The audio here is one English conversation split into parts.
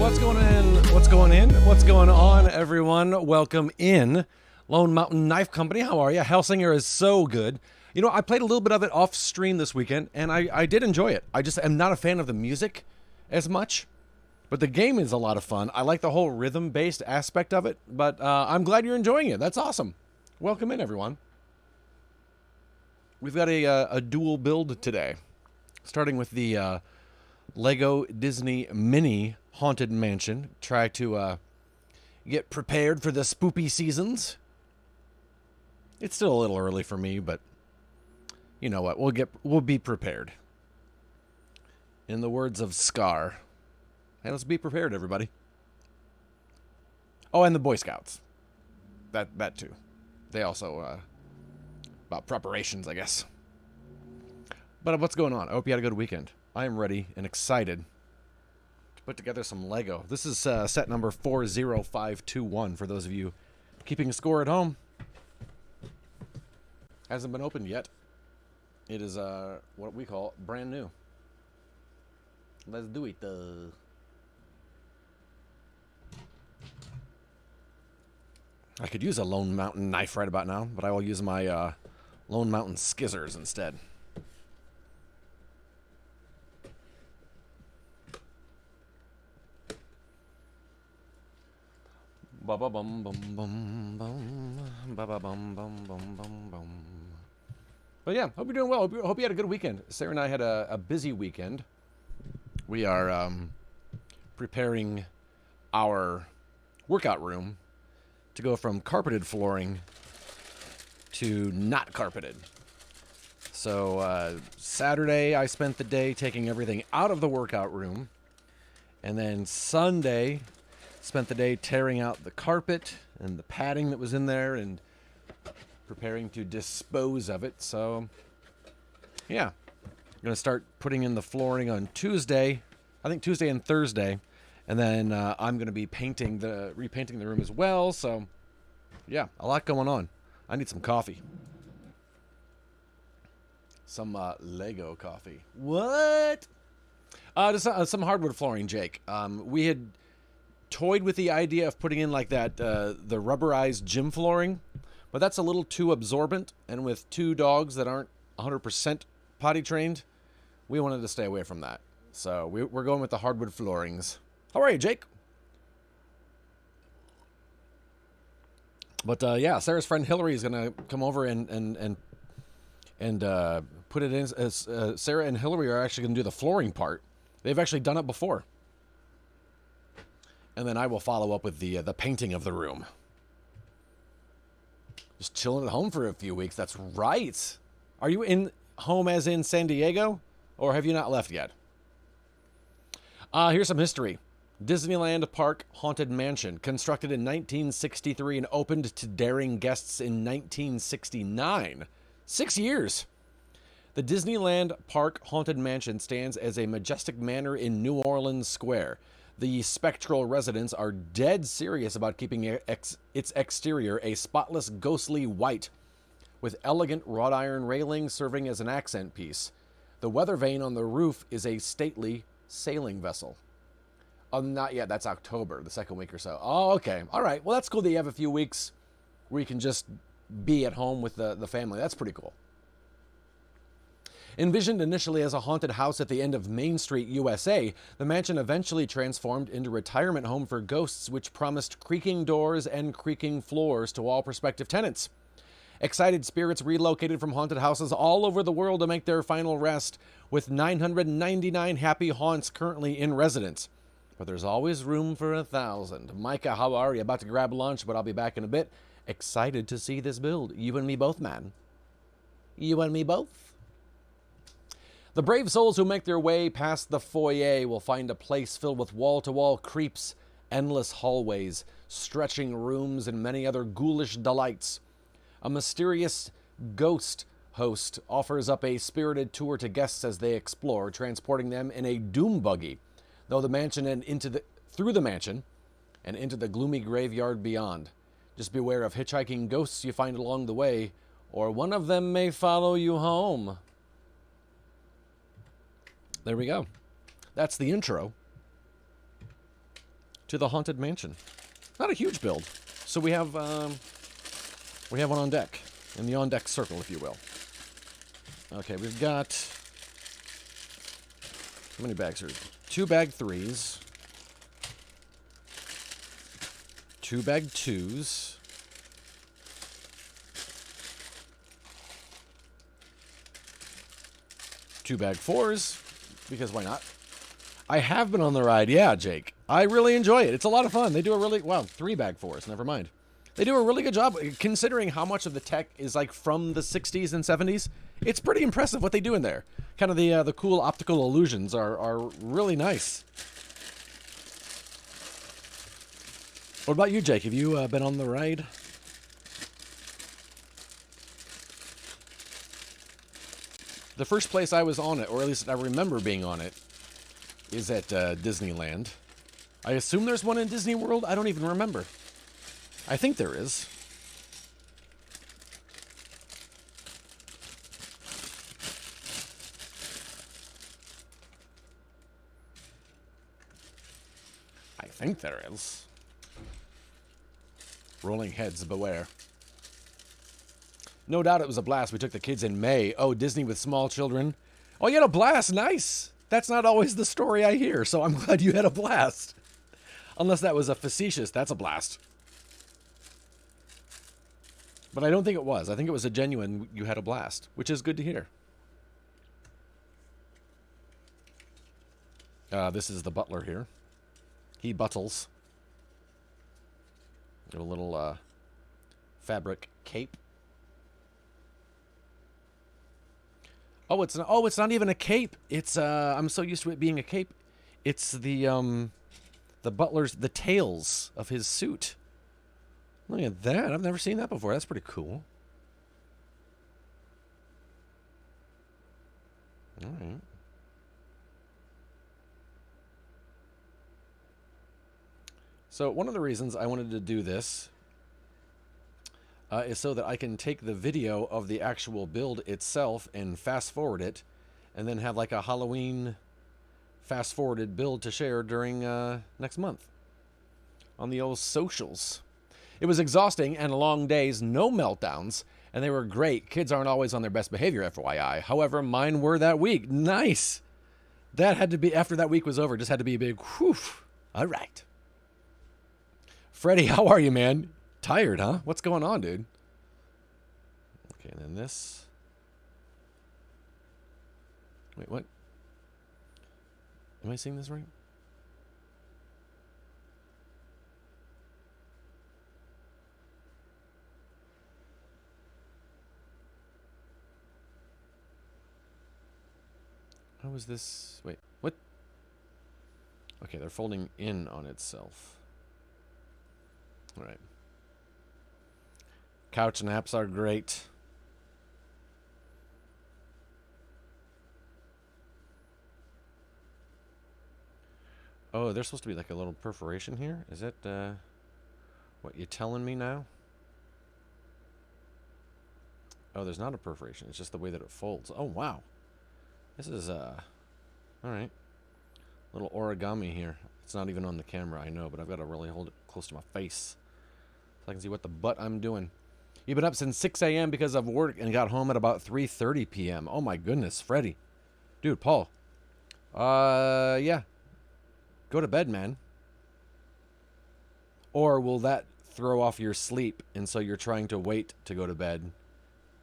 What's going in? What's going in? What's going on, everyone? Welcome in. Lone Mountain Knife Company, how are you? Hellsinger is so good. You know, I played a little bit of it off stream this weekend, and I did enjoy it. I just am not a fan of the music as much, but the game is a lot of fun. I like the whole rhythm-based aspect of it, but I'm glad you're enjoying it. That's awesome. Welcome in, everyone. We've got a dual build today, starting with the Lego Disney Mini Haunted Mansion. Try to get prepared for the spoopy seasons. It's still a little early for me, but you know what? We'll be prepared. In the words of Scar. Hey, let's be prepared, everybody. Oh, and the Boy Scouts. That too. They also about preparations, I guess. But what's going on? I hope you had a good weekend. I am ready and excited to put together some Lego. This is set number 40521 for those of you keeping a score at home. Hasn't been opened yet. It is what we call brand new. Let's do it. I could use a Lone Mountain knife right about now, but I will use my Lone Mountain skizzers instead. Ba ba bum bum bum bum ba ba bum bum bum bum bum. But yeah, hope you're doing well. Hope you had a good weekend. Sarah and I had a busy weekend. We are preparing our workout room to go from carpeted flooring to not carpeted. So Saturday I spent the day taking everything out of the workout room, and then Sunday spent the day tearing out the carpet and the padding that was in there and preparing to dispose of it. So, yeah. I'm going to start putting in the flooring on Tuesday. I think Tuesday and Thursday. And then I'm going to be repainting the room as well. So, yeah, a lot going on. I need some coffee. Some Lego coffee. What? Just some hardwood flooring, Jake. We had toyed with the idea of putting in like that the rubberized gym flooring, but that's a little too absorbent, and with two dogs that aren't 100% potty trained, we wanted to stay away from that. So we're going with the hardwood floorings. How are you, Jake? But yeah, Sarah's friend Hillary is gonna come over and put it in. Sarah and Hillary are actually gonna do the flooring part. They've actually done it before. And then I will follow up with the painting of the room. Just chilling at home for a few weeks. That's right. Are you in home as in San Diego? Or have you not left yet? Here's some history. Disneyland Park Haunted Mansion. Constructed in 1963 and opened to daring guests in 1969. 6 years. The Disneyland Park Haunted Mansion stands as a majestic manor in New Orleans Square. The spectral residents are dead serious about keeping its exterior a spotless, ghostly white, with elegant wrought iron railings serving as an accent piece. The weather vane on the roof is a stately sailing vessel. Not yet. That's October, the second week or so. Oh, okay. All right. Well, that's cool that you have a few weeks where you can just be at home with the family. That's pretty cool. Envisioned initially as a haunted house at the end of Main Street, USA, the mansion eventually transformed into a retirement home for ghosts, which promised creaking doors and creaking floors to all prospective tenants. Excited spirits relocated from haunted houses all over the world to make their final rest, with 999 happy haunts currently in residence. But there's always room for 1,000. Micah, how are you? About to grab lunch, but I'll be back in a bit. Excited to see this build. You and me both, man. You and me both. The brave souls who make their way past the foyer will find a place filled with wall-to-wall creeps, endless hallways, stretching rooms, and many other ghoulish delights. A mysterious ghost host offers up a spirited tour to guests as they explore, transporting them in a doom buggy, through the mansion and into the gloomy graveyard beyond. Just beware of hitchhiking ghosts you find along the way, or one of them may follow you home. There we go. That's the intro. to the Haunted Mansion. Not a huge build. So we have one on deck. In the on-deck circle, if you will. Okay, we've got... How many bags are... 2 bag 3s. 2 bag 2s. 2 bag 4s. Because why not? I have been on the ride. Yeah, Jake. I really enjoy it. It's a lot of fun. They do a really... Well, 3 bag 4s. Never mind. They do a really good job, considering how much of the tech is like from the 60s and 70s. It's pretty impressive what they do in there. Kind of the cool optical illusions are really nice. What about you, Jake? Have you been on the ride? The first place I was on it, or at least I remember being on it, is at Disneyland. I assume there's one in Disney World? I don't even remember. I think there is. I think there is. Rolling heads, beware. No doubt it was a blast. We took the kids in May. Oh, Disney with small children. Oh, you had a blast. Nice. That's not always the story I hear, so I'm glad you had a blast. Unless that was a facetious, that's a blast. But I don't think it was. I think it was a genuine, you had a blast, which is good to hear. This is the butler here. He buttles. A little fabric cape. Oh, it's not even a cape. It's I'm so used to it being a cape. It's the butler's, the tails of his suit. Look at that. I've never seen that before. That's pretty cool. All right. So one of the reasons I wanted to do this is so that I can take the video of the actual build itself and fast forward it, and then have like a Halloween fast forwarded build to share during next month on the old socials. It was exhausting and long days, no meltdowns, and they were great. Kids aren't always on their best behavior, FYI. However, mine were that week. Nice. That had to be, after that week was over, just had to be a big whew. All right. Freddie, how are you, man? Tired, huh? What's going on, dude? Okay, and then this. Wait, what? Am I seeing this right? How is this? Wait, what? Okay, they're folding in on itself. All right. Couch naps are great. Oh, there's supposed to be like a little perforation here. Is that what you're telling me now? Oh, there's not a perforation. It's just the way that it folds. Oh, wow. This is, all right. Little origami here. It's not even on the camera, I know, but I've got to really hold it close to my face so I can see what the butt I'm doing. You've been up since 6 a.m. because of work and got home at about 3:30 p.m. Oh, my goodness, Freddie. Dude, Paul. Yeah. Go to bed, man. Or will that throw off your sleep, and so you're trying to wait to go to bed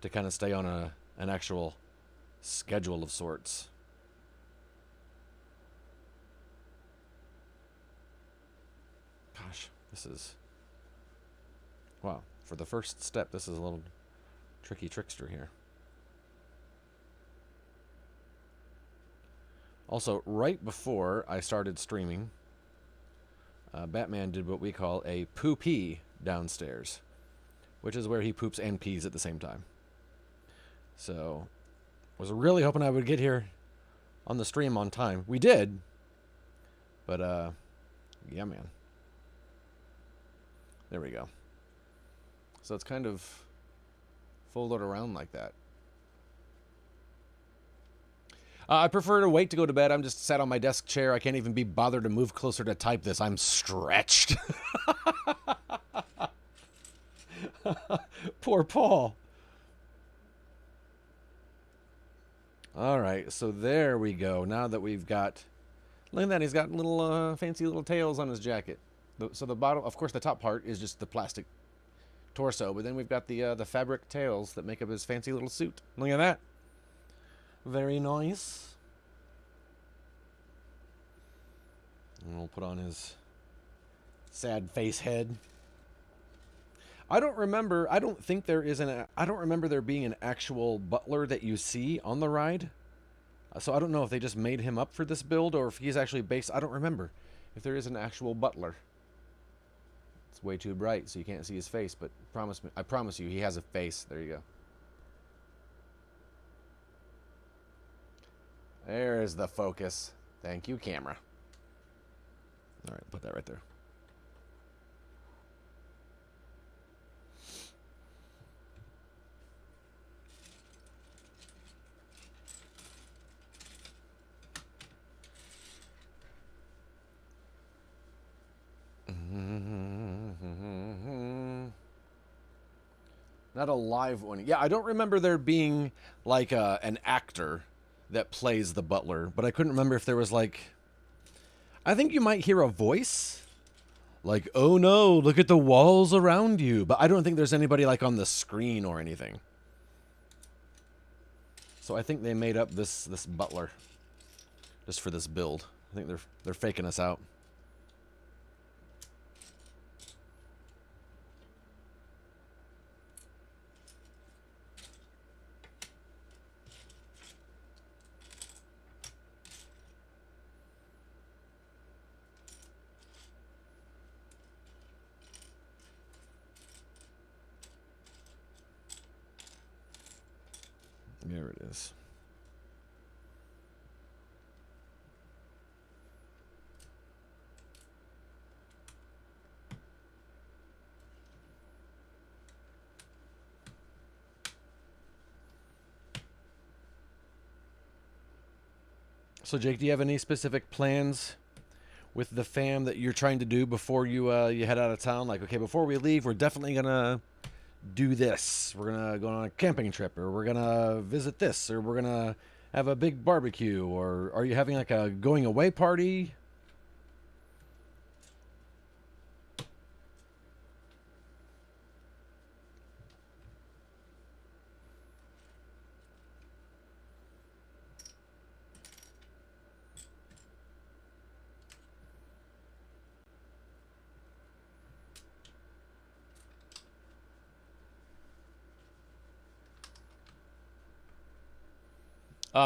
to kind of stay on an actual schedule of sorts? Gosh, this is... Wow, for the first step, this is a little tricky trickster here. Also, right before I started streaming, Batman did what we call a poo-pee downstairs, which is where he poops and pees at the same time. So, was really hoping I would get here on the stream on time. We did, but, yeah, man. There we go. So it's kind of folded around like that. I prefer to wait to go to bed. I'm just sat on my desk chair. I can't even be bothered to move closer to type this. I'm stretched. Poor Paul. All right, so there we go. Now that we've got... Look at that. He's got little fancy little tails on his jacket. So the bottom, of course, the top part is just the plastic torso, but then we've got the fabric tails that make up his fancy little suit. Look at that. Very nice. And we'll put on his sad face head. I don't remember there being an actual butler that you see on the ride. So I don't know if they just made him up for this build or if he's actually based... I don't remember if there is an actual butler. It's way too bright, so you can't see his face, but I promise you, he has a face. There you go. There's the focus. Thank you, camera. All right, put that right there. Not a live one. Yeah, I don't remember there being like an actor that plays the butler, but I couldn't remember if there was like... I think you might hear a voice. Like, oh no, look at the walls around you. But I don't think there's anybody like on the screen or anything. So I think they made up this butler just for this build. I think they're faking us out. There it is. So, Jake, do you have any specific plans with the fam that you're trying to do before you head out of town? Like, okay, before we leave, we're definitely gonna do this. We're gonna go on a camping trip, or we're gonna visit this, or we're gonna have a big barbecue, or are you having like a going away party?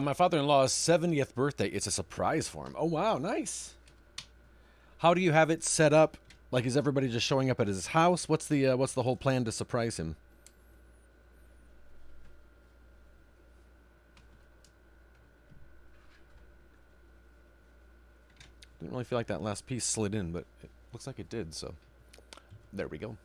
My father-in-law's 70th birthday. It's a surprise for him. Oh, wow. Nice. How do you have it set up? Like, is everybody just showing up at his house? What's the whole plan to surprise him? Didn't really feel like that last piece slid in, but it looks like it did, so there we go.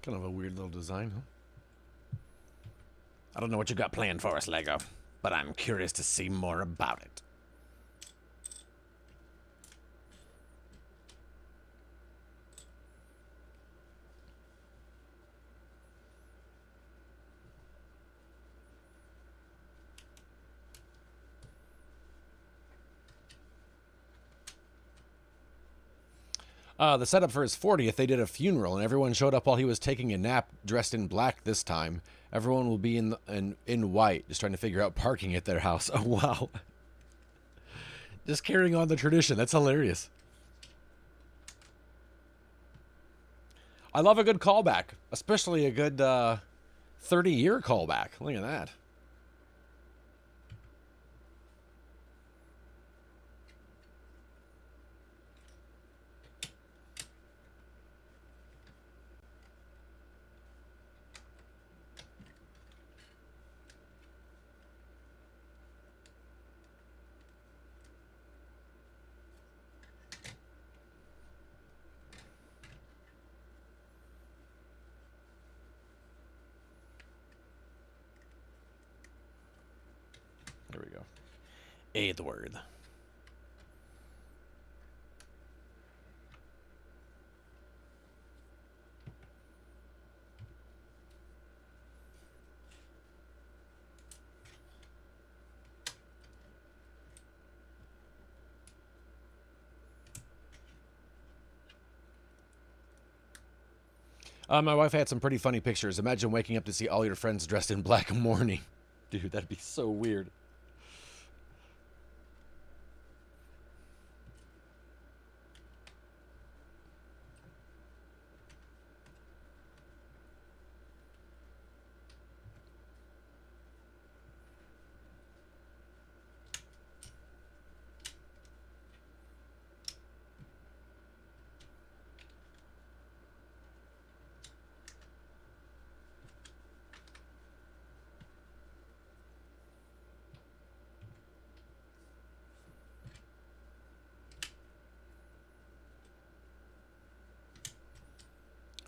Kind of a weird little design, huh? I don't know what you got planned for us, Lego, but I'm curious to see more about it. The setup for his 40th, they did a funeral, and everyone showed up while he was taking a nap, dressed in black this time. Everyone will be in white, just trying to figure out parking at their house. Oh, wow. Just carrying on the tradition. That's hilarious. I love a good callback, especially a good 30-year callback. Look at that. There we go. Edward. My wife had some pretty funny pictures. Imagine waking up to see all your friends dressed in black mourning. Dude, that'd be so weird.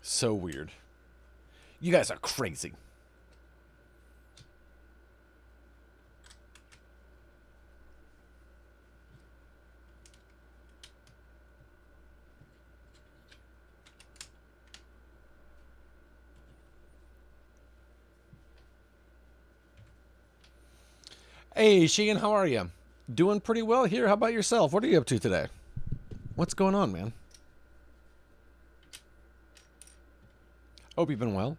So weird. You guys are crazy. Hey, Sheehan, how are you? Doing pretty well here. How about yourself? What are you up to today? What's going on, man? Hope you've been well.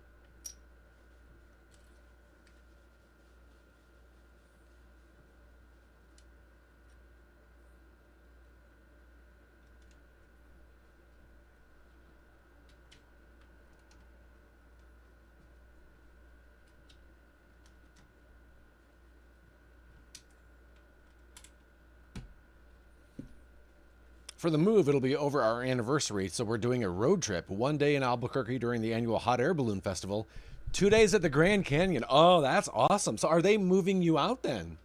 For the move, it'll be over our anniversary, so we're doing a road trip. 1 day in Albuquerque during the annual Hot Air Balloon Festival. 2 days at the Grand Canyon. Oh, that's awesome. So are they moving you out then?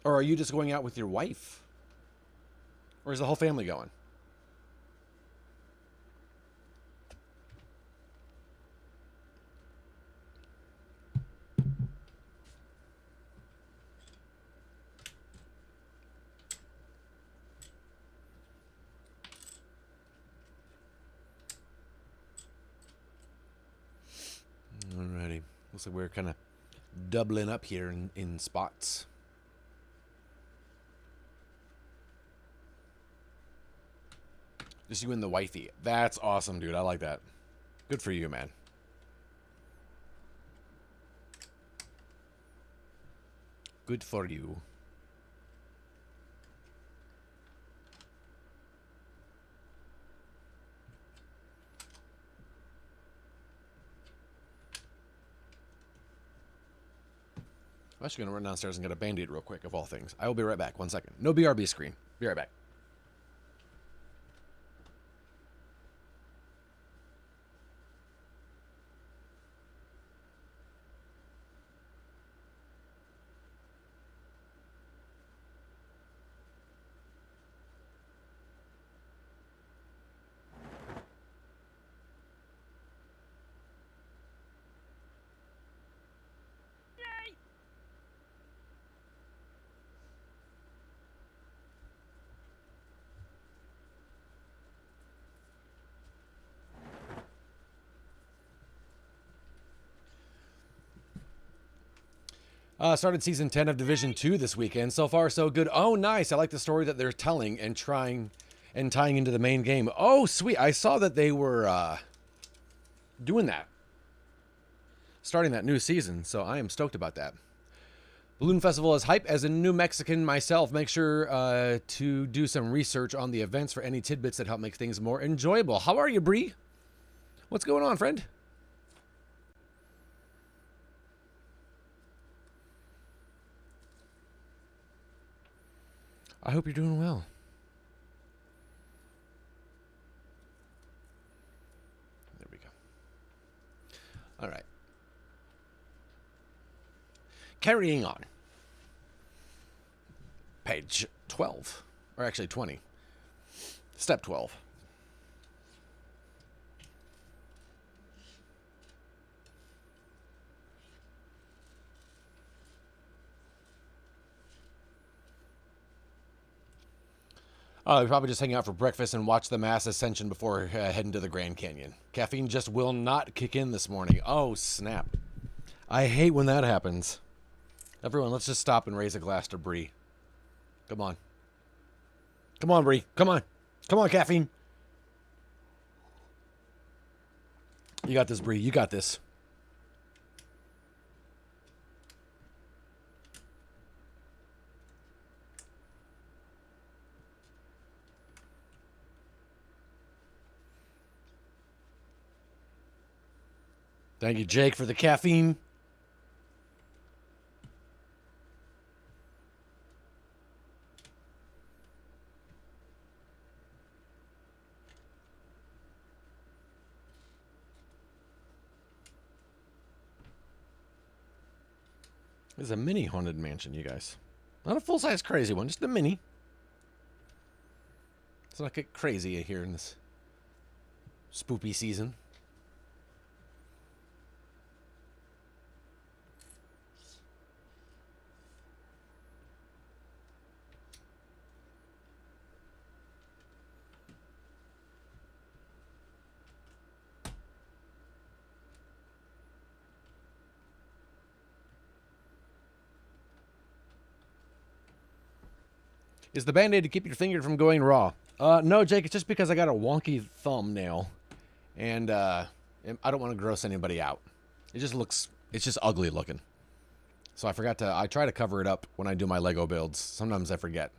Or are you just going out with your wife? Or is the whole family going? Alrighty. Looks like we're kind of doubling up here in spots. Just you and the wifey. That's awesome, dude. I like that. Good for you, man. Good for you. I'm actually going to run downstairs and get a Band-Aid real quick, of all things. I will be right back. 1 second. No BRB screen. Be right back. Started season 10 of Division 2 this weekend. So far, so good. Oh, nice. I like the story that they're telling and tying into the main game. Oh, sweet. I saw that they were doing that. Starting that new season. So I am stoked about that. Balloon Festival is hype. As a New Mexican myself, make sure to do some research on the events for any tidbits that help make things more enjoyable. How are you, Bree? What's going on, friend? I hope you're doing well. There we go. All right. Carrying on. Page 12. Or actually 20. Step 12. They're probably just hang out for breakfast and watch the mass ascension before heading to the Grand Canyon. Caffeine just will not kick in this morning. Oh, snap. I hate when that happens. Everyone, let's just stop and raise a glass to Bree. Come on. Come on, Bree. Come on. Come on, caffeine. You got this, Bree. You got this. Thank you, Jake, for the caffeine. This is a mini haunted mansion, you guys. Not a full-size crazy one, just a mini. Let's not get crazy here in this spoopy season. Is the Band-Aid to keep your finger from going raw? No, Jake, it's just because I got a wonky thumbnail. And I don't want to gross anybody out. It just looks, it's just ugly looking. So I try to cover it up when I do my Lego builds. Sometimes I forget.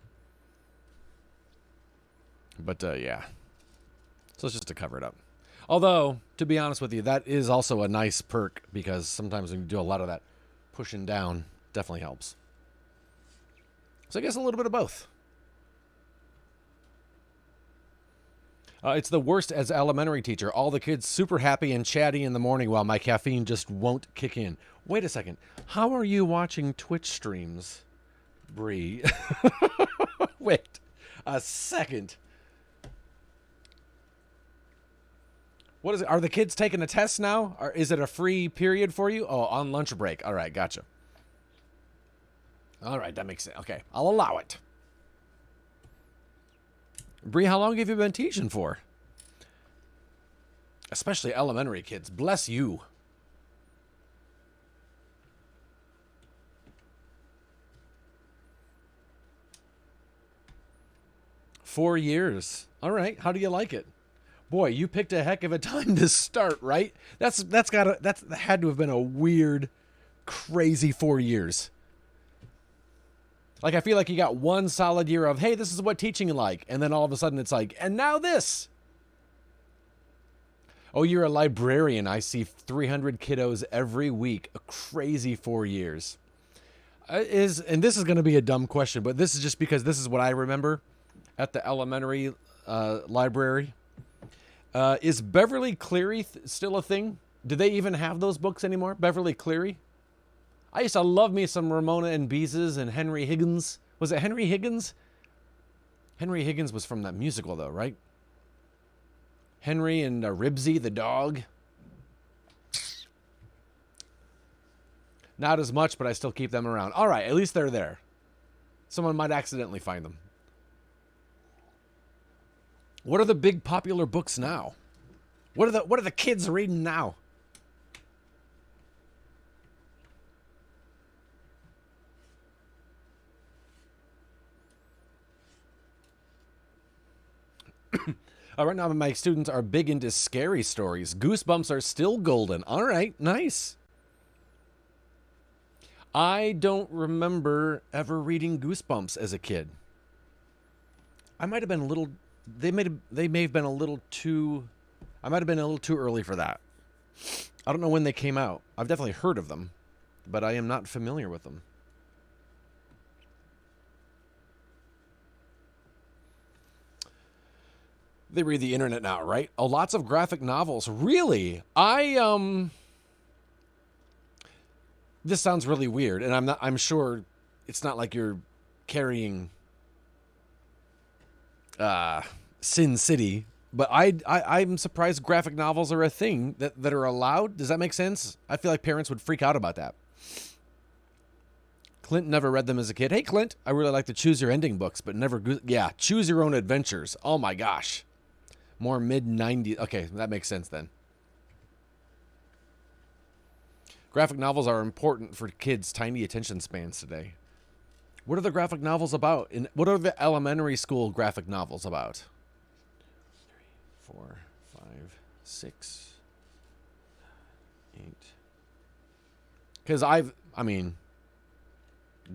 But yeah. So it's just to cover it up. Although, to be honest with you, that is also a nice perk because sometimes when you do a lot of that pushing down, definitely helps. So I guess a little bit of both. It's the worst as elementary teacher. All the kids super happy and chatty in the morning while my caffeine just won't kick in. Wait a second. How are you watching Twitch streams, Bree? Wait a second. What is it? Are the kids taking a test now? Or is it a free period for you? Oh, on lunch break. All right, gotcha. All right, that makes sense. Okay, I'll allow it. Bree, how long have you been teaching for? Especially elementary kids. Bless you. Four years. All right. How do you like it? Boy, you picked a heck of a time to start, right? That's had to have been a weird, crazy 4 years. Like, I feel like you got one solid year of, hey, this is what teaching like. And then all of a sudden it's like, and now this. Oh, you're a librarian. I see 300 kiddos every week. A crazy 4 years. And this is going to be a dumb question, but this is just because this is what I remember at the elementary library. Is Beverly Cleary still a thing? Do they even have those books anymore? Beverly Cleary? I used to love me some Ramona and Beezus and Henry Higgins. Was it Henry Higgins? Henry Higgins was from that musical, though, right? Henry and Ribsy, the dog. Not as much, but I still keep them around. All right, at least they're there. Someone might accidentally find them. What are the big popular books now? What are the kids reading now? Right now, my students are big into scary stories. Goosebumps are still golden. All right, nice. I don't remember ever reading Goosebumps as a kid. I might have been a little. They may have been a little too. I might have been a little too early for that. I don't know when they came out. I've definitely heard of them, but I am not familiar with them. They read the internet now, right? Oh, lots of graphic novels. Really? This sounds really weird, and I'm sure it's not like you're carrying Sin City, but I'm surprised graphic novels are a thing that are allowed. Does that make sense? I feel like parents would freak out about that. Clint never read them as a kid. Hey, Clint, I really like the Choose Your Ending books, but never... Yeah, Choose Your Own Adventures. Oh, my gosh. More mid-90s. Okay, that makes sense then. Graphic novels are important for kids' tiny attention spans today. What are the graphic novels about? What are the elementary school graphic novels about? 3, 4, 5, 6, 8. Because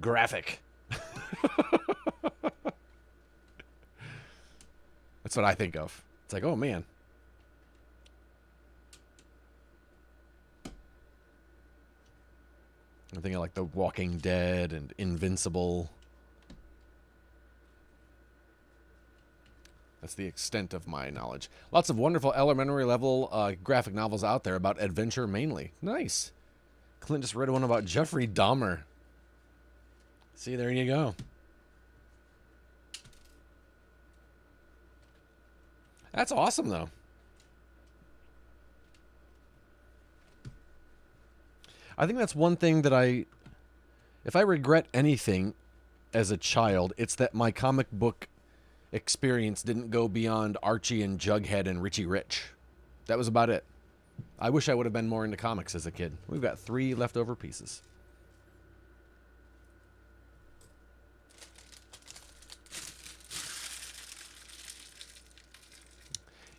graphic. That's what I think of. It's like, oh man. I'm thinking like The Walking Dead and Invincible. That's the extent of my knowledge. Lots of wonderful elementary level graphic novels out there about adventure mainly. Nice. Clint just read one about Jeffrey Dahmer. See, there you go. That's awesome, though. I think that's one thing that if I regret anything as a child, it's that my comic book experience didn't go beyond Archie and Jughead and Richie Rich. That was about it. I wish I would have been more into comics as a kid. We've got 3 leftover pieces.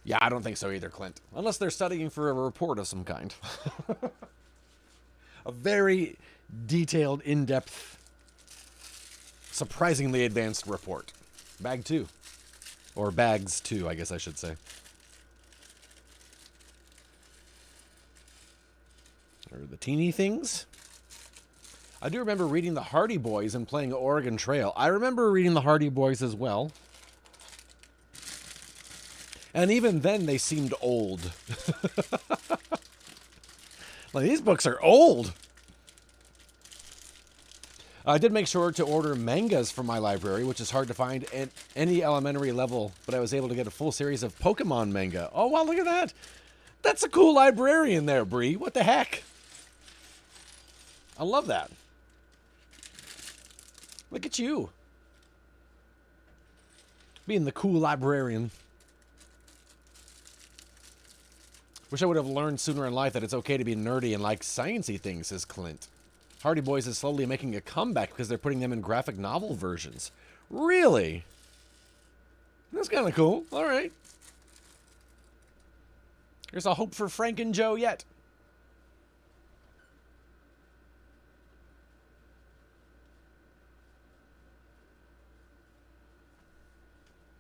Yeah, I don't think so either, Clint. Unless they're studying for a report of some kind. A very detailed, in-depth, surprisingly advanced report. Bag 2. Or bags 2, I guess I should say. Or the teeny things. I do remember reading the Hardy Boys and playing Oregon Trail. I remember reading the Hardy Boys as well. And even then, they seemed old. Like, these books are old. I did make sure to order mangas from my library, which is hard to find at any elementary level, but I was able to get a full series of Pokemon manga. Oh, wow, look at that. That's a cool librarian there, Bree. What the heck? I love that. Look at you. Being the cool librarian. Wish I would have learned sooner in life that it's okay to be nerdy and like sciencey things, says Clint. Hardy Boys is slowly making a comeback because they're putting them in graphic novel versions. Really? That's kind of cool. All right. There's a hope for Frank and Joe yet.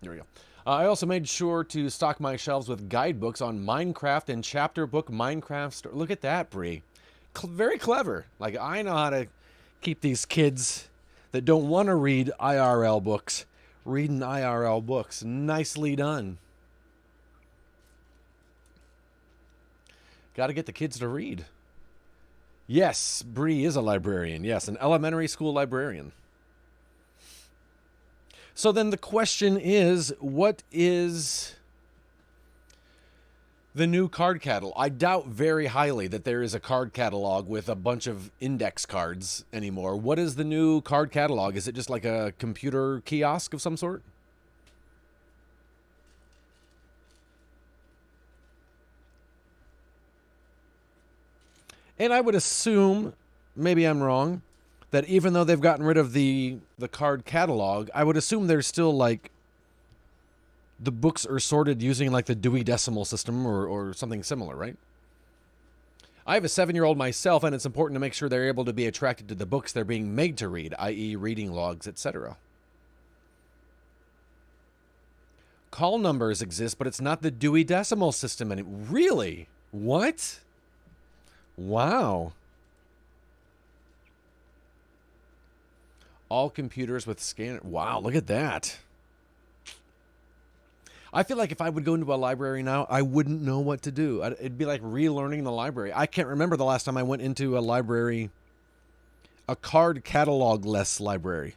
There we go. I also made sure to stock my shelves with guidebooks on Minecraft and chapter book Minecraft story. Look at that, Bree. Very clever. Like, I know how to keep these kids that don't want to read IRL books reading IRL books. Nicely done. Got to get the kids to read. Yes, Bree is a librarian. Yes, an elementary school librarian. So then the question is, what is the new card catalog? I doubt very highly that there is a card catalog with a bunch of index cards anymore. What is the new card catalog? Is it just like a computer kiosk of some sort? And I would assume, maybe I'm wrong, that even though they've gotten rid of the card catalog, I would assume there's still like the books are sorted using like the Dewey Decimal System or something similar, right? I have a 7-year-old myself, and it's important to make sure they're able to be attracted to the books they're being made to read, i.e. reading logs, etc. Call numbers exist, but it's not the Dewey Decimal System anymore. Really? What? Wow. All computers with scanner. Wow, look at that. I feel like if I would go into a library now, I wouldn't know what to do. It'd be like relearning the library. I can't remember the last time I went into a library, a card catalog-less library.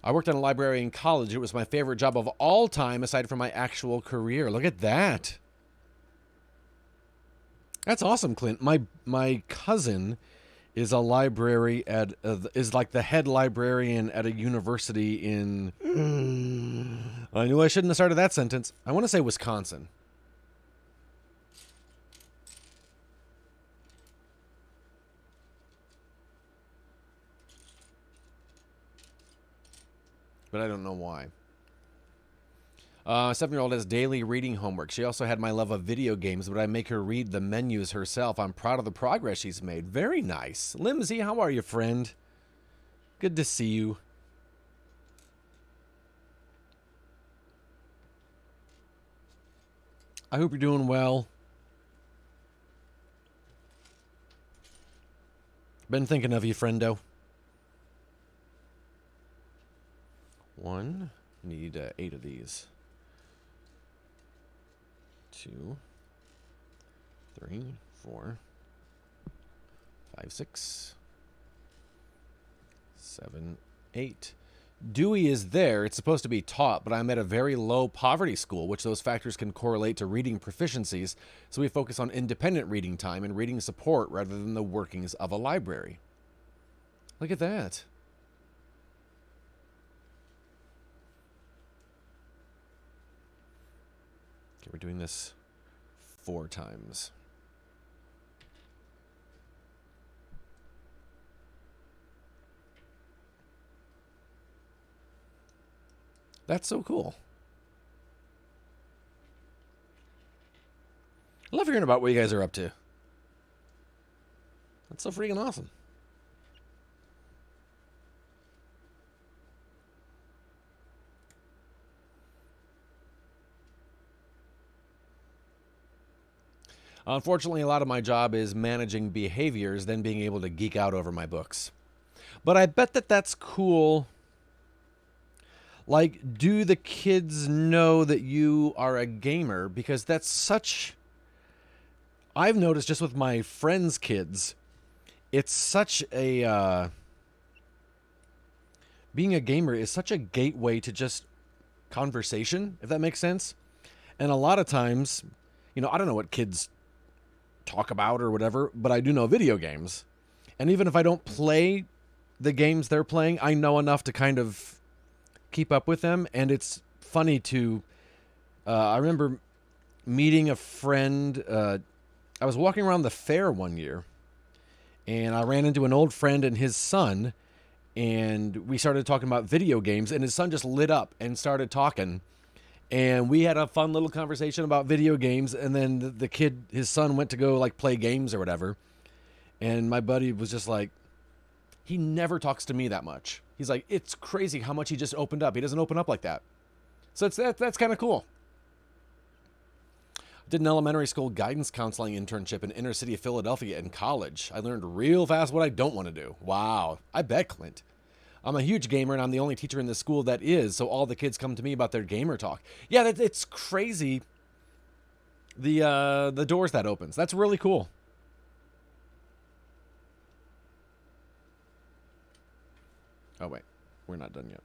I worked in a library in college. It was my favorite job of all time, aside from my actual career. Look at that. That's awesome, Clint. My cousin is a library at is like the head librarian at a university in. I knew I shouldn't have started that sentence. I want to say Wisconsin. But I don't know why. 7-year-old has daily reading homework. She also had my love of video games, but I make her read the menus herself. I'm proud of the progress she's made. Very nice. Limsey, how are you, friend? Good to see you. I hope you're doing well. Been thinking of you, friendo. One. Need 8 of these. 2, 3, 4, 5, 6, 7, 8. Dewey is there. It's supposed to be taught, but I'm at a very low poverty school, which those factors can correlate to reading proficiencies, so we focus on independent reading time and reading support rather than the workings of a library. Look at that. Okay, we're doing this 4 times. That's so cool. I love hearing about what you guys are up to. That's so freaking awesome. Unfortunately, a lot of my job is managing behaviors, then being able to geek out over my books. But I bet that that's cool. Like, do the kids know that you are a gamer? Because that's such... I've noticed just with my friends' kids, it's such a... being a gamer is such a gateway to just conversation, if that makes sense. And a lot of times, you know, I don't know what kids talk about or whatever, but I do know video games. And even if I don't play the games they're playing, I know enough to kind of keep up with them. And it's funny to... I remember meeting a friend... I was walking around the fair one year, and I ran into an old friend and his son, and we started talking about video games, and his son just lit up and started talking. And we had a fun little conversation about video games, and then the kid, his son, went to go like play games or whatever. And my buddy was just like, he never talks to me that much. He's like, it's crazy how much he just opened up. He doesn't open up like that. So that's kind of cool. Did an elementary school guidance counseling internship in inner city of Philadelphia in college. I learned real fast what I don't want to do. Wow. I bet, Clint. I'm a huge gamer, and I'm the only teacher in the school that is, so all the kids come to me about their gamer talk. Yeah, it's crazy, the doors that opens. That's really cool. Oh, wait. We're not done yet.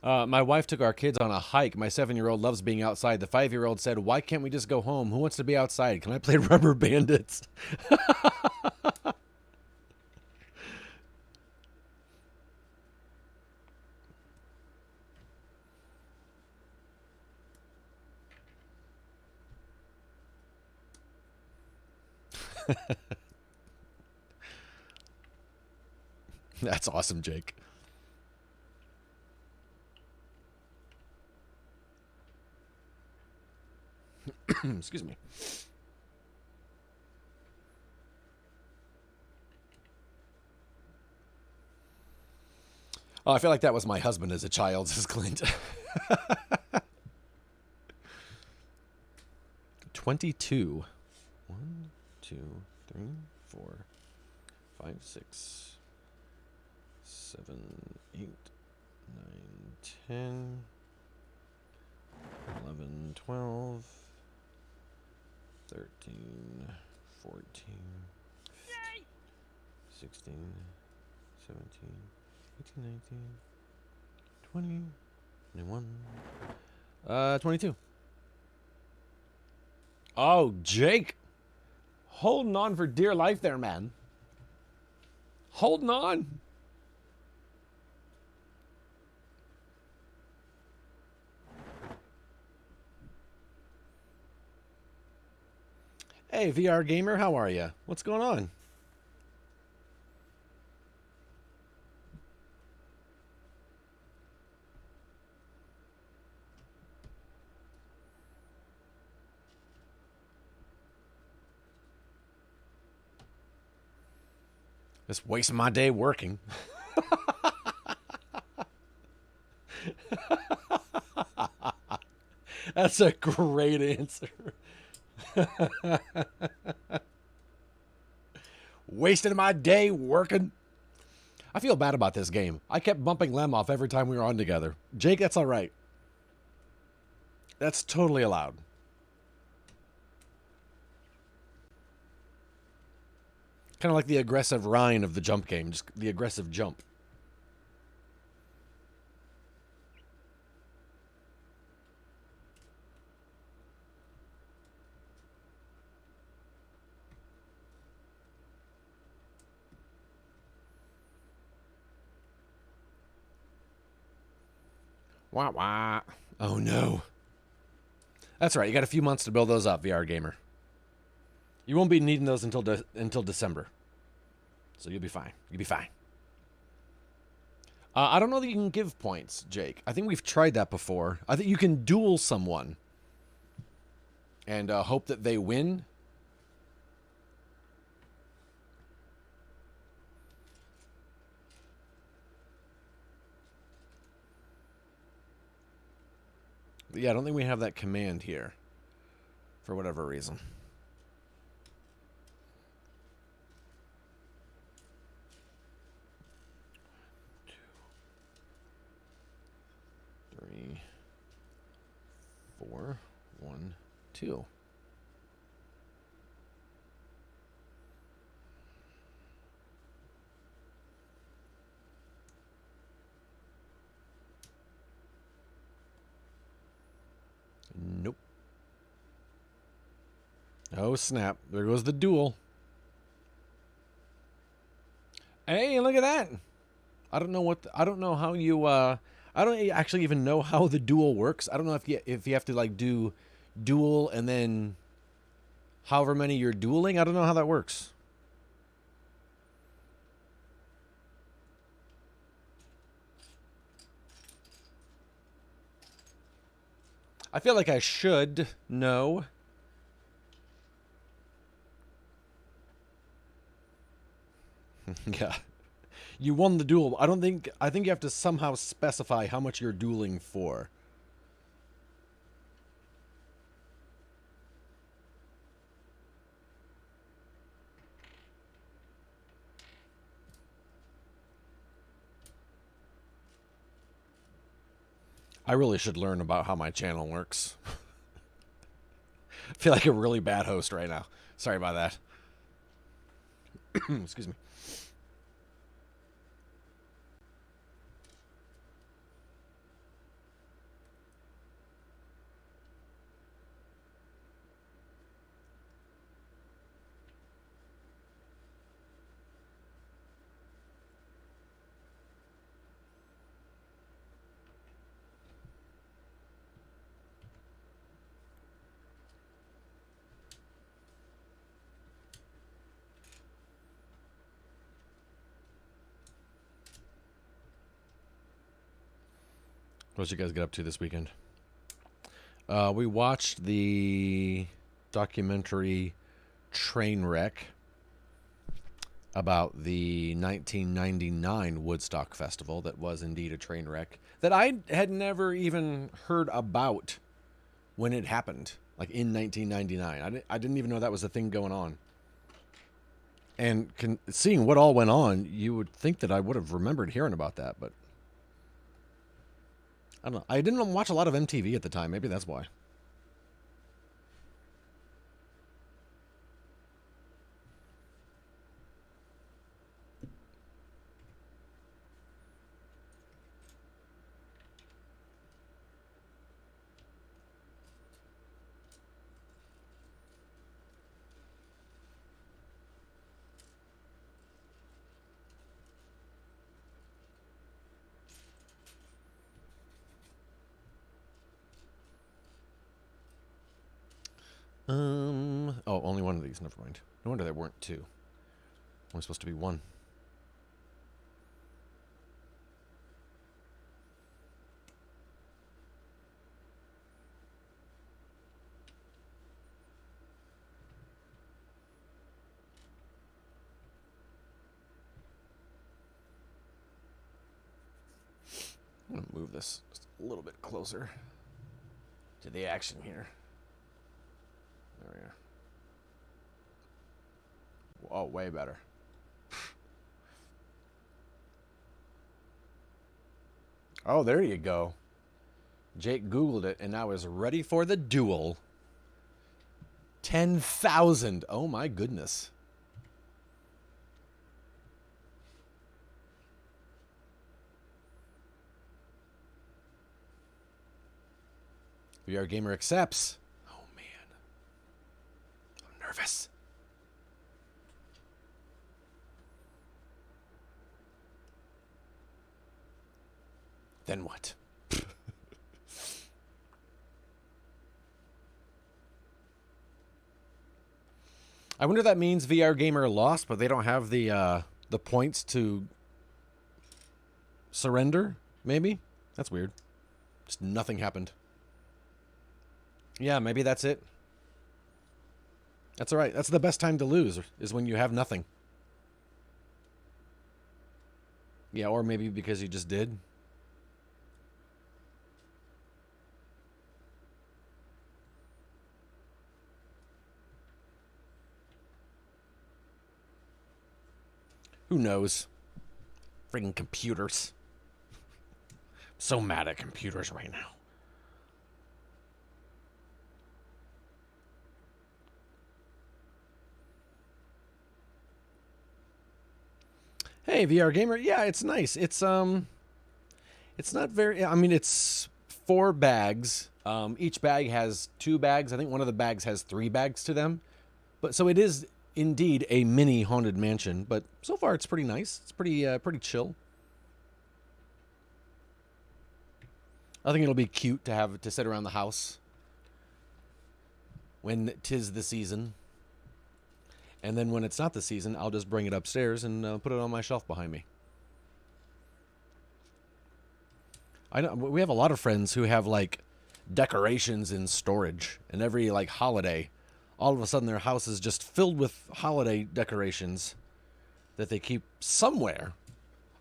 My wife took our kids on a hike. My 7-year-old loves being outside. The 5-year-old said, why can't we just go home? Who wants to be outside? Can I play Rubber Bandits? That's awesome, Jake. Excuse me. Oh, I feel like that was my husband as a child, says Clint. 22. 1, 2, 3, 4, 5, 6, 7, 8, 9, 10, 11, 12, 13, 14, 16, 17, 18, 19, 20, 21, 22. Oh, Jake. Holding on for dear life there, man. Holding on. Hey, VR gamer, how are you? What's going on? Just wasting my day working. That's a great answer. Wasting my day working. I feel bad about this game. I kept bumping Lem off every time we were on together. Jake, that's all right. That's totally allowed. Kind of like the aggressive Rhine of the jump game, just the aggressive jump. Wah wah. Oh no. That's right. You got a few months to build those up, VR gamer. You won't be needing those until December. So you'll be fine. You'll be fine. I don't know that you can give points, Jake. I think we've tried that before. I think you can duel someone and hope that they win. But yeah, I don't think we have that command here for whatever reason. Three, 4, 1, 2. Nope. Oh snap! There goes the duel. Hey, look at that! I don't know what. I don't know how you. I don't actually even know how the duel works. I don't know if you have to like do duel and then however many you're dueling. I don't know how that works. I feel like I should know. Yeah. You won the duel. I think you have to somehow specify how much you're dueling for. I really should learn about how my channel works. I feel like a really bad host right now. Sorry about that. Excuse me. What did you guys get up to this weekend? We watched the documentary Trainwreck about the 1999 Woodstock Festival that was indeed a train wreck that I had never even heard about when it happened, like in 1999. I didn't even know that was a thing going on. And seeing what all went on, you would think that I would have remembered hearing about that, but I don't know. I didn't watch a lot of MTV at the time. Maybe that's why. Oh, only one of these. Never mind. No wonder there weren't two. Only supposed to be one. I'm going to move this just a little bit closer to the action here. There we are. Oh, way better. Oh, there you go. Jake Googled it and now is ready for the duel. 10,000. Oh my goodness. VR Gamer accepts. Oh man. I'm nervous. Then what? I wonder if that means VR Gamer lost, but they don't have the points to surrender, maybe? That's weird. Just nothing happened. Yeah, maybe that's it. That's all right. That's the best time to lose, is when you have nothing. Yeah, or maybe because you just did. Who knows? Friggin' computers. So mad at computers right now. Hey, VR Gamer. Yeah, it's nice. It's not very, I mean, it's 4 bags. Each bag has 2 bags. I think one of the bags has 3 bags to them. But so it is indeed a mini haunted mansion, but so far it's pretty nice. It's pretty chill. I think it'll be cute to have to sit around the house when 'tis the season. And then when it's not the season, I'll just bring it upstairs and put it on my shelf behind me. I know we have a lot of friends who have like decorations in storage, and every like holiday, all of a sudden their house is just filled with holiday decorations that they keep somewhere.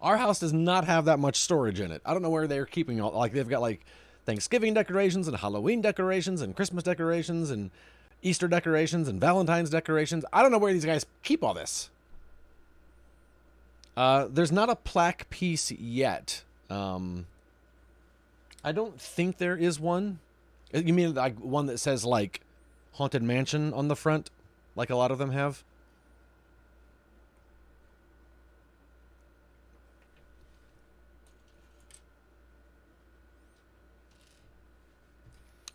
Our house does not have that much storage in it. I don't know where they're keeping all, like they've got like Thanksgiving decorations and Halloween decorations and Christmas decorations and Easter decorations and Valentine's decorations. I don't know where these guys keep all this. There's not a plaque piece yet. I don't think there is one. You mean like one that says like Haunted Mansion on the front, like a lot of them have?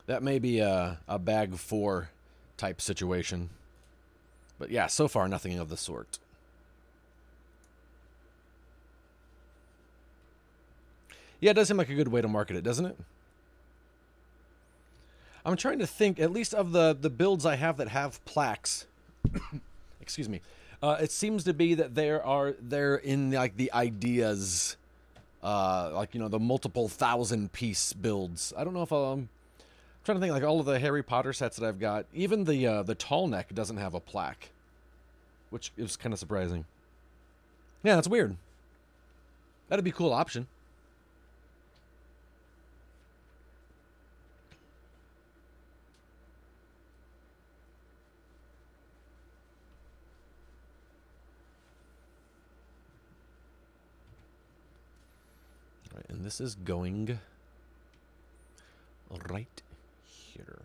That may be a bag 4 type situation. But yeah, so far nothing of the sort. Yeah, it does seem like a good way to market it, doesn't it? I'm trying to think, at least of the builds I have that have plaques. Excuse me. It seems to be that they're in like the ideas, like, you know, the multiple 1,000 piece builds. I don't know if trying to think, like all of the Harry Potter sets that I've got, even the tall neck doesn't have a plaque, which is kind of surprising. Yeah, that's weird. That'd be a cool option. All right, and this is going right here.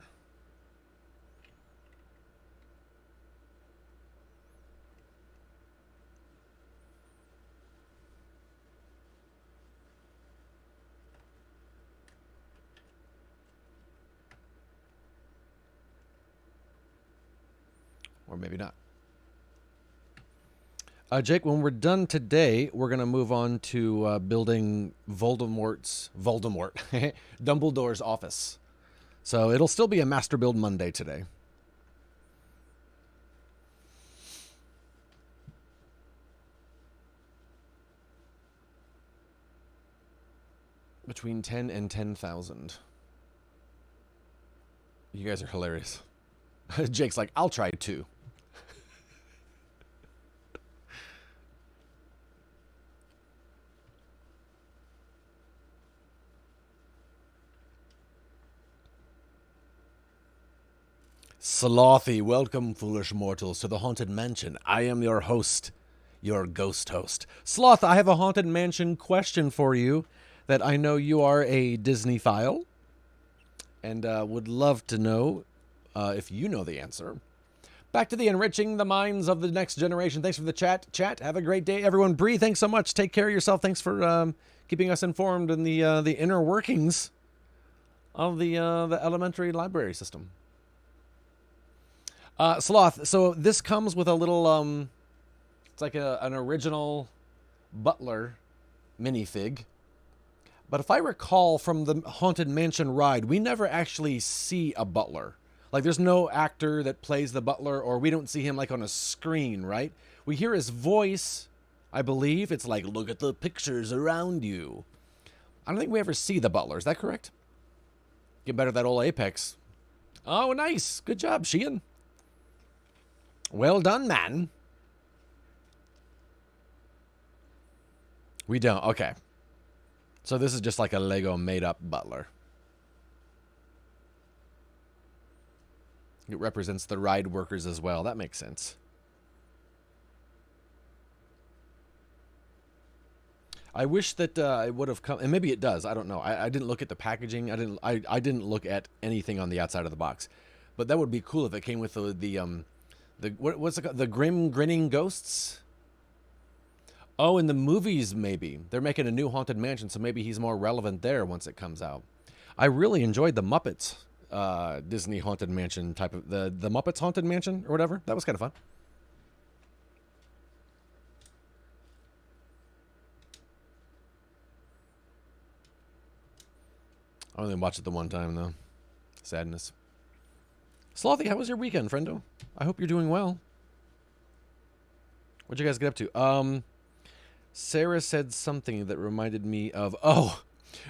Or maybe not. Jake, when we're done today, we're going to move on to building Dumbledore's office. So it'll still be a Master Build Monday today. Between 10 and 10,000. You guys are hilarious. Jake's like, I'll try too. Slothy, welcome, foolish mortals, to the Haunted Mansion. I am your host, your ghost host. Sloth, I have a Haunted Mansion question for you that I know you are a Disney-phile, and would love to know if you know the answer. Back to the enriching the minds of the next generation. Thanks for the chat. Chat, have a great day, everyone. Bree, thanks so much. Take care of yourself. Thanks for keeping us informed in the inner workings of the elementary library system. Sloth, so this comes with a little, it's like an original Butler minifig. But if I recall from the Haunted Mansion ride, we never actually see a butler. Like, there's no actor that plays the butler, or we don't see him, like, on a screen, right? We hear his voice, I believe. It's like, look at the pictures around you. I don't think we ever see the butler. Is that correct? Get better at that old Apex. Oh, nice. Good job, Sheehan. Well done, man. We don't. Okay. So this is just like a Lego made-up butler. It represents the ride workers as well. That makes sense. I wish that it would have come, and maybe it does. I don't know. I didn't look at the packaging. I didn't look at anything on the outside of the box. But that would be cool if it came with what's it called? The Grim Grinning Ghosts. Oh, in the movies, maybe. They're making a new Haunted Mansion, so maybe he's more relevant there once it comes out. I really enjoyed the Muppets Disney Haunted Mansion type of... The Muppets Haunted Mansion or whatever. That was kind of fun. I only watched it the one time, though. Sadness. Slothy, how was your weekend, friendo? I hope you're doing well. What'd you guys get up to? Sarah said something that reminded me of... Oh,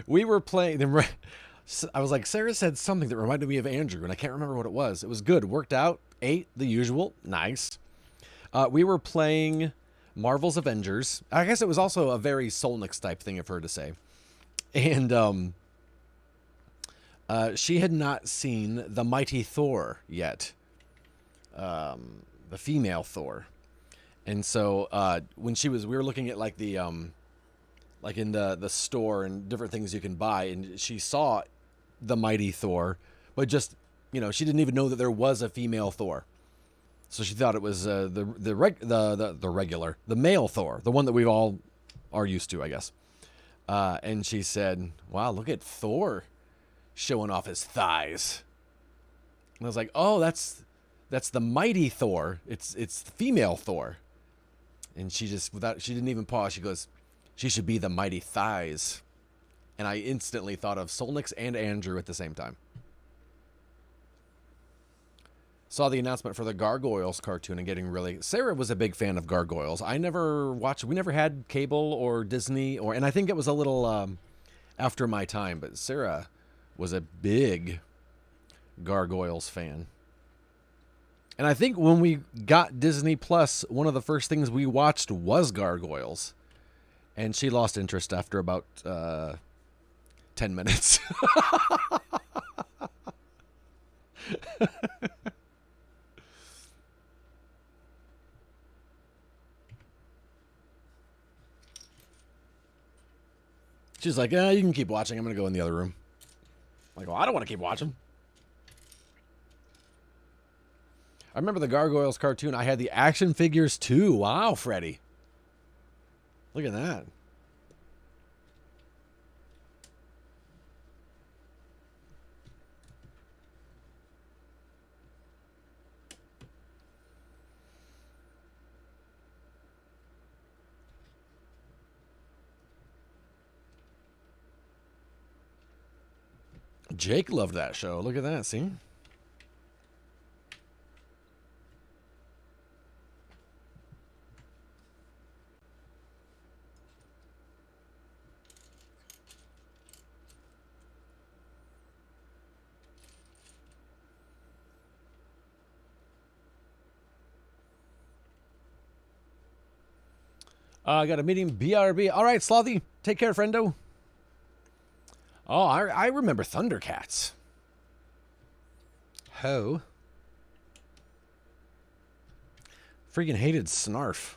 we were playing... I was like, Sarah said something that reminded me of Andrew, and I can't remember what it was. It was good. Worked out. Ate the usual. Nice. We were playing Marvel's Avengers. I guess it was also a very Solnix type thing of her to say. And she had not seen the Mighty Thor yet. The female Thor. And so when we were looking at like the like in the store and different things you can buy, and she saw the Mighty Thor, but just, you know, she didn't even know that there was a female Thor. So she thought it was the male Thor, the one that we all are used to, I guess. And she said, "Wow, look at Thor showing off his thighs." And I was like, "Oh, that's the Mighty Thor. It's the female Thor." And she didn't even pause. She goes, "She should be the Mighty Thighs." And I instantly thought of Solnix and Andrew at the same time. Saw the announcement for the Gargoyles cartoon and getting really... Sarah was a big fan of Gargoyles. I never watched... We never had cable or Disney, and I think it was a little after my time, but Sarah was a big Gargoyles fan. And I think when we got Disney Plus, one of the first things we watched was Gargoyles. And she lost interest after about 10 minutes. She's like, you can keep watching. I'm going to go in the other room. I'm like, well, I don't want to keep watching. I remember the Gargoyles cartoon. I had the action figures too. Wow, Freddy. Look at that. Jake loved that show. Look at that. See? I got a meeting. BRB. All right, Slothy. Take care, friendo. Oh, I remember Thundercats. Ho. Freaking hated Snarf.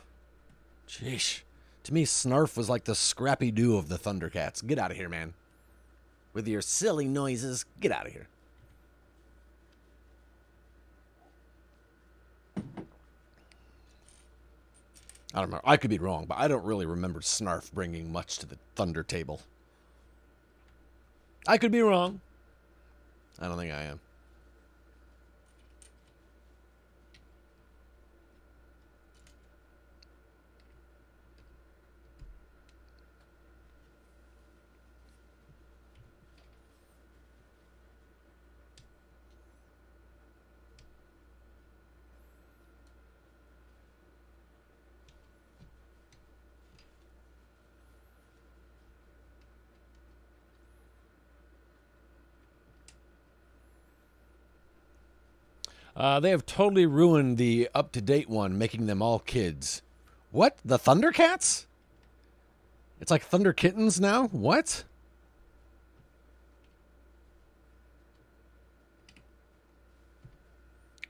Jeez. To me, Snarf was like the Scrappy-Doo of the Thundercats. Get out of here, man. With your silly noises. Get out of here. I don't know. I could be wrong, but I don't really remember Snarf bringing much to the Thunder table. I could be wrong. I don't think I am. They have totally ruined the up-to-date one, making them all kids. What? The Thundercats? It's like Thunder Kittens now? What?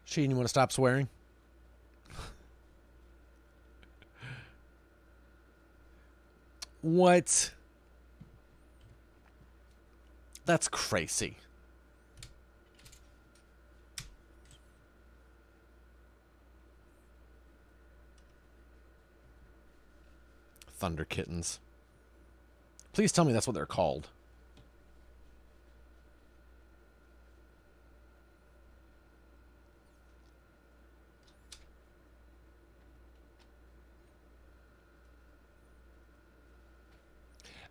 Sheen, you want to stop swearing? What? That's crazy. Thunder Kittens. Please tell me that's what they're called.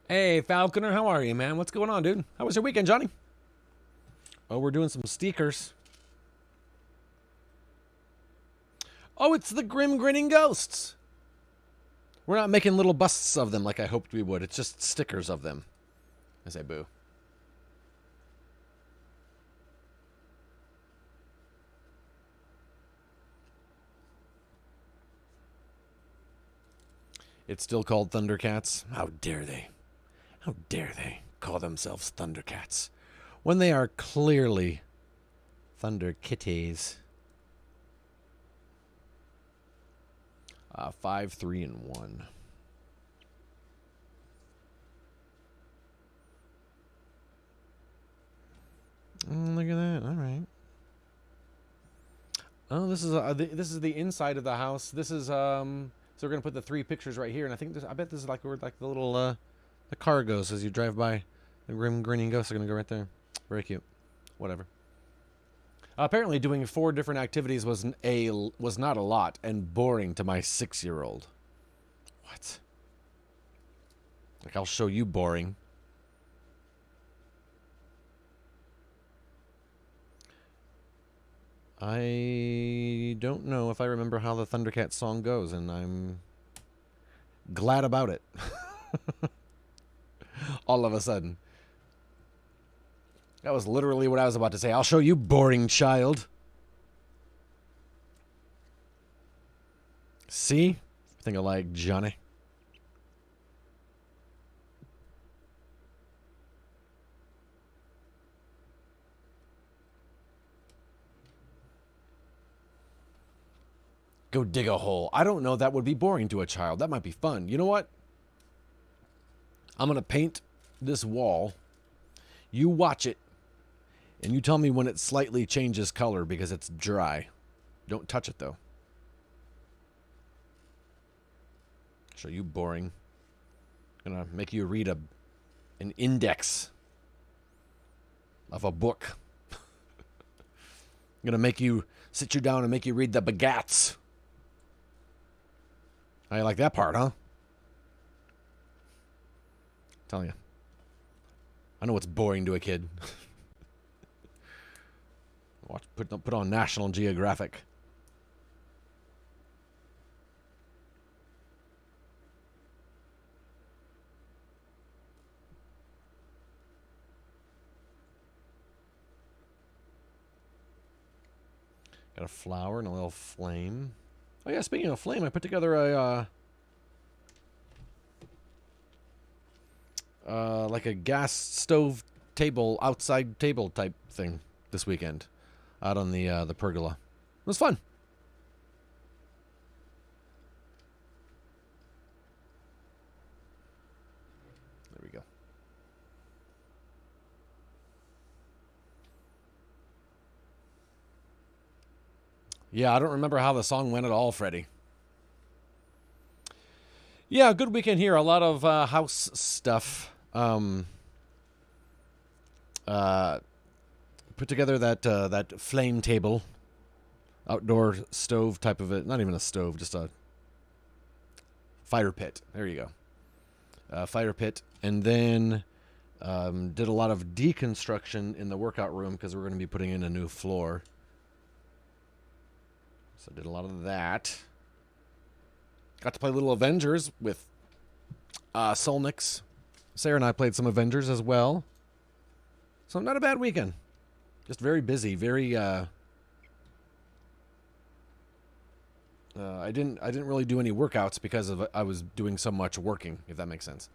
Hey, Falconer, how are you, man? What's going on, dude? How was your weekend, Johnny? Oh, we're doing some stickers. Oh, it's the Grim Grinning Ghosts. We're not making little busts of them like I hoped we would. It's just stickers of them. I say boo. It's still called Thundercats. How dare they? How dare they call themselves Thundercats when they are clearly Thunder Kitties? 5, 3, and 1. Look at that. All right. Oh, this is the inside of the house. This is so we're gonna put the 3 pictures right here, and I think I bet this is like where like the little the car goes as you drive by. The Grim Grinning Ghosts are gonna go right there. Very cute. Whatever. Apparently, doing 4 different activities was not a lot and boring to my 6-year-old. What? Like, I'll show you boring. I don't know if I remember how the Thundercat song goes, and I'm glad about it. All of a sudden. That was literally what I was about to say. I'll show you, boring child. See? Think I like Johnny. Go dig a hole. I don't know. That would be boring to a child. That might be fun. You know what? I'm going to paint this wall. You watch it. And you tell me when it slightly changes color because it's dry. Don't touch it, though. Show you boring. I'm going to make you read an index of a book. I'm going to make you sit you down and make you read the Bagats. How you like that part, huh? I'm telling you. I know it's boring to a kid. Put on National Geographic. Got a flower and a little flame. Oh yeah, speaking of flame, I put together a like a gas stove table, outside table type thing this weekend, out on the pergola. It was fun. There we go. Yeah, I don't remember how the song went at all, Freddie. Yeah, good weekend here. A lot of house stuff. Put together that flame table, outdoor stove type of it. Not even a stove, just a fire pit. There you go. Fire pit. And then did a lot of deconstruction in the workout room because we're going to be putting in a new floor. So I did a lot of that. Got to play a little Avengers with Solnix. Sarah and I played some Avengers as well. So not a bad weekend. Just very busy, very I didn't really do any workouts because I was doing so much working, if that makes sense.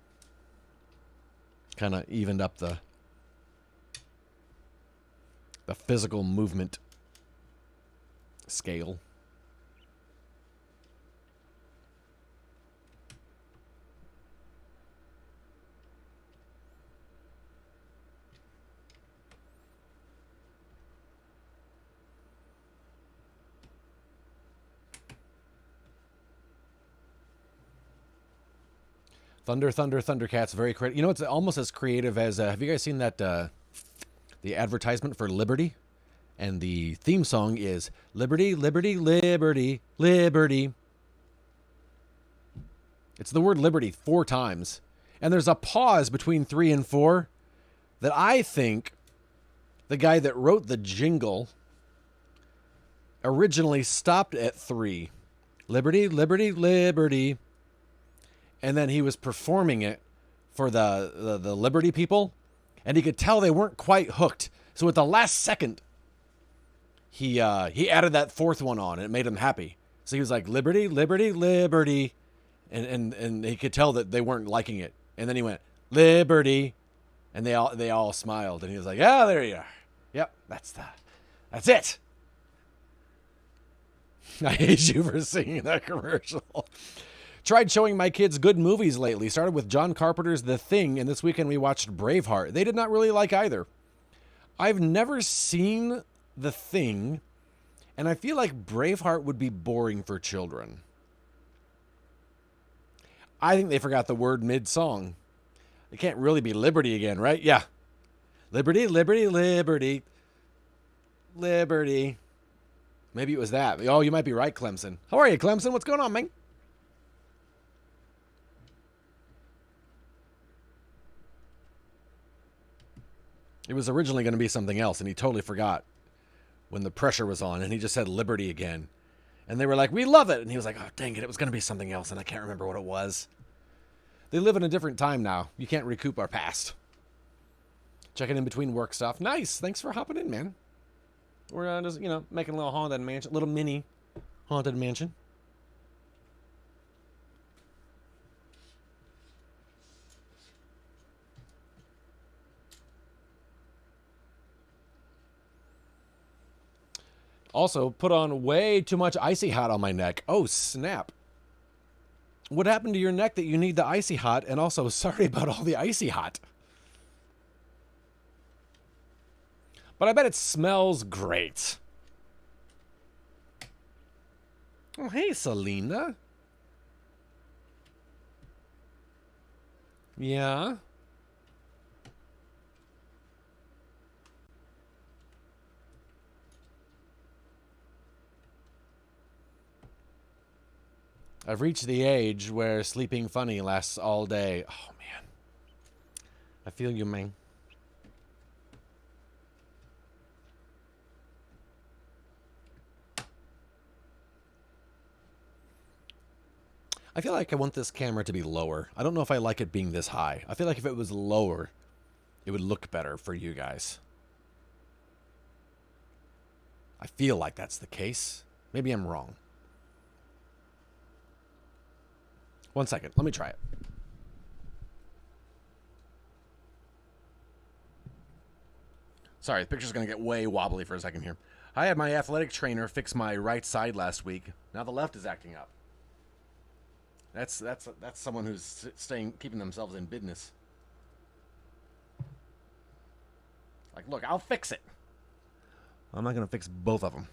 Kind of evened up the physical movement scale. Thunder, Thunder, Thundercats, very creative. You know, it's almost as creative as, have you guys seen that, the advertisement for Liberty? And the theme song is Liberty, Liberty, Liberty, Liberty. It's the word liberty 4 times. And there's a pause between 3 and 4 that I think the guy that wrote the jingle originally stopped at 3. Liberty, Liberty, Liberty. And then he was performing it for the Liberty people, and he could tell they weren't quite hooked. So at the last second, he added that 4th one on, and it made him happy. So he was like, Liberty, Liberty, Liberty, and he could tell that they weren't liking it. And then he went, Liberty, and they all smiled, and he was like, yeah, there you are. Yep, that's it. I hate you for singing that commercial. Tried showing my kids good movies lately. Started with John Carpenter's The Thing, and this weekend we watched Braveheart. They did not really like either. I've never seen The Thing, and I feel like Braveheart would be boring for children. I think they forgot the word mid-song. It can't really be Liberty again, right? Yeah. Liberty, Liberty, Liberty. Liberty. Maybe it was that. Oh, you might be right, Clemson. How are you, Clemson? What's going on, man? It was originally going to be something else, and he totally forgot when the pressure was on, and he just said Liberty again. And they were like, we love it. And he was like, oh, dang it, it was going to be something else, and I can't remember what it was. They live in a different time now. You can't recoup our past. Checking in between work stuff. Nice. Thanks for hopping in, man. We're just, you know, making a little haunted mansion, little mini haunted mansion. Also, put on way too much icy hot on my neck. Oh, snap. What happened to your neck that you need the icy hot? And also, sorry about all the icy hot. But I bet it smells great. Oh, hey, Selena. Yeah? I've reached the age where sleeping funny lasts all day. Oh, man. I feel you, man. I feel like I want this camera to be lower. I don't know if I like it being this high. I feel like if it was lower, it would look better for you guys. I feel like that's the case. Maybe I'm wrong. 1 second. Let me try it. Sorry, the picture's going to get way wobbly for a second here. I had my athletic trainer fix my right side last week. Now the left is acting up. That's someone who's keeping themselves in business. Like, look, I'll fix it. I'm not going to fix both of them.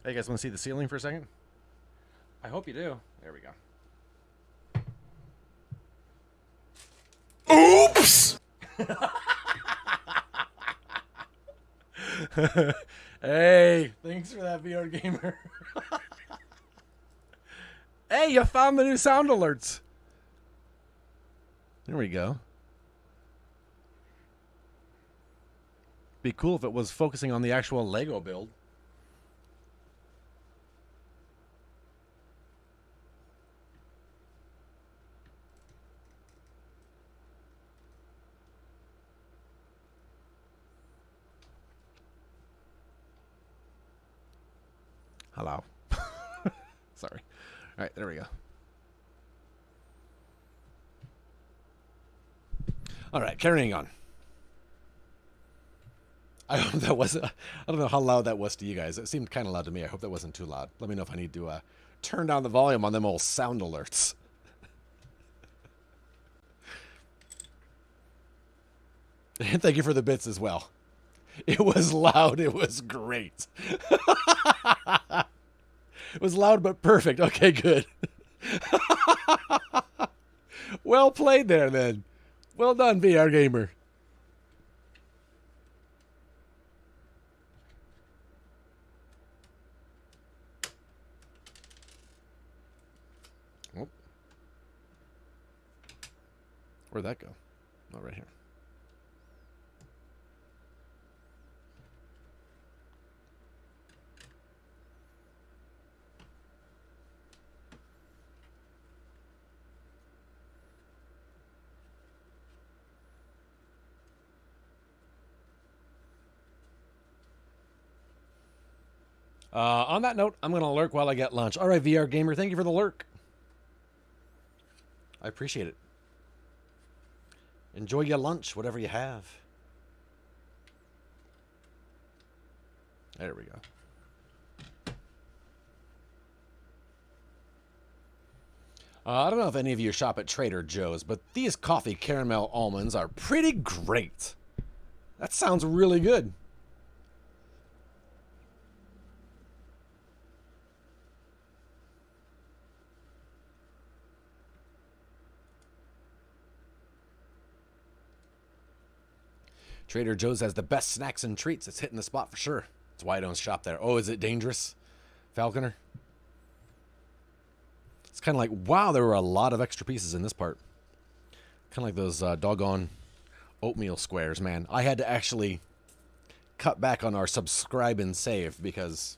Hey, you guys want to see the ceiling for a second? I hope you do. There we go. Oops! Hey, thanks for that, VR Gamer. Hey, you found the new sound alerts. There we go. Be cool if it was focusing on the actual Lego build. Hello. Sorry. All right, there we go. All right, carrying on. I hope that wasn't... I don't know how loud that was to you guys. It seemed kind of loud to me. I hope that wasn't too loud. Let me know if I need to turn down the volume on them old sound alerts. And thank you for the bits as well. It was loud. It was great. It was loud but perfect. Okay, good. Well played there, then. Well done, VR Gamer. Oh. Where'd that go? Oh, right here. On that note, I'm going to lurk while I get lunch. All right, VR Gamer, thank you for the lurk. I appreciate it. Enjoy your lunch, whatever you have. There we go. I don't know if any of you shop at Trader Joe's, but these coffee caramel almonds are pretty great. That sounds really good. Trader Joe's has the best snacks and treats. It's hitting the spot for sure. That's why I don't shop there. Oh, is it dangerous, Falconer? It's kind of like, wow, there were a lot of extra pieces in this part. Kind of like those doggone oatmeal squares, man. I had to actually cut back on our subscribe and save because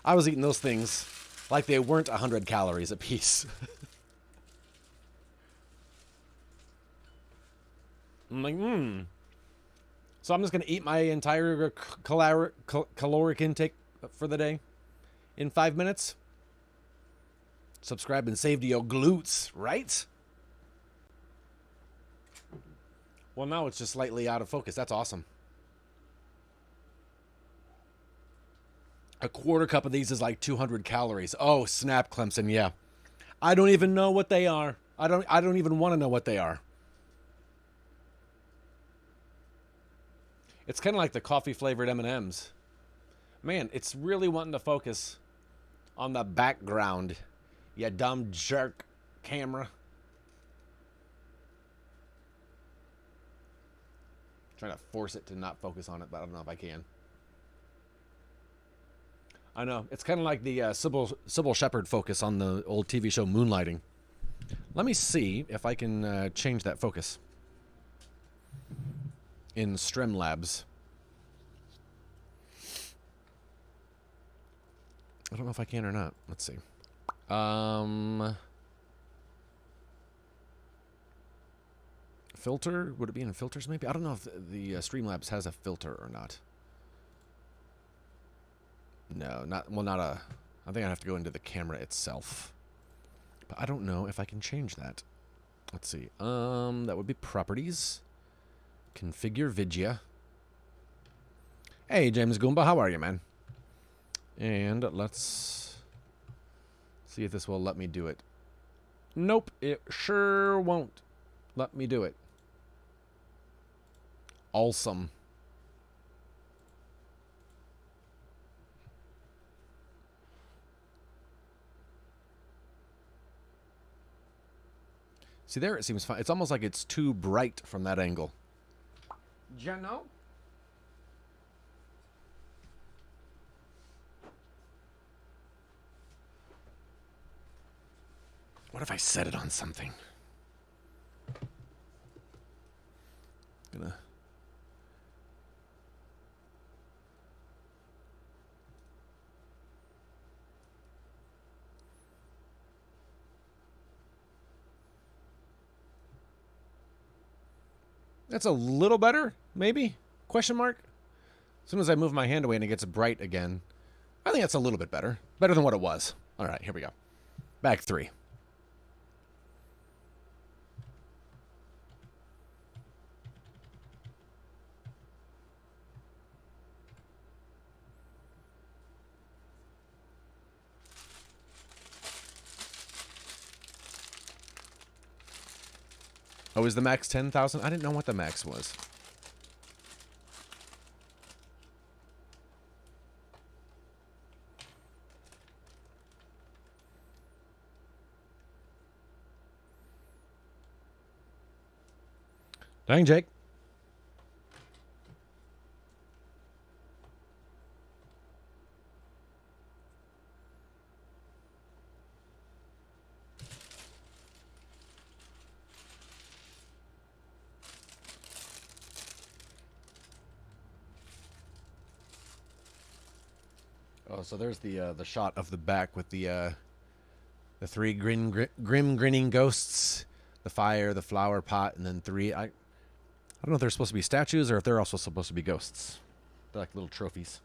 I was eating those things like they weren't 100 calories a piece. I'm like, So I'm just going to eat my entire caloric intake for the day in 5 minutes. Subscribe and save to your glutes, right? Well, now it's just slightly out of focus. That's awesome. A quarter cup of these is like 200 calories. Oh, snap, Clemson, yeah. I don't even know what they are. I don't even want to know what they are. It's kind of like the coffee-flavored M&Ms. Man, it's really wanting to focus on the background. You dumb jerk camera. Trying to force it to not focus on it, but I don't know if I can. I know. It's kind of like the Sybil Shepherd focus on the old TV show Moonlighting. Let me see if I can change that focus in Streamlabs. I don't know if I can or not. Let's see. Filter? Would it be in filters maybe? I don't know if the Streamlabs has a filter or not. No, not a... I think I have to go into the camera itself. But I don't know if I can change that. Let's see. That would be properties. Configure Vidya. Hey, James Goomba, how are you, man? And let's see if this will let me do it. Nope, it sure won't let me do it. Awesome. See, there it seems fine. It's almost like it's too bright from that angle. You know? What if I set it on something? Gonna... That's a little better, maybe? Question mark? As soon as I move my hand away and it gets bright again, I think that's a little bit better. Better than what it was. All right, here we go. Back 3. Oh, is the max 10,000? I didn't know what the max was. Dang, Jake. Oh, so there's the shot of the back with the 3 grim grinning ghosts, the fire, the flower pot, and then 3. I don't know if they're supposed to be statues or if they're also supposed to be ghosts. They're like little trophies.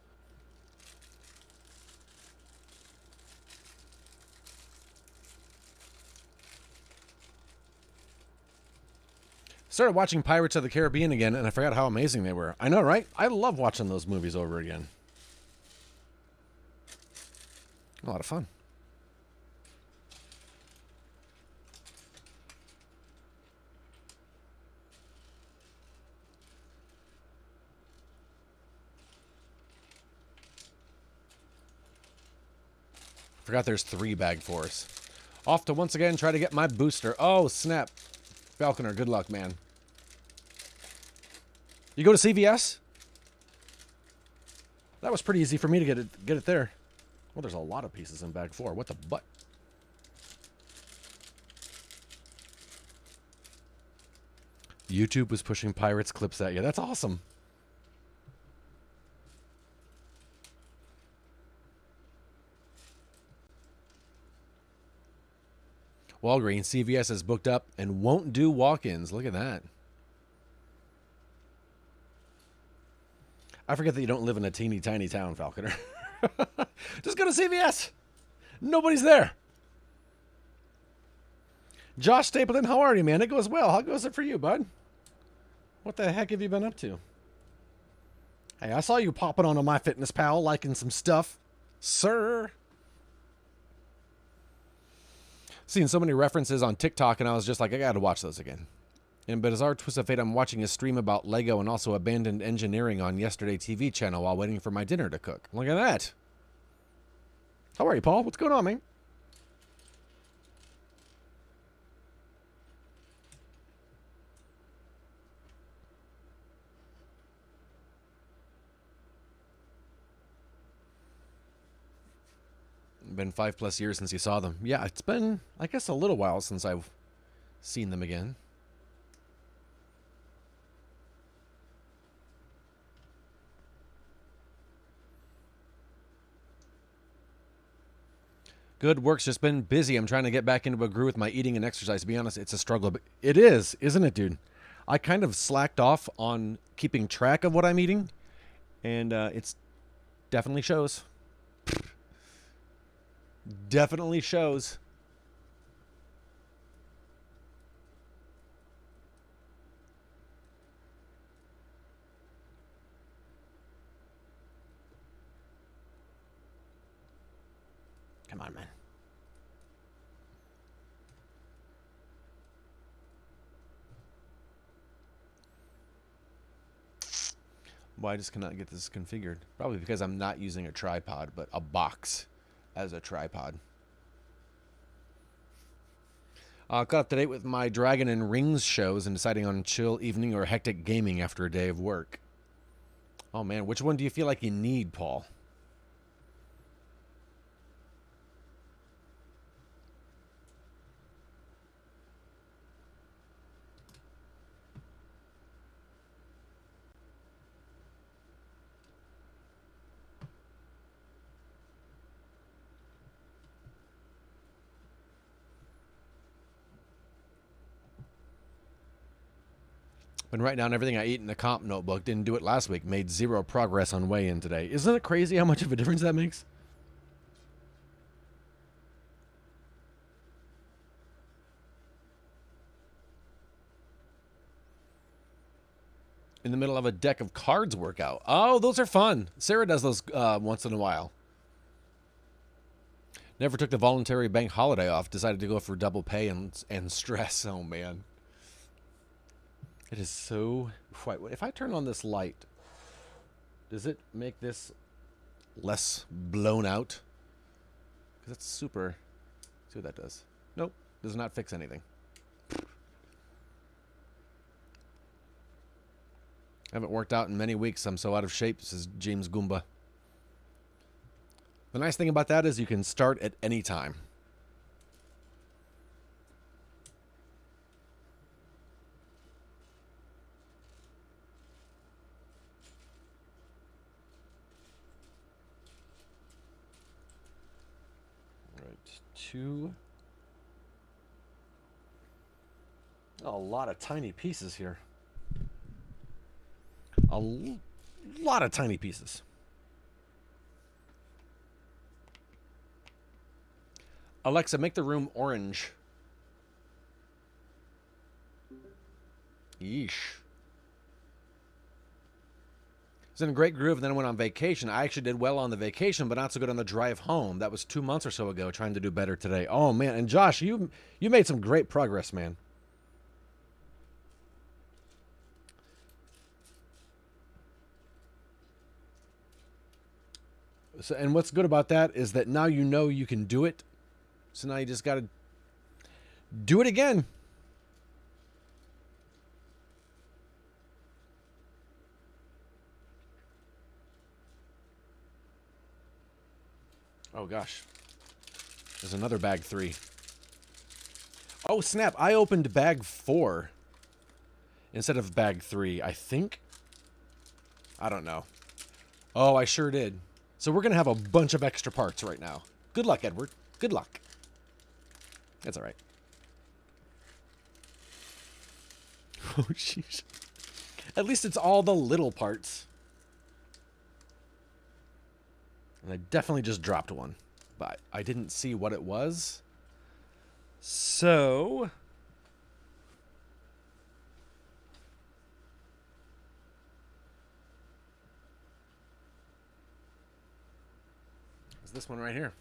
Started watching Pirates of the Caribbean again, and I forgot how amazing they were. I know, right? I love watching those movies over again. A lot of fun. Forgot there's 3 bag fours. Off to once again try to get my booster. Oh, snap. Falconer, good luck, man. You go to CVS? That was pretty easy for me to get it there. Well, there's a lot of pieces in bag 4. What the butt? YouTube was pushing Pirates clips at you. That's awesome. Walgreens, CVS is booked up and won't do walk-ins. Look at that. I forget that you don't live in a teeny tiny town, Falconer. Just go to CVS. Nobody's there. Josh Stapleton, how are you, man? It goes well. How goes it for you, bud? What the heck have you been up to? Hey, I saw you popping on MyFitnessPal, liking some stuff. Sir. Seen so many references on TikTok, and I was just like, I gotta watch those again. In bizarre twist of fate, I'm watching a stream about Lego and also abandoned engineering on Yesterday TV channel while waiting for my dinner to cook. Look at that. How are you, Paul? What's going on, man? Been 5+ years since you saw them. Yeah, it's been, I guess, a little while since I've seen them again. Good, work's just been busy. I'm trying to get back into a groove with my eating and exercise. To be honest, it's a struggle. But it is, isn't it, dude? I kind of slacked off on keeping track of what I'm eating, and it's definitely shows. Definitely shows. Come on, man. Well, I just cannot get this configured. Probably because I'm not using a tripod, but a box as a tripod. Caught up to date with my Dragon and Rings shows and deciding on chill evening or hectic gaming after a day of work. Oh man, which one do you feel like you need, Paul? Been writing down everything I eat in the comp notebook. Didn't do it last week. Made 0 progress on weigh-in today. Isn't it crazy how much of a difference that makes? In the middle of a deck of cards workout. Oh, those are fun. Sarah does those once in a while. Never took the voluntary bank holiday off. Decided to go for double pay and stress. Oh, man. It is so... If I turn on this light, does it make this less blown out? Because it's super... See what that does. Nope. Does not fix anything. Haven't worked out in many weeks. I'm so out of shape, says James Goomba. The nice thing about that is you can start at any time. A lot of tiny pieces here. A lot of tiny pieces. Alexa, make the room orange. Yeesh. Was in a great groove, and then I went on vacation. I actually did well on the vacation, but not so good on the drive home. That was 2 months or so ago, trying to do better today. Oh, man. And Josh, you made some great progress, man. So, and what's good about that is that now you know you can do it. So now you just got to do it again. Oh, gosh. There's another bag 3. Oh, snap. I opened bag 4. instead of bag 3, I think. I don't know. Oh, I sure did. So we're going to have a bunch of extra parts right now. Good luck, Edward. Good luck. That's all right. Oh, jeez. At least it's all the little parts. And I definitely just dropped one. But I didn't see what it was. So... is this one right here.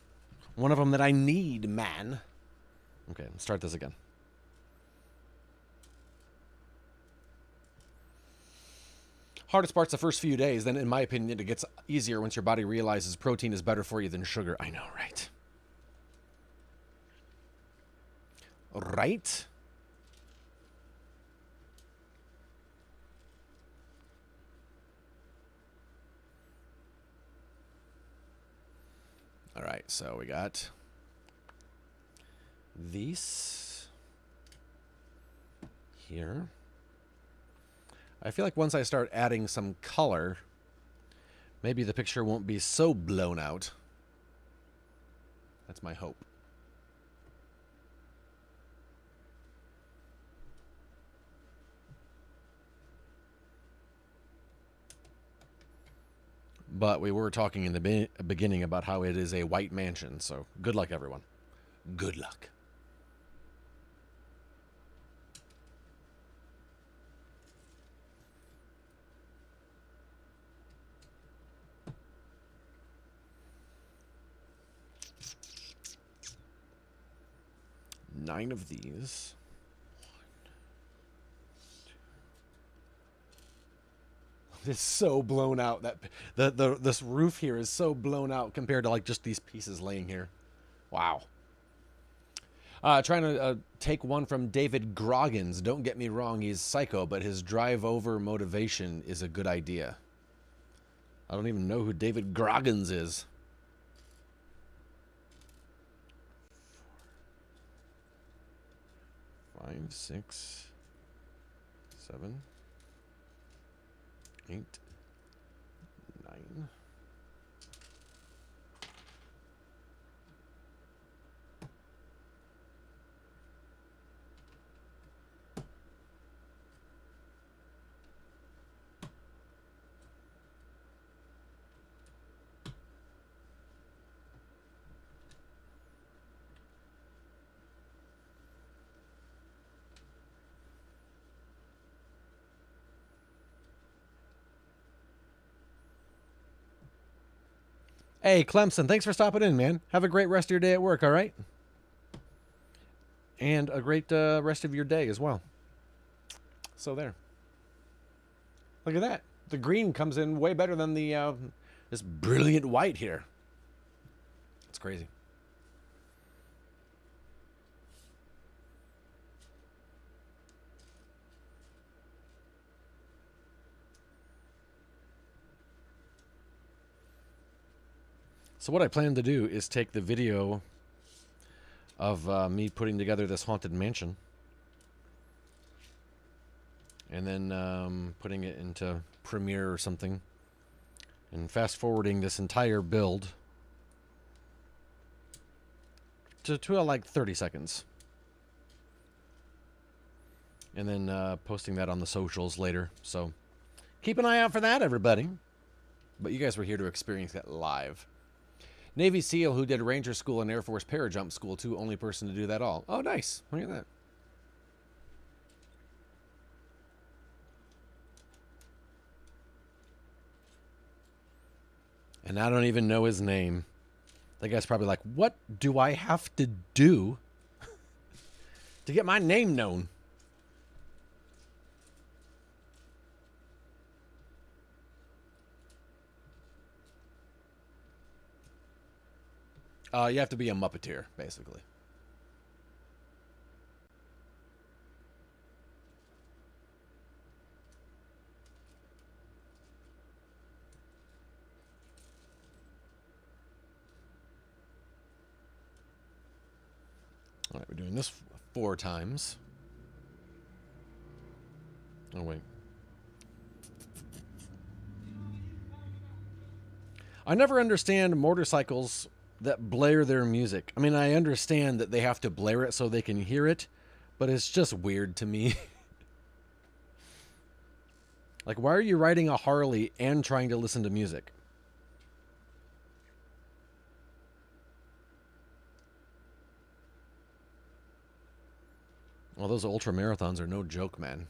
One of them that I need, man. Okay, let's start this again. Hardest part's the first few days. Then, in my opinion, it gets easier once your body realizes protein is better for you than sugar. I know, right? Right? All right, so we got these here. I feel like once I start adding some color, maybe the picture won't be so blown out. That's my hope. But we were talking in the beginning about how it is a white mansion, so good luck, everyone. Good luck. Nine of these. It's so blown out. That this roof here is so blown out compared to like just these pieces laying here. Wow. Trying to take one from David Groggins. Don't get me wrong, he's psycho, but his drive over motivation is a good idea. I don't even know who David Groggins is. Five, 6, 7, 8, 9. Hey, Clemson, thanks for stopping in, man. Have a great rest of your day at work, all right? And a great rest of your day as well. So there. Look at that. The green comes in way better than the this brilliant white here. It's crazy. So what I plan to do is take the video of me putting together this haunted mansion and then putting it into Premiere or something and fast forwarding this entire build to like 30 seconds and then posting that on the socials later. So keep an eye out for that, everybody. But you guys were here to experience that live. Navy SEAL who did Ranger School and Air Force Parajump School too. Only person to do that all. Oh, nice. Look at that. And I don't even know his name. That guy's probably like, what do I have to do to get my name known? You have to be a Muppeteer, basically. All right, we're doing this 4 times. Oh, wait. I never understand motorcycles that blare their music. I mean, I understand that they have to blare it so they can hear it, but it's just weird to me. Like, why are you riding a Harley and trying to listen to music? Well, those ultra marathons are no joke, man.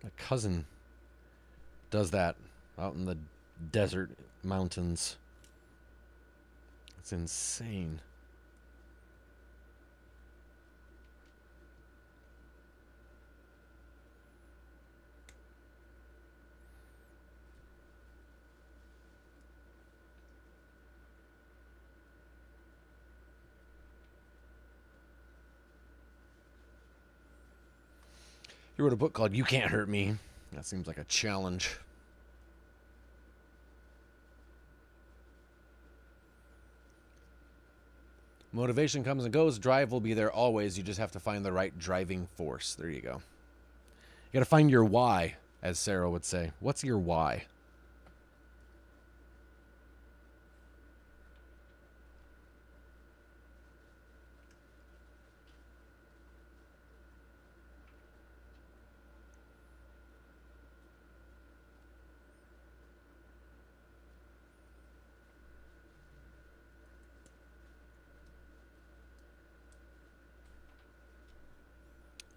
My cousin does that out in the desert mountains. It's insane. He wrote a book called You Can't Hurt Me. That seems like a challenge. Motivation comes and goes. Drive will be there always. You just have to find the right driving force. There you go. You got to find your why, as Sarah would say. What's your why?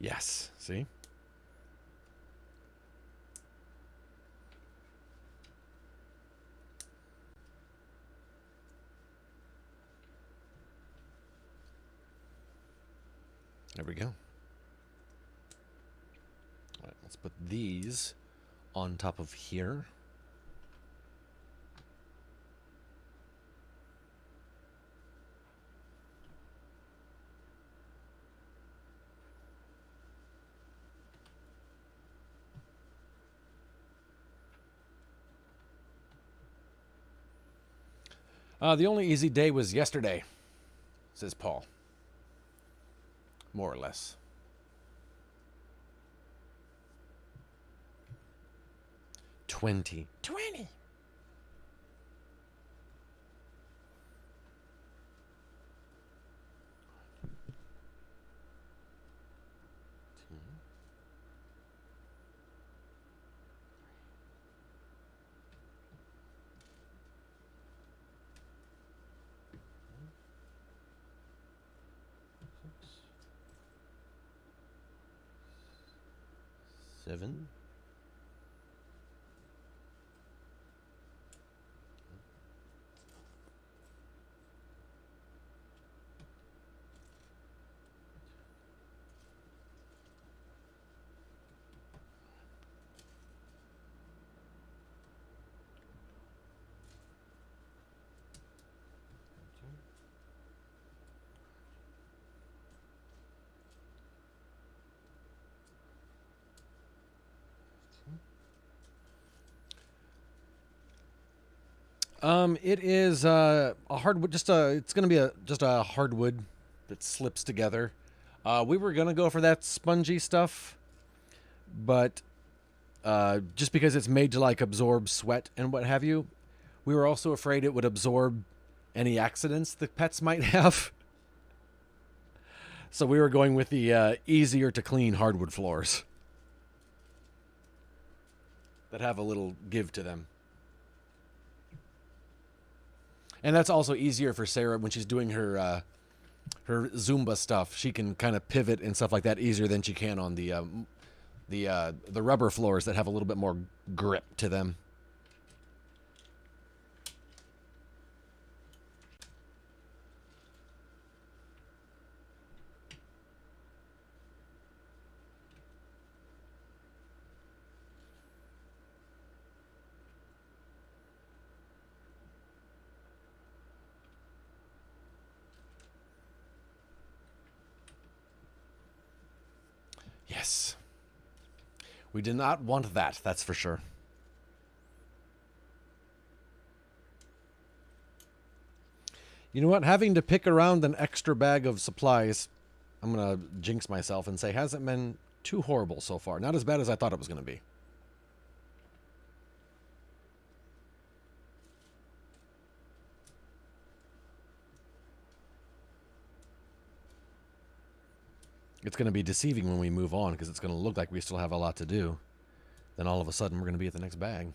Yes. See? There we go. All right, let's put these on top of here. The only easy day was yesterday, says Paul. More or less. 20. 20. Seven. It is a hardwood. It's gonna be just a hardwood that slips together. We were gonna go for that spongy stuff, but just because it's made to like absorb sweat and what have you, we were also afraid it would absorb any accidents the pets might have. So we were going with the easier to clean hardwood floors that have a little give to them. And that's also easier for Sarah when she's doing her Zumba stuff. She can kind of pivot and stuff like that easier than she can on the rubber floors that have a little bit more grip to them. Yes. We did not want that, that's for sure. You know what? Having to pick around an extra bag of supplies, I'm going to jinx myself and say hasn't been too horrible so far. Not as bad as I thought it was going to be. It's going to be deceiving when we move on because it's going to look like we still have a lot to do. Then all of a sudden we're going to be at the next bag.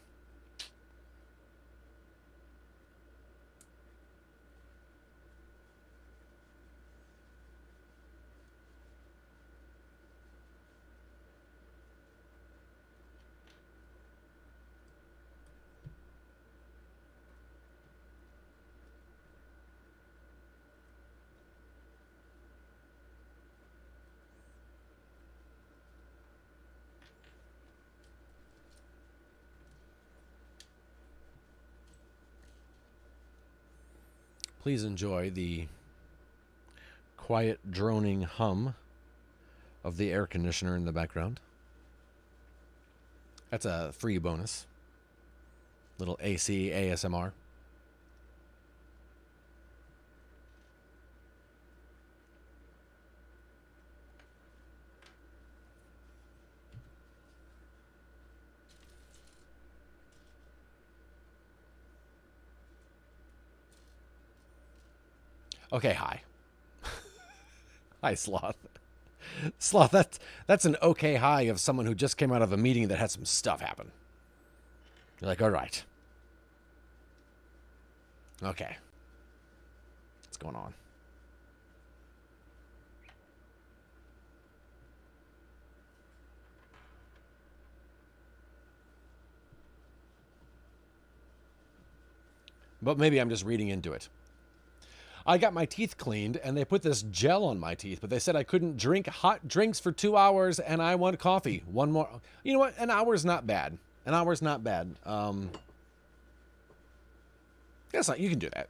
Please enjoy the quiet droning hum of the air conditioner in the background. That's a free bonus. Little AC ASMR. Okay, hi. Hi, Sloth. Sloth, that's an okay hi of someone who just came out of a meeting that had some stuff happen. You're like, all right. Okay. What's going on? But maybe I'm just reading into it. I got my teeth cleaned, and they put this gel on my teeth, but they said I couldn't drink hot drinks for 2 hours, and I want coffee. One more. You know what? An hour's not bad. An hour's not bad. That's not. You can do that.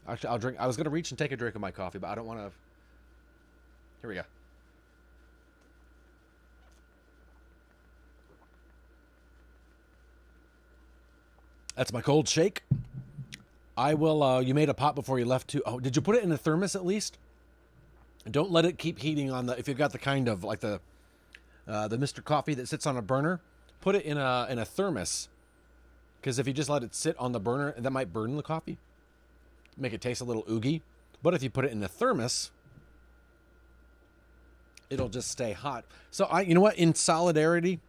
Actually, I'll drink. I was going to reach and take a drink of my coffee, but I don't want to. Here we go. That's my cold shake. I will, you made a pot before you left too. Oh, did you put it in a thermos at least? Don't let it keep heating on the, if you've got the kind of like the Mr. Coffee that sits on a burner, put it in a thermos. Because if you just let it sit on the burner, that might burn the coffee. Make it taste a little oogy. But if you put it in the thermos, it'll just stay hot. So you know what? In solidarity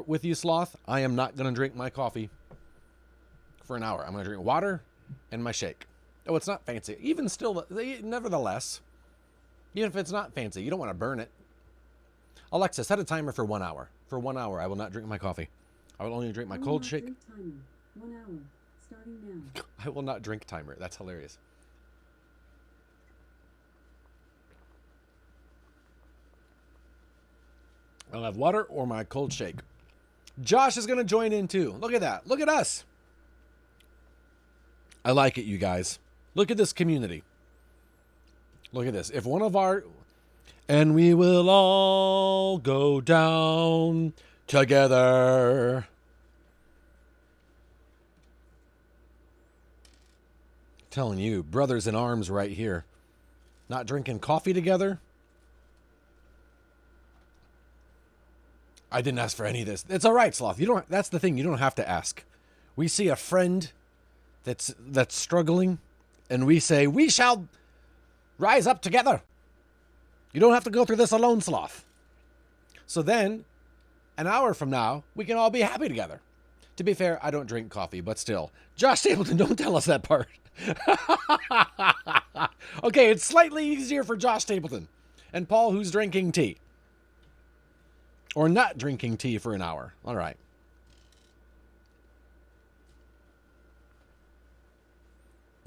with you, Sloth, I am not going to drink my coffee for an hour. I'm going to drink water and my shake. Oh, it's not fancy. Even still, nevertheless, even if it's not fancy, you don't want to burn it. Alexa, set a timer for 1 hour. For 1 hour, I will not drink my coffee. I will only drink my cold shake. Timer. 1 hour. Starting now. I will not drink timer. That's hilarious. I'll have water or my cold shake. Josh is going to join in too. Look at that. Look at us. I like it, you guys. Look at this community. Look at this. If one of our... And we will all go down together. I'm telling you, brothers in arms right here. Not drinking coffee together? I didn't ask for any of this. It's all right, Sloth. You don't. That's the thing. You don't have to ask. We see a friend that's struggling, and we say, we shall rise up together. You don't have to go through this alone, Sloth. So then, an hour from now, we can all be happy together. To be fair, I don't drink coffee, but still. Josh Stapleton, don't tell us that part. Okay, it's slightly easier for Josh Stapleton. And Paul, who's drinking tea. Or not drinking tea for an hour. All right.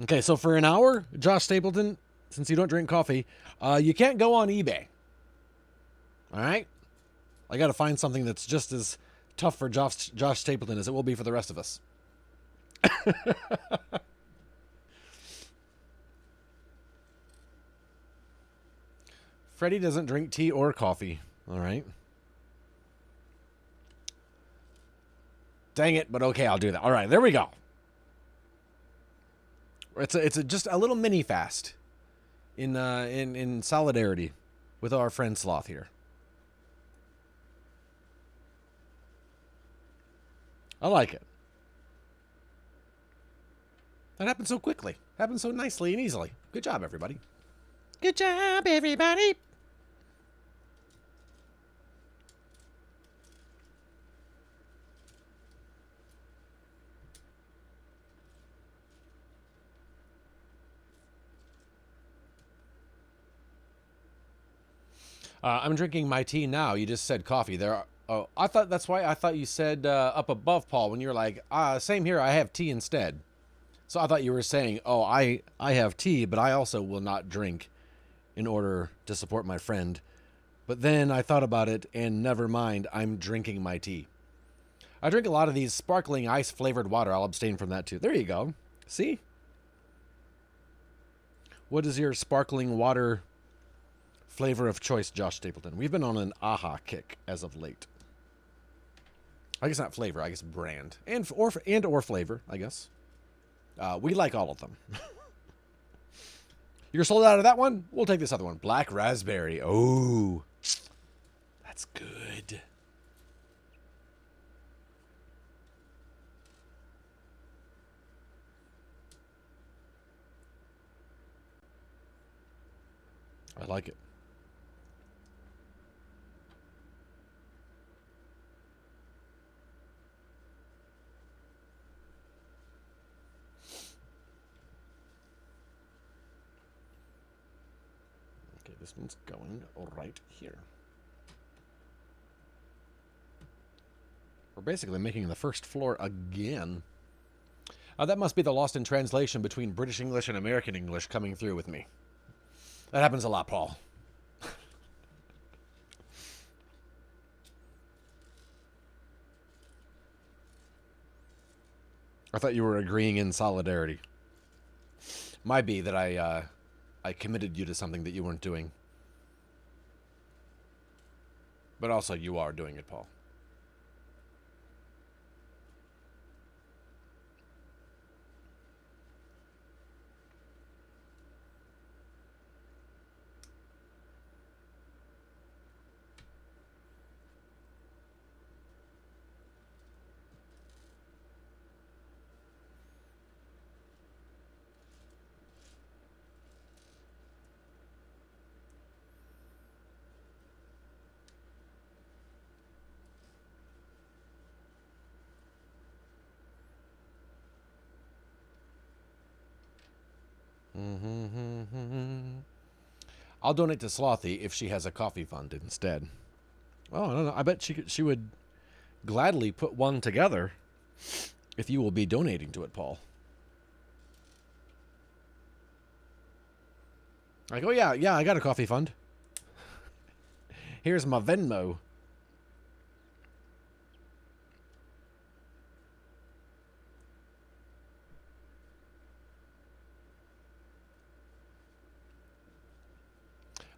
Okay, so for an hour, Josh Stapleton, since you don't drink coffee, you can't go on eBay. All right? I got to find something that's just as tough for Josh Stapleton as it will be for the rest of us. Freddie doesn't drink tea or coffee. All right. Dang it, but okay, I'll do that. All right, there we go. It's just a little mini fast in solidarity with our friend Sloth here. I like it. That happened so quickly. Happened so nicely and easily. Good job, everybody. Good job, everybody. I'm drinking my tea now. You just said coffee. Oh, I thought that's why I thought you said up above, Paul, when you were like, same here. I have tea instead. So I thought you were saying, oh, I have tea, but I also will not drink in order to support my friend. But then I thought about it, and never mind, I'm drinking my tea. I drink a lot of these sparkling ice-flavored water. I'll abstain from that, too. There you go. See? What is your sparkling water flavor of choice, Josh Stapleton? We've been on an AHA kick as of late. I guess not flavor, I guess brand. Or flavor, I guess. We like all of them. You're sold out of that one? We'll take this other one. Black raspberry. Oh, that's good. I like it. Okay, this one's going right here. We're basically making the first floor again. That must be the lost in translation between British English and American English coming through with me. That happens a lot, Paul. I thought you were agreeing in solidarity. Might be that I committed you to something that you weren't doing. But also, you are doing it, Paul. I'll donate to Slothy if she has a coffee fund instead. Oh, I don't know. I bet she would gladly put one together if you will be donating to it, Paul. Like, oh yeah, I got a coffee fund. Here's my Venmo.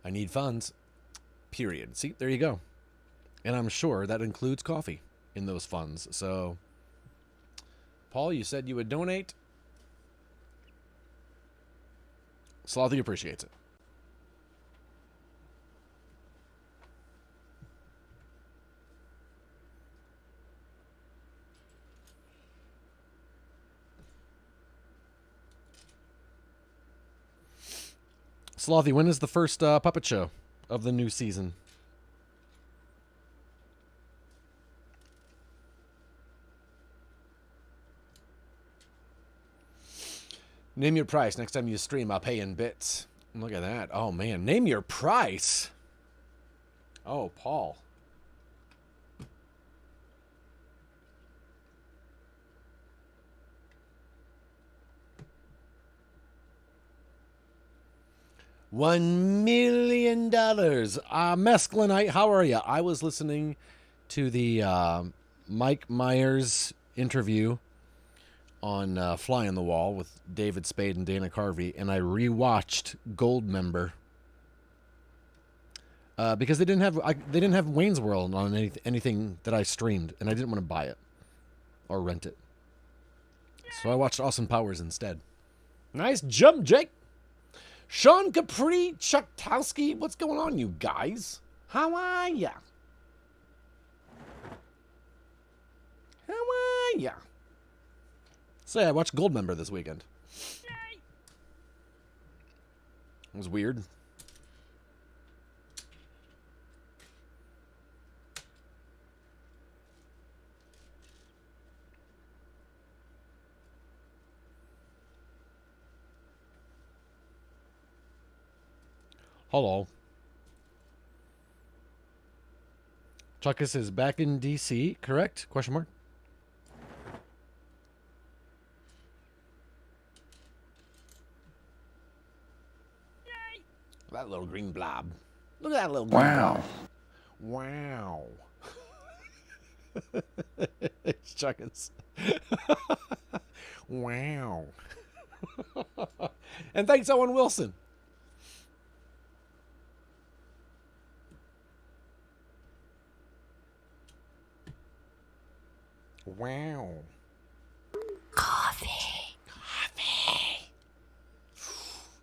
I need funds. Period. See, there you go. And I'm sure that includes coffee in those funds. So, Paul, you said you would donate. Slothy appreciates it. Slothy, when is the first puppet show of the new season? Name your price. Next time you stream, I'll pay in bits. Look at that. Oh, man. Name your price. Oh, Paul. $1 million. Mescalinite, how are you? I was listening to the Mike Myers interview on Fly on the Wall with David Spade and Dana Carvey, and I rewatched Goldmember because they didn't have Wayne's World on anything that I streamed, and I didn't want to buy it or rent it, so I watched Austin Powers instead. Nice jump, Jake. Sean Capri, Chuktowski, what's going on, you guys? How are ya? How are ya? Say, I watched Goldmember this weekend. It was weird. Hello. Chuckus is back in DC, correct? Question mark. That little green blob. Look at that little green blob. Wow. Chuckus. Wow. And thanks, Owen Wilson. Wow. Coffee.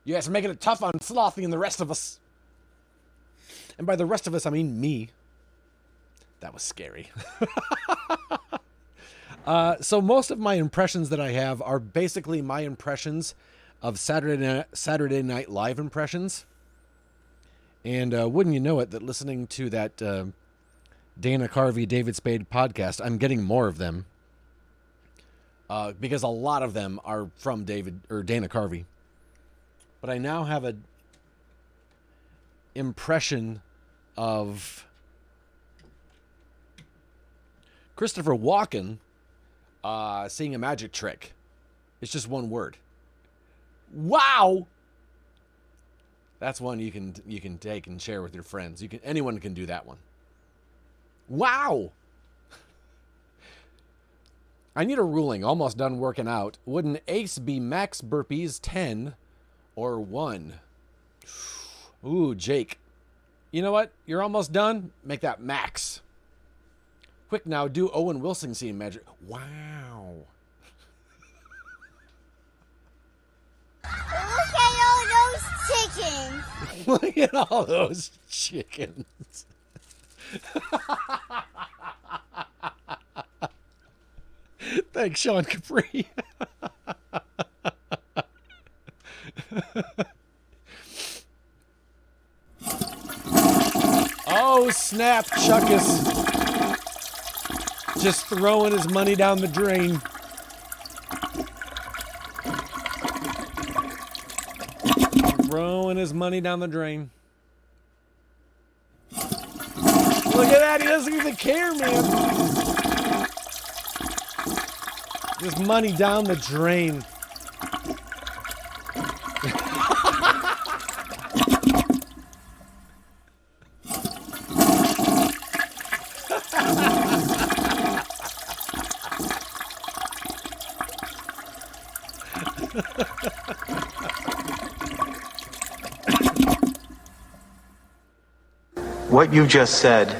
You guys are making it tough on Slothy and the rest of us. And by the rest of us, I mean me. That was scary. So most of my impressions that I have are basically my impressions of Saturday Night Live impressions. And wouldn't you know it, that listening to that Dana Carvey, David Spade podcast, I'm getting more of them. Because a lot of them are from Dana Carvey. But I now have an impression of Christopher Walken seeing a magic trick. It's just one word. Wow! That's one you can take and share with your friends. Anyone can do that one. Wow! I need a ruling. Almost done working out. Would an ace be max burpees 10 or 1? Ooh, Jake. You know what? You're almost done. Make that max. Quick now, do Owen Wilson seeing magic. Wow. Look at all those chickens. Look at all those chickens. Thanks, Sean Capri. Oh, snap. Chuckus just throwing his money down the drain. Throwing his money down the drain. Look at that. He doesn't even care, man. Just money down the drain. What you just said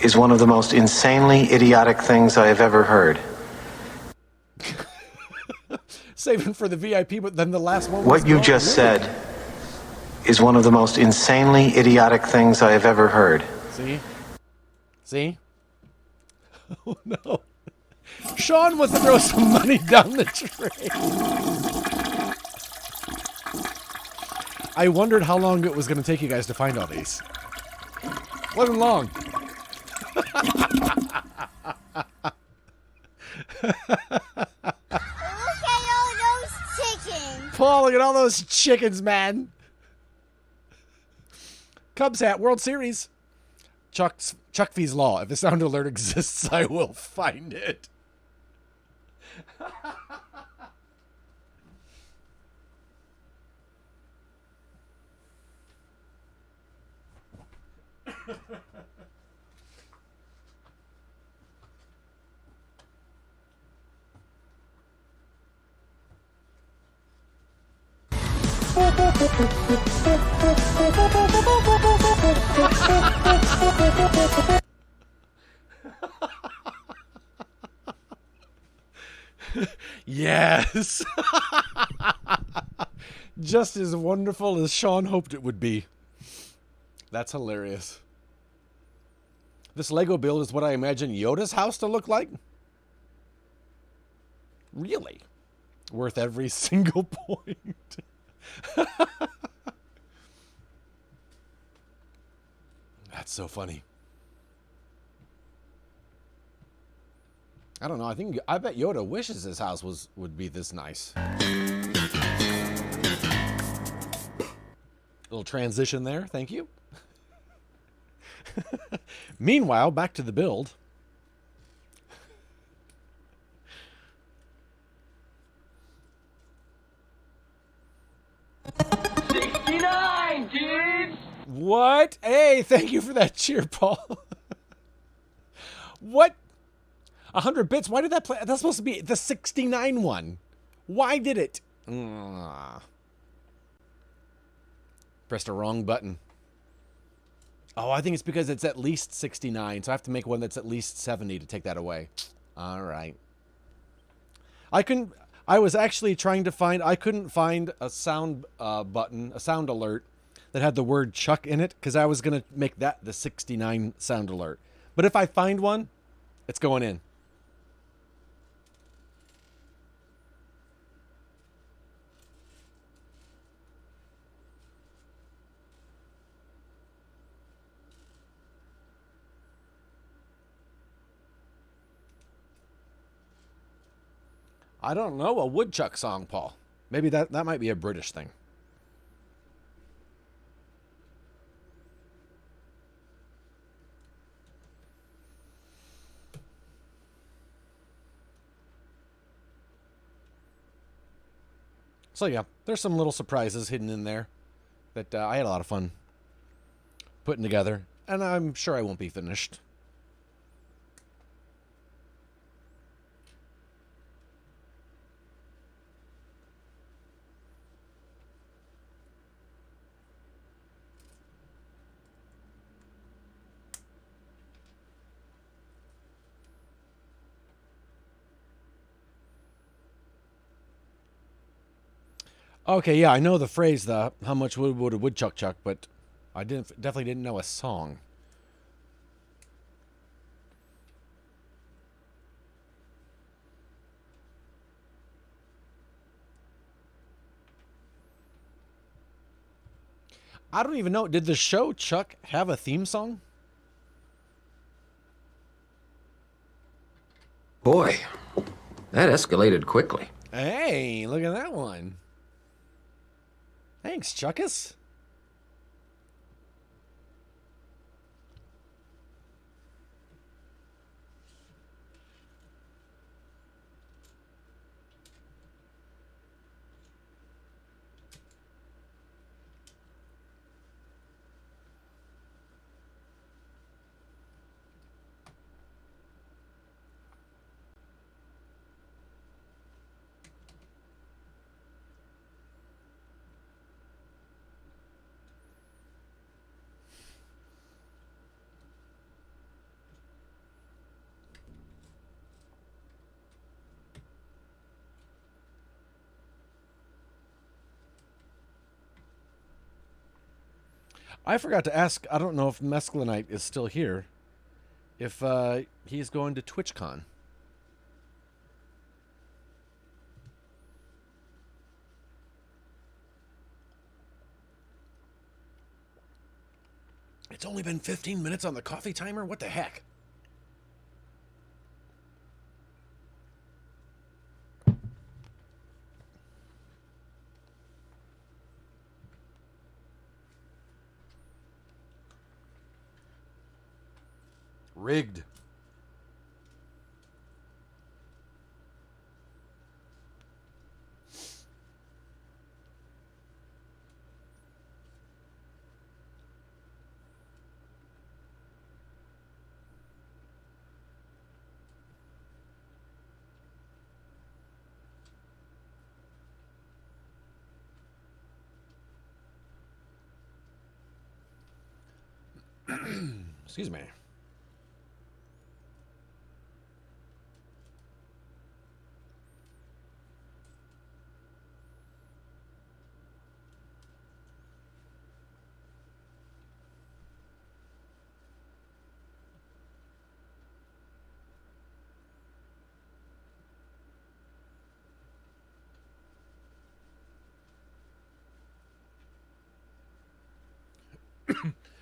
is one of the most insanely idiotic things I have ever heard. Saving for the VIP, but then the last one was What you gone. just Really? said is one of the most insanely idiotic things I have ever heard. See? See? Oh, no. Sean wants to throw some money down the drain. I wondered how long it was going to take you guys to find all these. Wasn't long. Paul, look at all those chickens, man. Cubs hat, World Series. Chuck Fee's Law. If a sound alert exists, I will find it. Yes. Just as wonderful as Sean hoped it would be. That's hilarious. This Lego build is what I imagine Yoda's house to look like? Really? Worth every single point. That's so funny. I don't know. I bet Yoda wishes his house would be this nice. Little transition there. Thank you. Meanwhile, back to the build. What? Hey, thank you for that cheer, Paul. What? 100 bits? Why did that play? That's supposed to be the 69 one. Why did it? Pressed a wrong button. Oh, I think it's because it's at least 69, so I have to make one that's at least 70 to take that away. All right. I was actually trying to find, I couldn't find a sound button, a sound alert that had the word Chuck in it, because I was going to make that the 69 sound alert. But if I find one, it's going in. I don't know a woodchuck song, Paul. Maybe that might be a British thing. So yeah, there's some little surprises hidden in there that I had a lot of fun putting together, and I'm sure I won't be finished. Okay, yeah, I know the phrase, the how much wood would a woodchuck chuck, but I definitely didn't know a song. I don't even know. Did the show Chuck have a theme song? Boy, that escalated quickly. Hey, look at that one. Thanks, Chuckus. I forgot to ask, I don't know if Mescalinite is still here, if he's going to TwitchCon. It's only been 15 minutes on the coffee timer? What the heck? Rigged. Excuse me.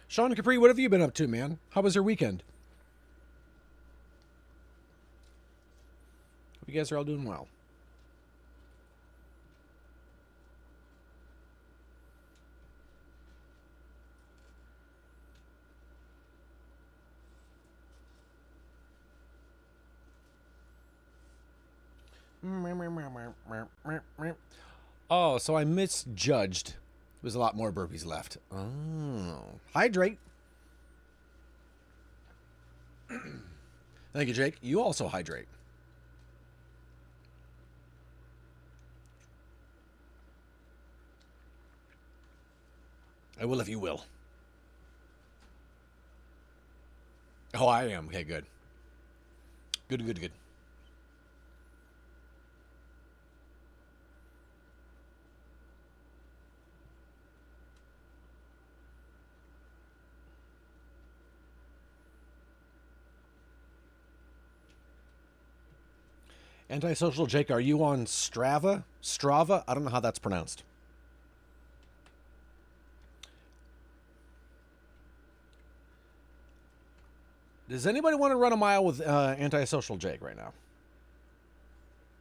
Sean Capri, what have you been up to, man? How was your weekend? Hope you guys are all doing well. Oh, so I misjudged. There's a lot more burpees left. Oh. Hydrate. Thank you, Jake. You also hydrate. I will if you will. Oh, I am. Okay, good. Good, good, good. Antisocial Jake, are you on Strava? Strava? I don't know how that's pronounced. Does anybody want to run a mile with Antisocial Jake right now?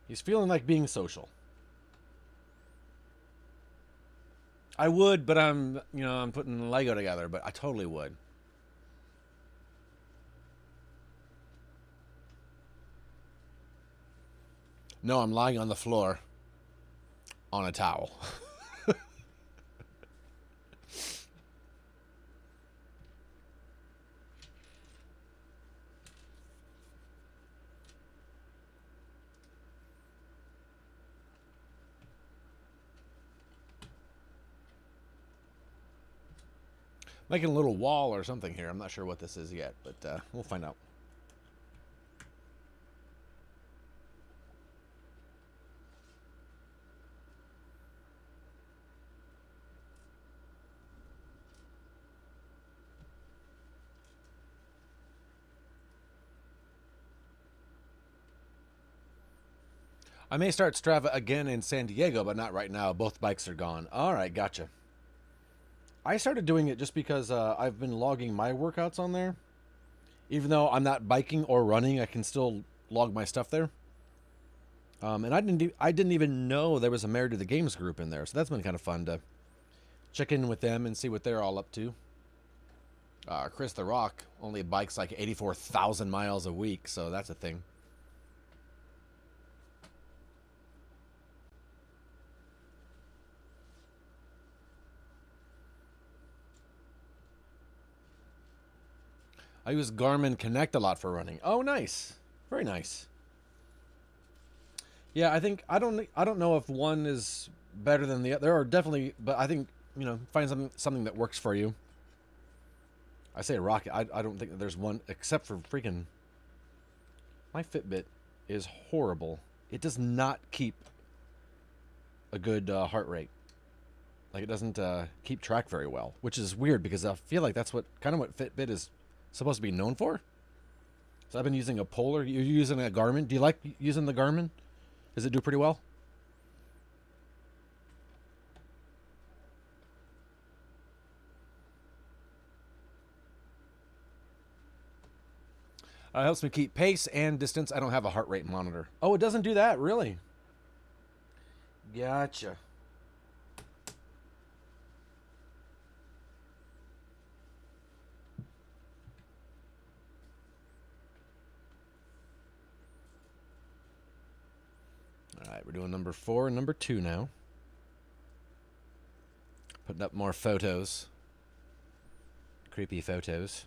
He's feeling like being social. I would, but I'm putting Lego together, but I totally would. No, I'm lying on the floor on a towel. Making a little wall or something here. I'm not sure what this is yet, but we'll find out. I may start Strava again in San Diego, but not right now. Both bikes are gone. All right, gotcha. I started doing it just because I've been logging my workouts on there. Even though I'm not biking or running, I can still log my stuff there. And I didn't even know there was a Married to the Games group in there, so that's been kind of fun to check in with them and see what they're all up to. Chris the Rock only bikes like 84,000 miles a week, so that's a thing. I use Garmin Connect a lot for running. Oh, nice. Very nice. Yeah, I think I don't know if one is better than the other. There are definitely, but I think, find something that works for you. I say Rocket. I don't think that there's one except for freaking my Fitbit is horrible. It does not keep a good heart rate. Like it doesn't keep track very well, which is weird because I feel like that's what Fitbit is supposed to be known for. So I've been using a Polar. You're using a Garmin. Do you like using the Garmin? Does it do pretty well? It helps me keep pace and distance. I don't have a heart rate monitor. Oh, it doesn't do that, really? Gotcha. All right, we're doing number 4 and number 2 now. Putting up more photos. Creepy photos.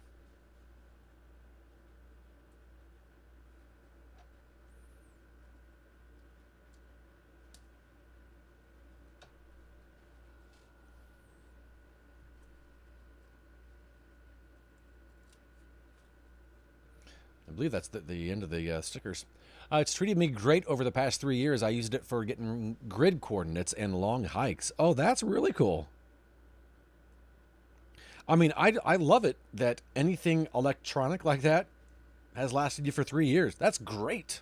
I believe that's the end of the stickers. It's treated me great over the past 3 years. I used it for getting grid coordinates and long hikes. Oh, that's really cool. I mean, I love it that anything electronic like that has lasted you for 3 years. That's great.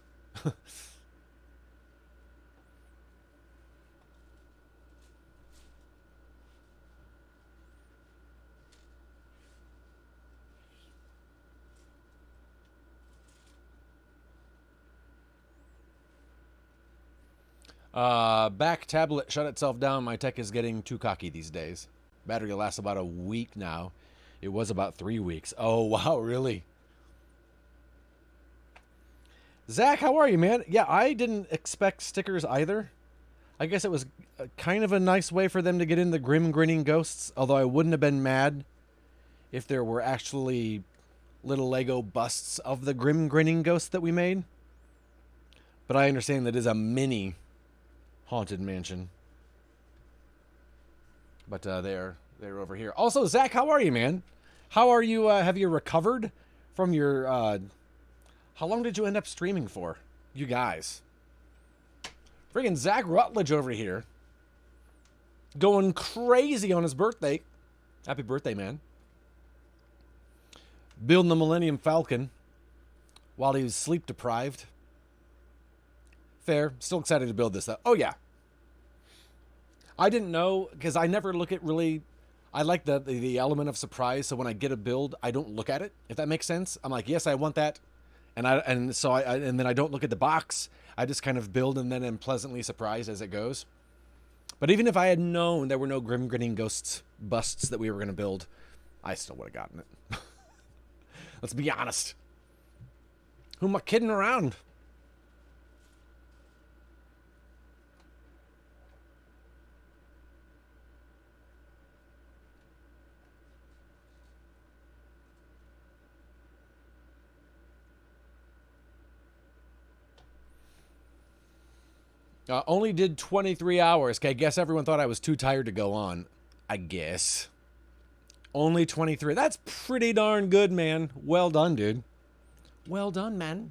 Back tablet shut itself down. My tech is getting too cocky these days. Battery lasts about a week now. It was about 3 weeks. Oh, wow, really? Zach, how are you, man? Yeah, I didn't expect stickers either. I guess it was kind of a nice way for them to get in the grim grinning ghosts, although I wouldn't have been mad if there were actually little Lego busts of the grim grinning ghosts that we made. But I understand that is a mini haunted mansion. But they're over here. Also, Zach, how are you, man? How are you? Have you recovered from your... How long did you end up streaming for? You guys. Friggin' Zach Rutledge over here. Going crazy on his birthday. Happy birthday, man. Building the Millennium Falcon while he was sleep deprived. Fair. Still excited to build this, though. Oh, yeah. I didn't know, because I never look at really... I like the element of surprise, so when I get a build, I don't look at it, if that makes sense. I'm like, yes, I want that. And then I don't look at the box. I just kind of build and then am pleasantly surprised as it goes. But even if I had known there were no grim grinning ghosts busts that we were going to build, I still would have gotten it. Let's be honest. Who am I kidding around? Only did 23 hours. Okay, I guess everyone thought I was too tired to go on. I guess. Only 23. That's pretty darn good, man. Well done, dude. Well done, man.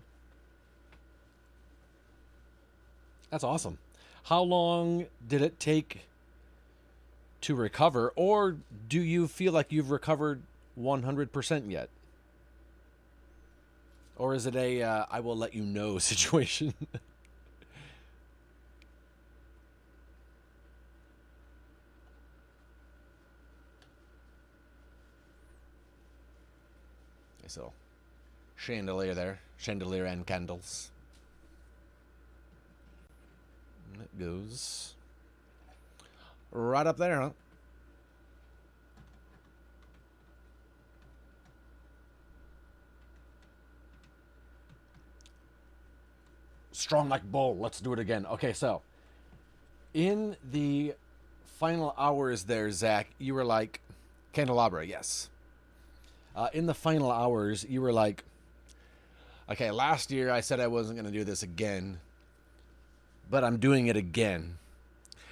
That's awesome. How long did it take to recover? Or do you feel like you've recovered 100% yet? Or is it a I will let you know situation? So, chandelier there. Chandelier and candles. And it goes right up there, huh? Strong like bull. Let's do it again. Okay, so in the final hours there, Zach, you were like, candelabra, yes. In the final hours, you were like, okay, last year I said I wasn't going to do this again, but I'm doing it again.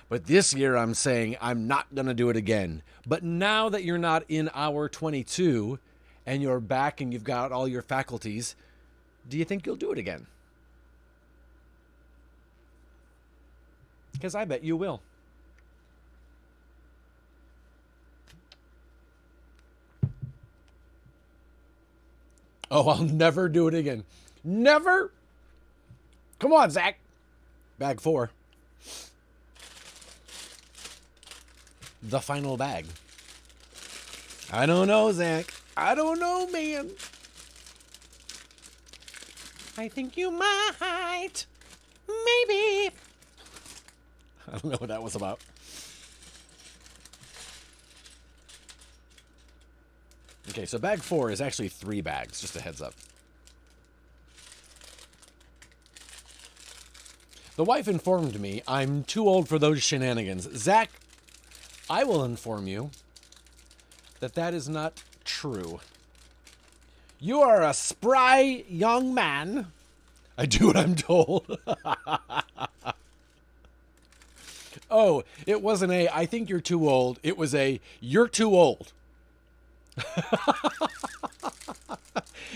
But this year I'm saying I'm not going to do it again. But now that you're not in hour 22 and you're back and you've got all your faculties, do you think you'll do it again? Because I bet you will. Oh, I'll never do it again. Never? Come on, Zach. Bag 4. The final bag. I don't know, Zach. I don't know, man. I think you might. Maybe. I don't know what that was about. Okay, so bag 4 is actually 3 bags, just a heads up. The wife informed me I'm too old for those shenanigans. Zach, I will inform you that that is not true. You are a spry young man. I do what I'm told. Oh, it wasn't a, I think you're too old. It was a, you're too old.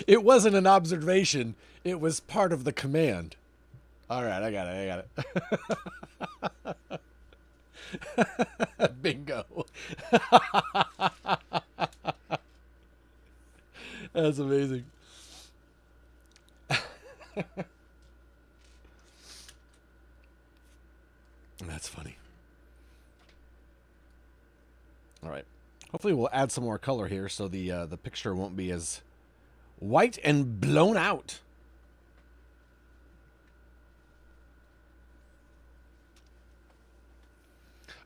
It wasn't an observation. It was part of the command. All right, I got it. Bingo. That's amazing. That's funny. All right. Hopefully we'll add some more color here so the picture won't be as white and blown out.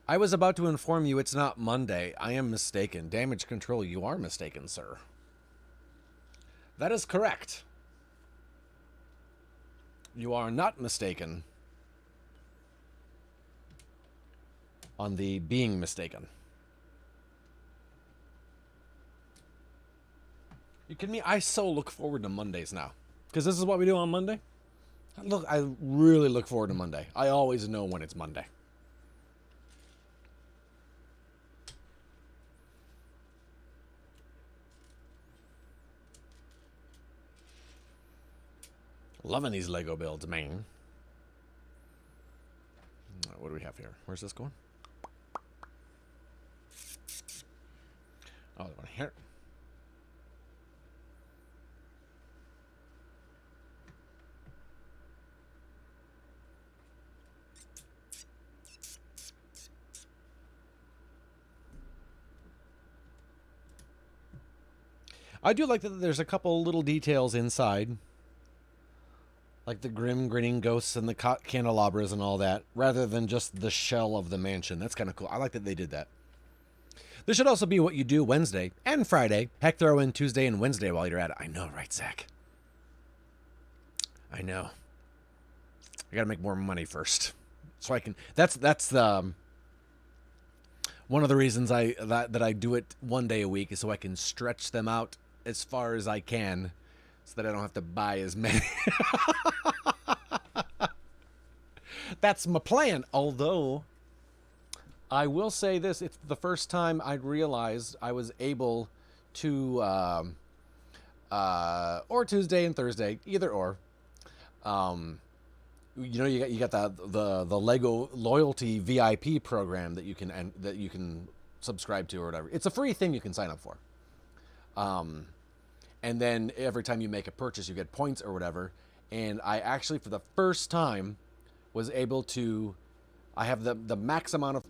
I was about to inform you it's not Monday. I am mistaken. Damage control, you are mistaken, sir. That is correct. You are not mistaken on the being mistaken. You kidding me? I so look forward to Mondays now. Because this is what we do on Monday. I really look forward to Monday. I always know when it's Monday. Loving these Lego builds, man. What do we have here? Where's this going? Oh, the one here. I do like that there's a couple little details inside. Like the grim grinning ghosts and the candelabras and all that, rather than just the shell of the mansion. That's kind of cool. I like that they did that. This should also be what you do Wednesday and Friday. Heck, throw in Tuesday and Wednesday while you're at it. I know, right, Zach? I know. I gotta make more money first, so I can. That's the one of the reasons that I do it one day a week is so I can stretch them out as far as I can, so that I don't have to buy as many. That's my plan. Although, I will say this. It's the first time I realized I was able to, or Tuesday and Thursday, either or. You got the Lego loyalty VIP program that you can subscribe to or whatever. It's a free thing you can sign up for. And then every time you make a purchase, you get points or whatever. And I actually, for the first time, was able to. I have the max amount of.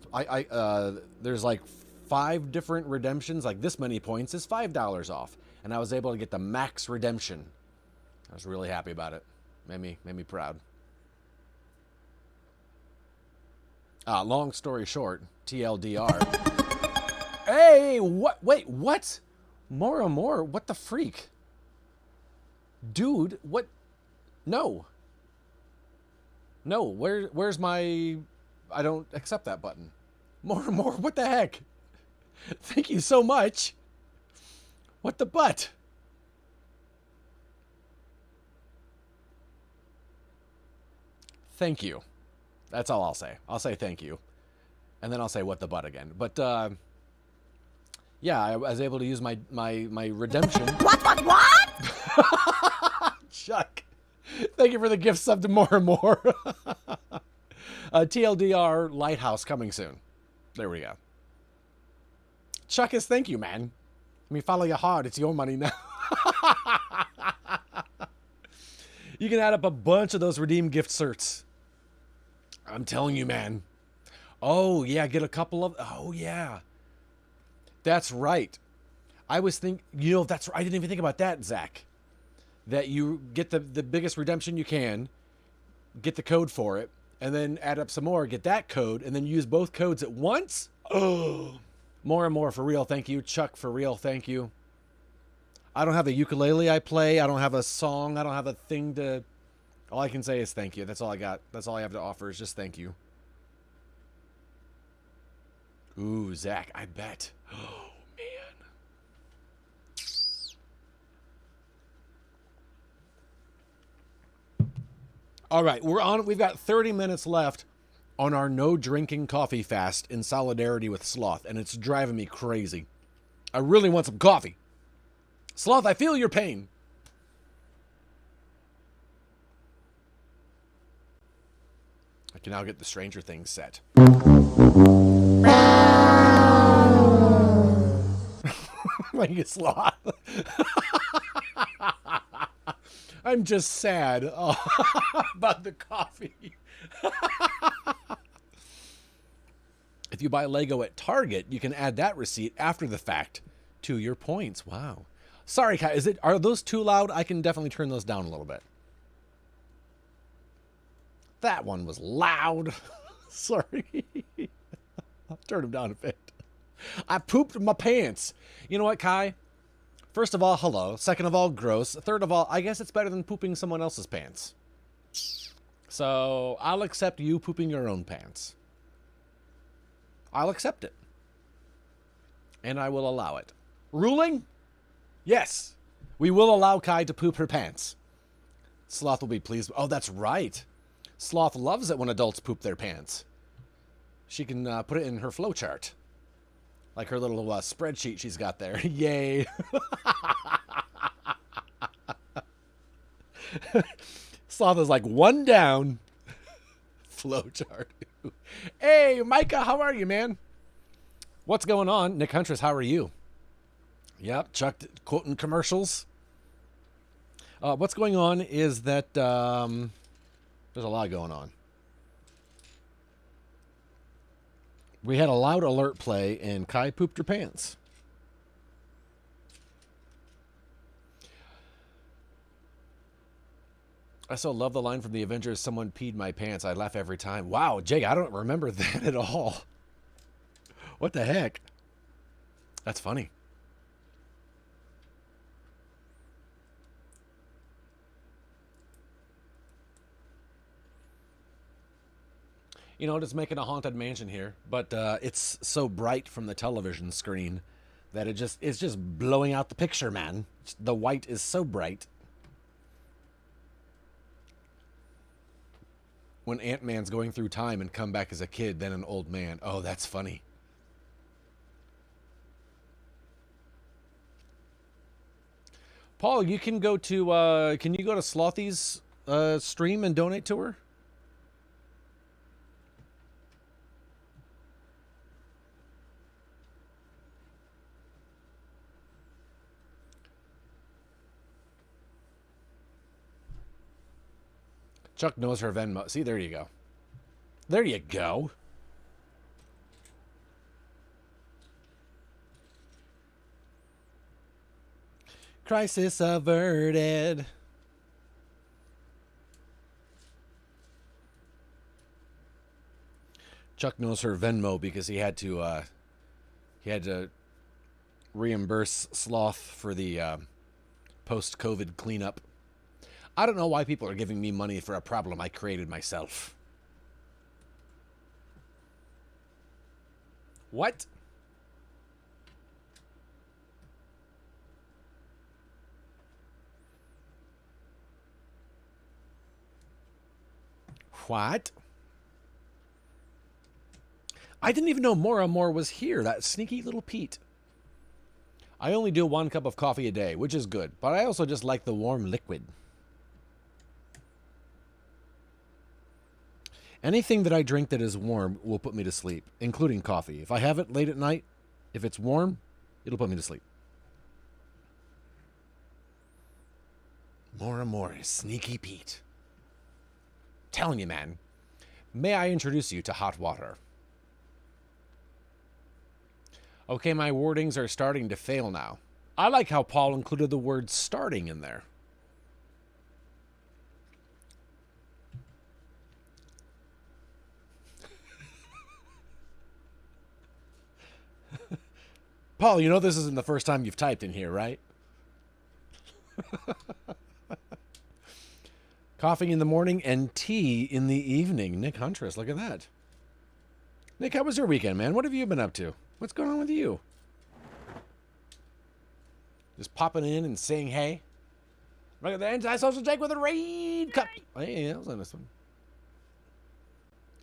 There's like 5 different redemptions. Like this many points is $5 off, and I was able to get the max redemption. I was really happy about it. Made me proud. Long story short, TLDR. Hey, what? Wait, what? More? What the freak? Dude, what? No. Where's my... I don't accept that button. More, what the heck? Thank you so much. What the butt? Thank you. That's all I'll say. I'll say thank you. And then I'll say what the butt again. But, yeah, I was able to use my redemption. What? Chuck. Thank you for the gift sub to more and more. TLDR Lighthouse coming soon. There we go. Chuck is thank you, man. Let me follow you hard. It's your money now. You can add up a bunch of those redeem gift certs. I'm telling you, man. Oh, yeah, get a couple of... Oh, yeah. That's right. I was thinking... that's... I didn't even think about that, Zach. That you get the biggest redemption you can, get the code for it, and then add up some more, get that code, and then use both codes at once? Oh, more and more for real, thank you. Chuck, for real, thank you. I don't have a ukulele I play. I don't have a song. I don't have a thing to... All I can say is thank you. That's all I got. That's all I have to offer is just thank you. Ooh, Zach, I bet. Oh, man. All right, we've got 30 minutes left on our no drinking coffee fast in solidarity with Sloth, and it's driving me crazy. I really want some coffee. Sloth, I feel your pain. I can now get the Stranger Things set. Like a sloth. I'm just sad about the coffee. If you buy Lego at Target, you can add that receipt after the fact to your points. Wow. Sorry, Kai, are those too loud? I can definitely turn those down a little bit. That one was loud. Sorry. I'll turn him down a bit. I pooped my pants. You know what, Kai? First of all, hello. Second of all, gross. Third of all, I guess it's better than pooping someone else's pants. So I'll accept you pooping your own pants. I'll accept it. And I will allow it. Ruling? Yes. We will allow Kai to poop her pants. Sloth will be pleased. Oh, that's right. Sloth loves it when adults poop their pants. She can put it in her flowchart. Like her little spreadsheet she's got there. Yay. Sloth is like, one down. Flowchart. Hey, Micah, how are you, man? What's going on? Nick Huntress, how are you? Yep, Chuck quoting commercials. What's going on is that there's a lot going on. We had a loud alert play, and Kai pooped her pants. I so love the line from the Avengers, someone peed my pants. I laugh every time. Wow, Jake, I don't remember that at all. What the heck? That's funny. You know, just making a haunted mansion here, but it's so bright from the television screen that it's just blowing out the picture, man. The white is so bright. When Ant-Man's going through time and come back as a kid, then an old man. Oh, that's funny. Paul, you can go to can you go to Slothy's stream and donate to her? Chuck knows her Venmo. See, there you go. There you go. Crisis averted. Chuck knows her Venmo because he had to reimburse Sloth for the post-COVID cleanup. I don't know why people are giving me money for a problem I created myself. What? What? I didn't even know Mora Moore was here, that sneaky little Pete. I only do 1 cup of coffee a day, which is good, but I also just like the warm liquid. Anything that I drink that is warm will put me to sleep, including coffee. If I have it late at night, if it's warm, it'll put me to sleep. Mora Moore, sneaky Pete. Telling you, man. May I introduce you to hot water? Okay, my wordings are starting to fail now. I like how Paul included the word starting in there. Paul, you know this isn't the first time you've typed in here, right? Coffee in the morning and tea in the evening. Nick Huntress, look at that. Nick, how was your weekend, man? What have you been up to? What's going on with you? Just popping in and saying hey. Look at the anti-social Jake with a raid cup. Hey, that was on this one.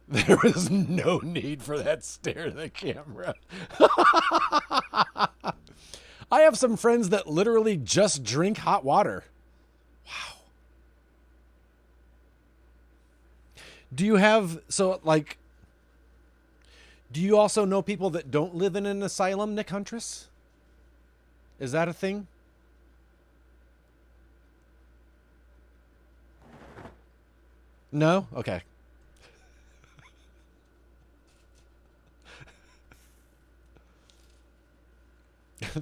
There is no need for that stare at the camera. I have some friends that literally just drink hot water. Wow. Do you have, so like, do you also know people that don't live in an asylum, Nick Huntress? Is that a thing? No? Okay.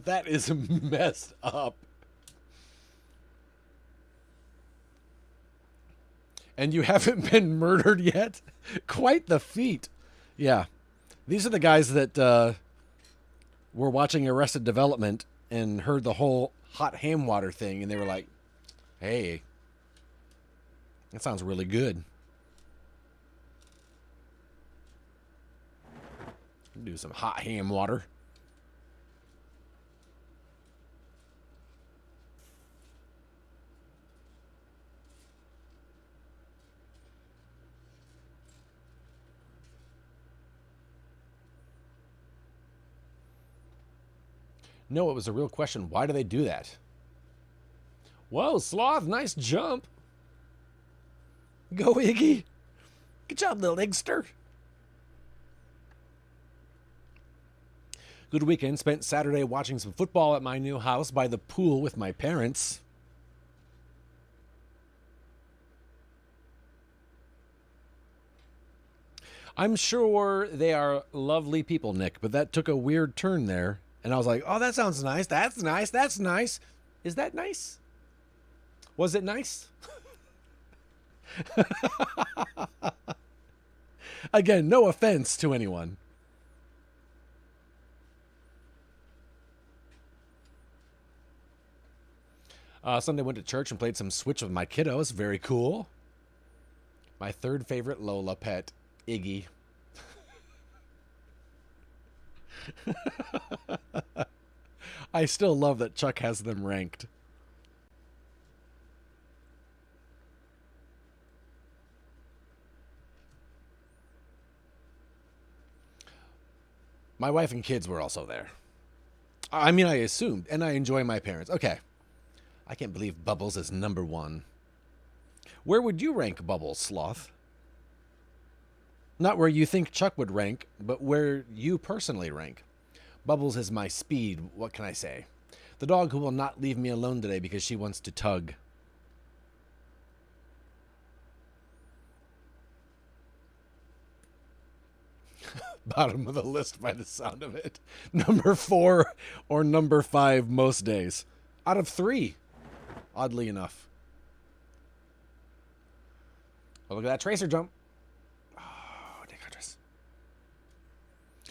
That is messed up. And you haven't been murdered yet? Quite the feat. Yeah. These are the guys that were watching Arrested Development and heard the whole hot ham water thing, and they were like, hey, that sounds really good. Do some hot ham water. No, it was a real question. Why do they do that? Whoa, Sloth, nice jump. Go, Iggy. Good job, little Eggster. Good weekend. Spent Saturday watching some football at my new house by the pool with my parents. I'm sure they are lovely people, Nick, but that took a weird turn there. And I was like, oh, that sounds nice. That's nice. That's nice. Is that nice? Was it nice? Again, no offense to anyone. Sunday went to church and played some Switch with my kiddos. Very cool. My third favorite Lola pet, Iggy. I still love that Chuck has them ranked. My wife and kids were also there. I mean, I assumed, and I enjoy my parents. Okay. I can't believe Bubbles is number 1. Where would you rank Bubbles, Sloth? Not where you think Chuck would rank, but where you personally rank. Bubbles is my speed, what can I say? The dog who will not leave me alone today because she wants to tug. Bottom of the list by the sound of it. Number 4 or number 5 most days. Out of 3, oddly enough. Oh, look at that tracer jump.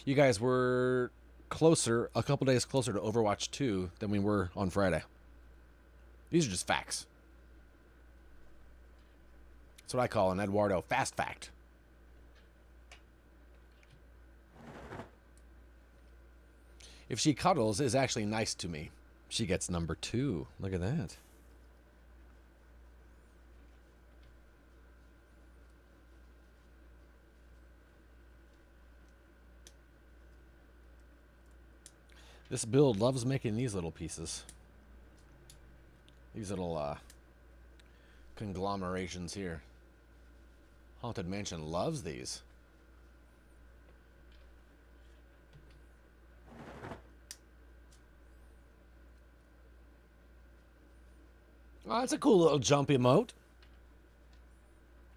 You guys were closer, a couple days closer to Overwatch 2 than we were on Friday. These are just facts. That's what I call an Eduardo fast fact. If she cuddles is actually nice to me. She gets number 2. Look at that. This build loves making these little pieces. These little conglomerations here. Haunted Mansion loves these. Oh, that's a cool little jump emote.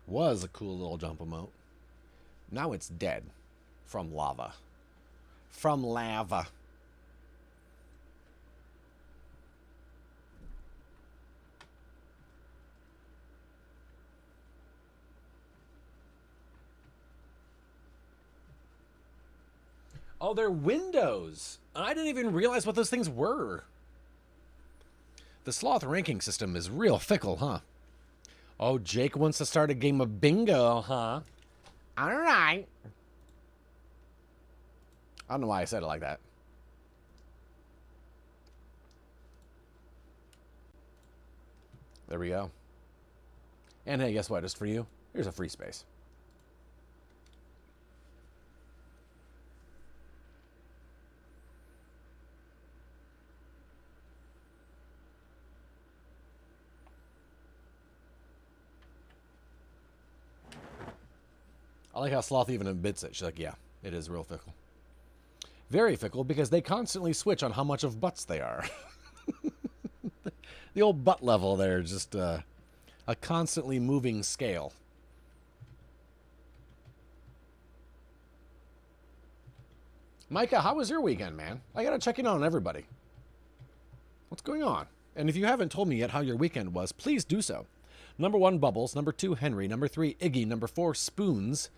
Was a cool little jump emote. Now it's dead. From lava. From lava. Oh, they're windows. I didn't even realize what those things were. The sloth ranking system is real fickle, huh? Oh, Jake wants to start a game of bingo, huh? All right. I don't know why I said it like that. There we go. And hey, guess what? Just for you, here's a free space. I like how Sloth even admits it. She's like, yeah, it is real fickle. Very fickle because they constantly switch on how much of butts they are. The old butt level there, just a constantly moving scale. Micah, how was your weekend, man? I gotta check in on everybody. What's going on? And if you haven't told me yet how your weekend was, please do so. Number 1, Bubbles. Number 2, Henry. Number 3, Iggy. Number 4, Spoons.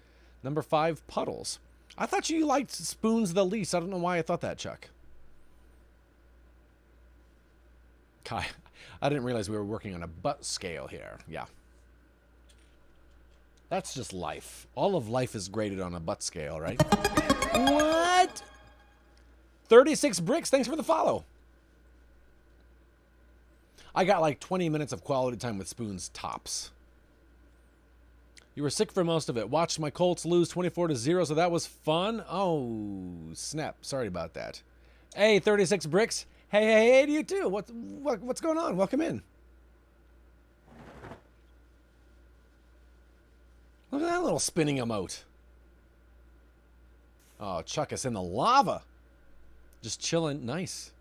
Number 5, Puddles. I thought you liked spoons the least. I don't know why I thought that, Chuck. Kai, I didn't realize we were working on a butt scale here. Yeah. That's just life. All of life is graded on a butt scale, right? What? 36 bricks. Thanks for the follow. I got like 20 minutes of quality time with spoons tops. You were sick for most of it. Watched my Colts lose 24-0, so that was fun. Oh, snap. Sorry about that. Hey, 36 bricks. Hey to you too. What's going on? Welcome in. Look at that little spinning emote. Oh, Chuck is in the lava. Just chilling. Nice.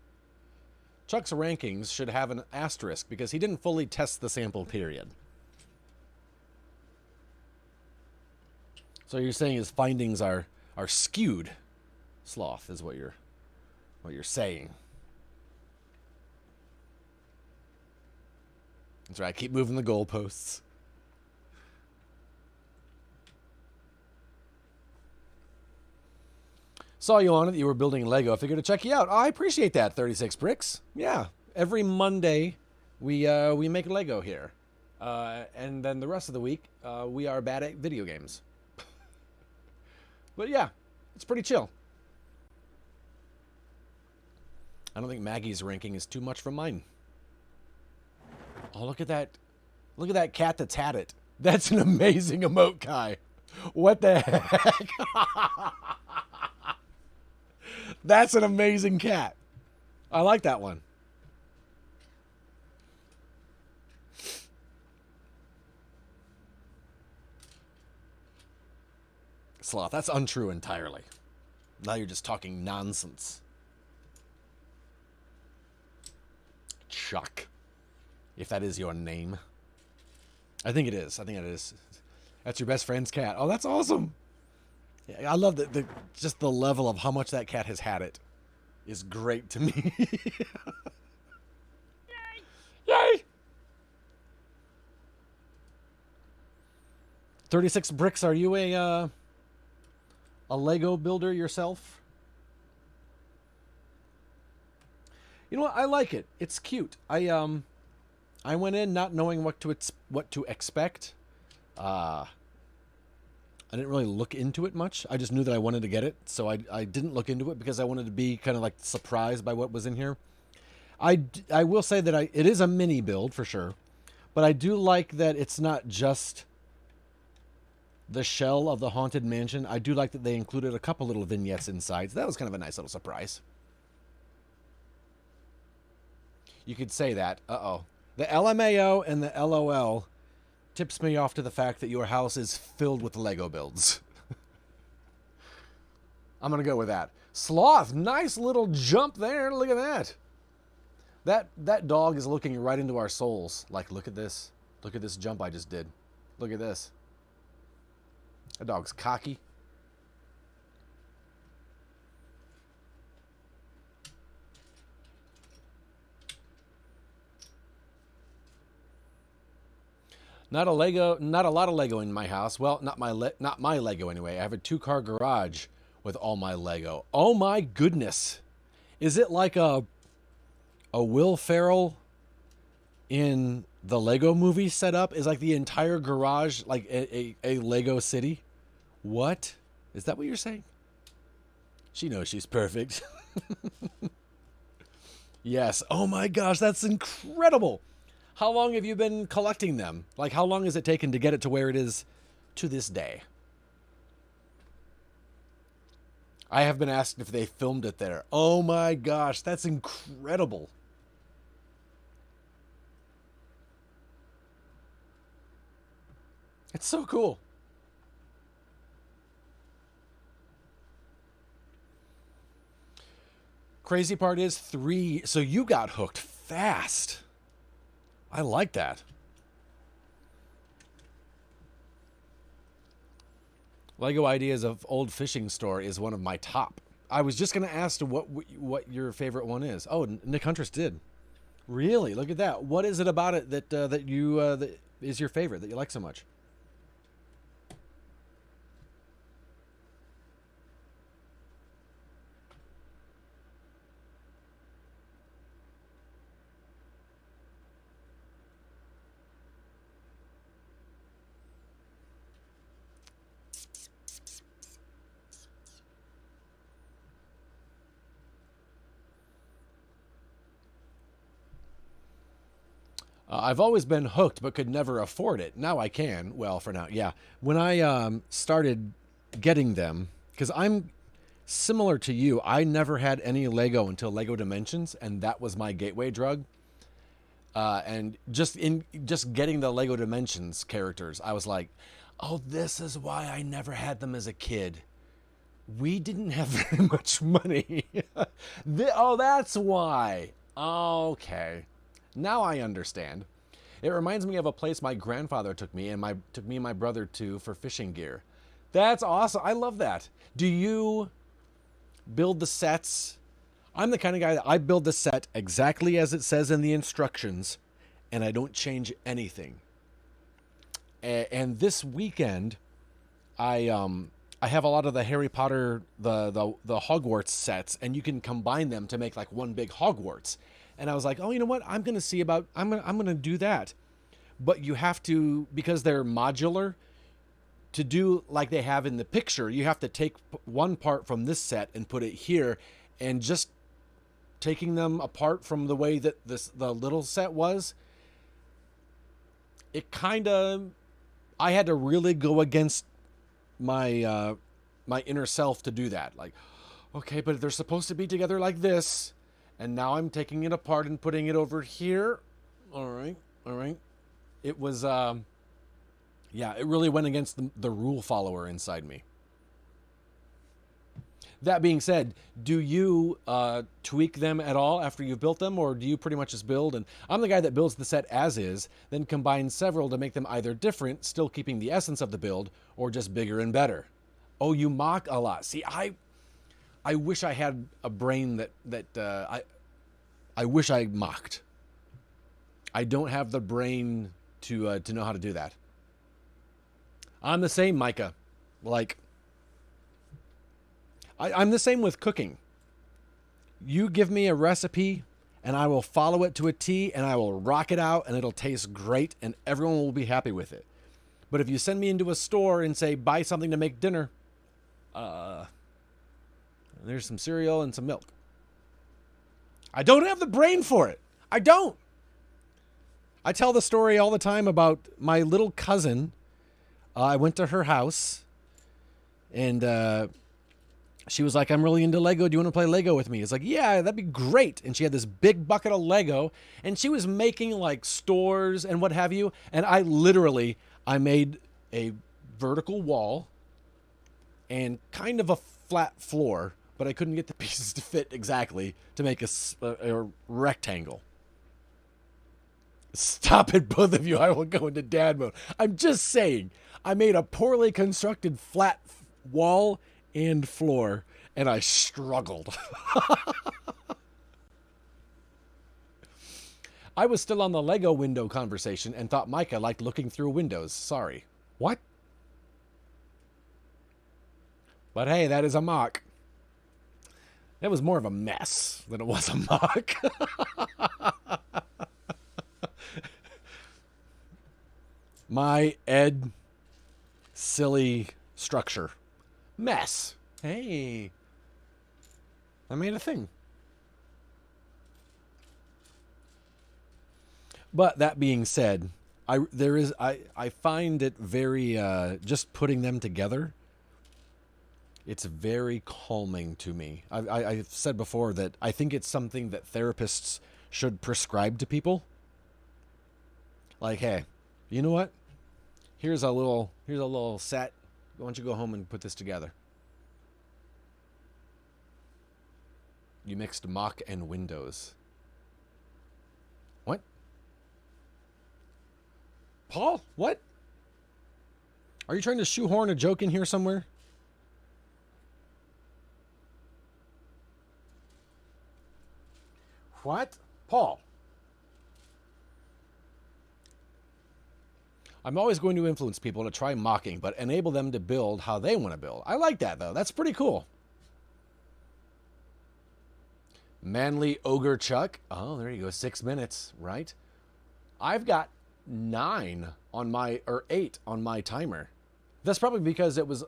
Chuck's rankings should have an asterisk because he didn't fully test the sample period. So you're saying his findings are skewed. Sloth is what you're saying. That's right. Keep moving the goalposts. Saw you on it. You were building Lego. I figured to check you out. Oh, I appreciate that. 36 bricks. Yeah. Every Monday, we make Lego here, and then the rest of the week, we are bad at video games. But yeah, it's pretty chill. I don't think Maggie's ranking is too much from mine. Oh, look at that. Look at that cat that's had it. That's an amazing emote, Kai. What the heck? That's an amazing cat. I like that one. Sloth, that's untrue entirely. Now you're just talking nonsense. Chuck. If that is your name. I think it is. I think it is. That's your best friend's cat. Oh, that's awesome. Yeah, I love just the level of how much that cat has had it is great to me. Yay! 36 bricks. Are you a Lego builder yourself? You know what? I like it. It's cute. I went in not knowing what to expect. I didn't really look into it much. I just knew that I wanted to get it, so I didn't look into it because I wanted to be kind of like surprised by what was in here. I will say that it is a mini build for sure, but I do like that it's not just the shell of the Haunted Mansion. I do like that they included a couple little vignettes inside, so that was kind of a nice little surprise. You could say that. Uh-oh. The LMAO and the LOL tips me off to the fact that your house is filled with Lego builds. I'm going to go with that. Sloth, nice little jump there. Look at that. That dog is looking right into our souls. Like, look at this. Look at this jump I just did. Look at this. That dog's cocky. Not a lot of Lego in my house. Well, not my Lego anyway. I have a 2-car garage with all my Lego. Oh my goodness. Is it like a Will Ferrell in the Lego movie setup? Is like the entire garage like a Lego city? What? Is that what you're saying? She knows she's perfect. Yes. Oh my gosh, that's incredible. How long have you been collecting them? Like, how long has it taken to get it to where it is to this day? I have been asked if they filmed it there. Oh my gosh, that's incredible. It's so cool. Crazy part is 3. So you got hooked fast. I like that. Lego Ideas of Old Fishing Store is one of my top. I was just going to ask what your favorite one is. Oh, Nick Huntress did. Really? Look at that. What is it about it that that is your favorite, that you like so much? I've always been hooked, but could never afford it. Now I can. Well, for now, yeah. When I started getting them, because I'm similar to you, I never had any Lego until Lego Dimensions, and that was my gateway drug. And just getting the Lego Dimensions characters, I was like, oh, this is why I never had them as a kid. We didn't have very much money. Oh, that's why. Okay. Now I understand. It reminds me of a place my grandfather took me and my brother to for fishing gear. That's awesome. I love that. Do you build the sets? I'm the kind of guy that I build the set exactly as it says in the instructions, and I don't change anything. And this weekend, I have a lot of the Harry Potter, the Hogwarts sets, and you can combine them to make like one big Hogwarts. And I was like, oh, you know what? I'm gonna do that. But you have to, because they're modular, to do like they have in the picture, you have to take one part from this set and put it here, and just taking them apart from the way that the little set was, it kind of, I had to really go against my my inner self to do that. Like, okay, but they're supposed to be together like this, and now I'm taking it apart and putting it over here. All right. It was yeah, it really went against the rule follower inside me. That being said, do you tweak them at all after you've built them, or do you pretty much just build? And I'm the guy that builds the set as is, then combines several to make them either different, still keeping the essence of the build, or just bigger and better. Oh, you mock a lot. See, I wish I had a brain that I wish I mocked. I don't have the brain to know how to do that. I'm the same, Micah. Like, I'm the same with cooking. You give me a recipe, and I will follow it to a T, and I will rock it out, and it'll taste great, and everyone will be happy with it. But if you send me into a store and say, buy something to make dinner, there's some cereal and some milk. I don't have the brain for it. I don't. I tell the story all the time about my little cousin. I went to her house, and she was like, I'm really into Lego. Do you want to play Lego with me? It's like, yeah, that'd be great. And she had this big bucket of Lego, and she was making like stores and what have you. And I made a vertical wall and kind of a flat floor, but I couldn't get the pieces to fit exactly to make a rectangle. Stop it, both of you. I will go into dad mode. I'm just saying, I made a poorly constructed flat wall and floor, and I struggled. I was still on the Lego window conversation and thought Micah liked looking through windows. Sorry. What? But hey, that is a mock. That was more of a mess than it was a mock. My Ed silly structure. Mess. Hey. I made a thing. But that being said, I find it very just putting them together. It's very calming to me. I've said before that I think it's something that therapists should prescribe to people. Like, hey, you know what? Here's a little set. Why don't you go home and put this together? You mixed mock and Windows. What? Paul, what? Are you trying to shoehorn a joke in here somewhere? What? Paul. I'm always going to influence people to try mocking, but enable them to build how they want to build. I like that, though. That's pretty cool. Manly Ogre Chuck. Oh, there you go. 6 minutes, right? I've got 8 on my timer. That's probably because it was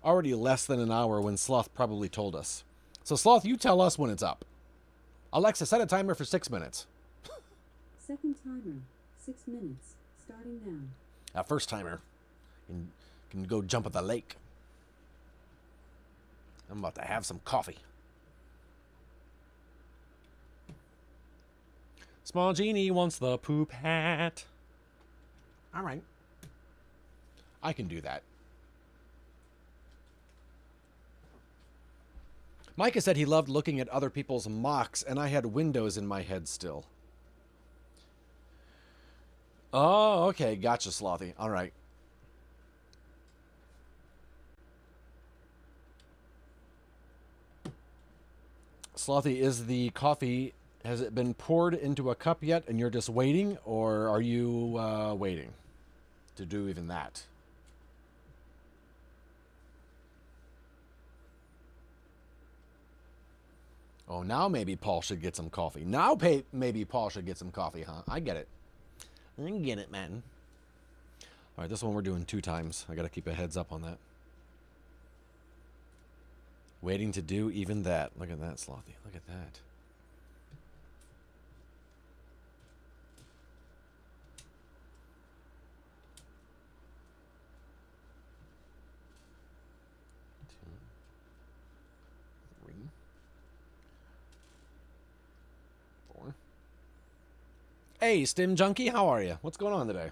already less than an hour when Sloth probably told us. So, Sloth, you tell us when it's up. Alexa, set a timer for 6 minutes. Second timer, 6 minutes, starting now. A first timer can go jump at the lake. I'm about to have some coffee. Small Genie wants the poop hat. All right. I can do that. Micah said he loved looking at other people's mocks, and I had windows in my head still. Oh, okay. Gotcha, Slothy. All right. Slothy, is the coffee, has it been poured into a cup yet and you're just waiting, or are you waiting to do even that? Oh, now maybe Paul should get some coffee. Now maybe Paul should get some coffee, huh? I get it. I get it, man. All right, this one we're doing 2 times. I got to keep a heads up on that. Waiting to do even that. Look at that, Slothy. Look at that. Hey, Stim Junkie, how are you? What's going on today?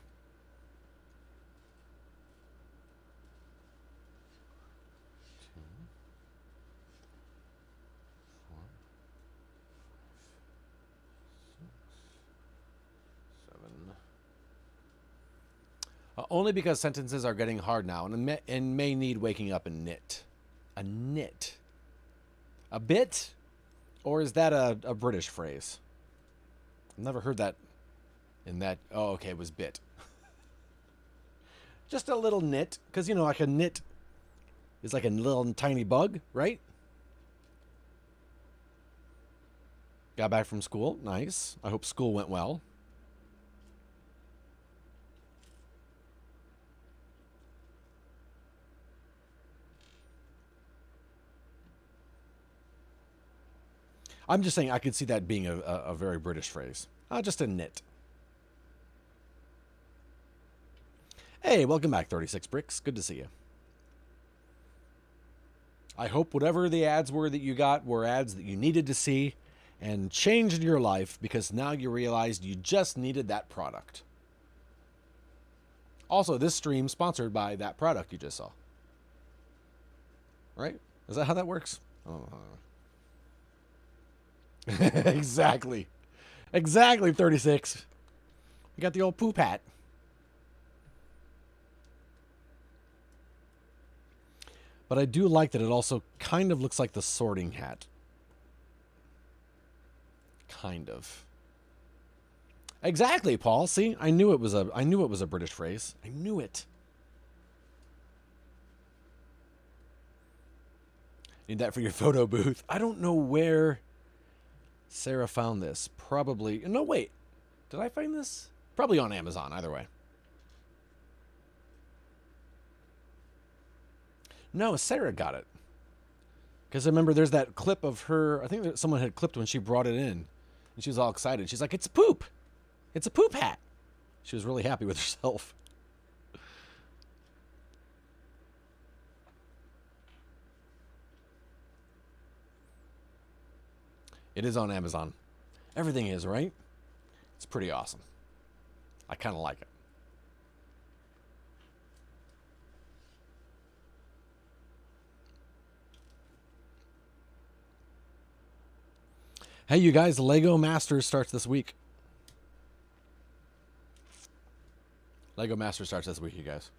Only because sentences are getting hard now and may need waking up a nit. A nit. A bit? Or is that a British phrase? I've never heard that in that. Oh, okay, it was bit. Just a little nit. Because, you know, like a nit is like a little tiny bug, right? Got back from school. Nice. I hope school went well. I'm just saying I could see that being a very British phrase. Just a nit. Hey, welcome back, 36 Bricks. Good to see you. I hope whatever the ads were that you got were ads that you needed to see and changed your life because now you realized you just needed that product. Also, this stream sponsored by that product you just saw. Right? Is that how that works? Oh. Exactly. Exactly, 36. You got the old poop hat. But I do like that it also kind of looks like the Sorting Hat. Kind of. Exactly, Paul. See, I knew it was a British phrase. I knew it. Need that for your photo booth. I don't know where Sarah found this. Probably. No, wait. Did I find this? Probably on Amazon, either way. No, Sarah got it. Because I remember there's that clip of her. I think that someone had clipped when she brought it in. And she was all excited. She's like, it's a poop. It's a poop hat. She was really happy with herself. It is on Amazon. Everything is, right? It's pretty awesome. I kind of like it. Hey, you guys, Lego Masters starts this week. Lego Masters starts this week, you guys.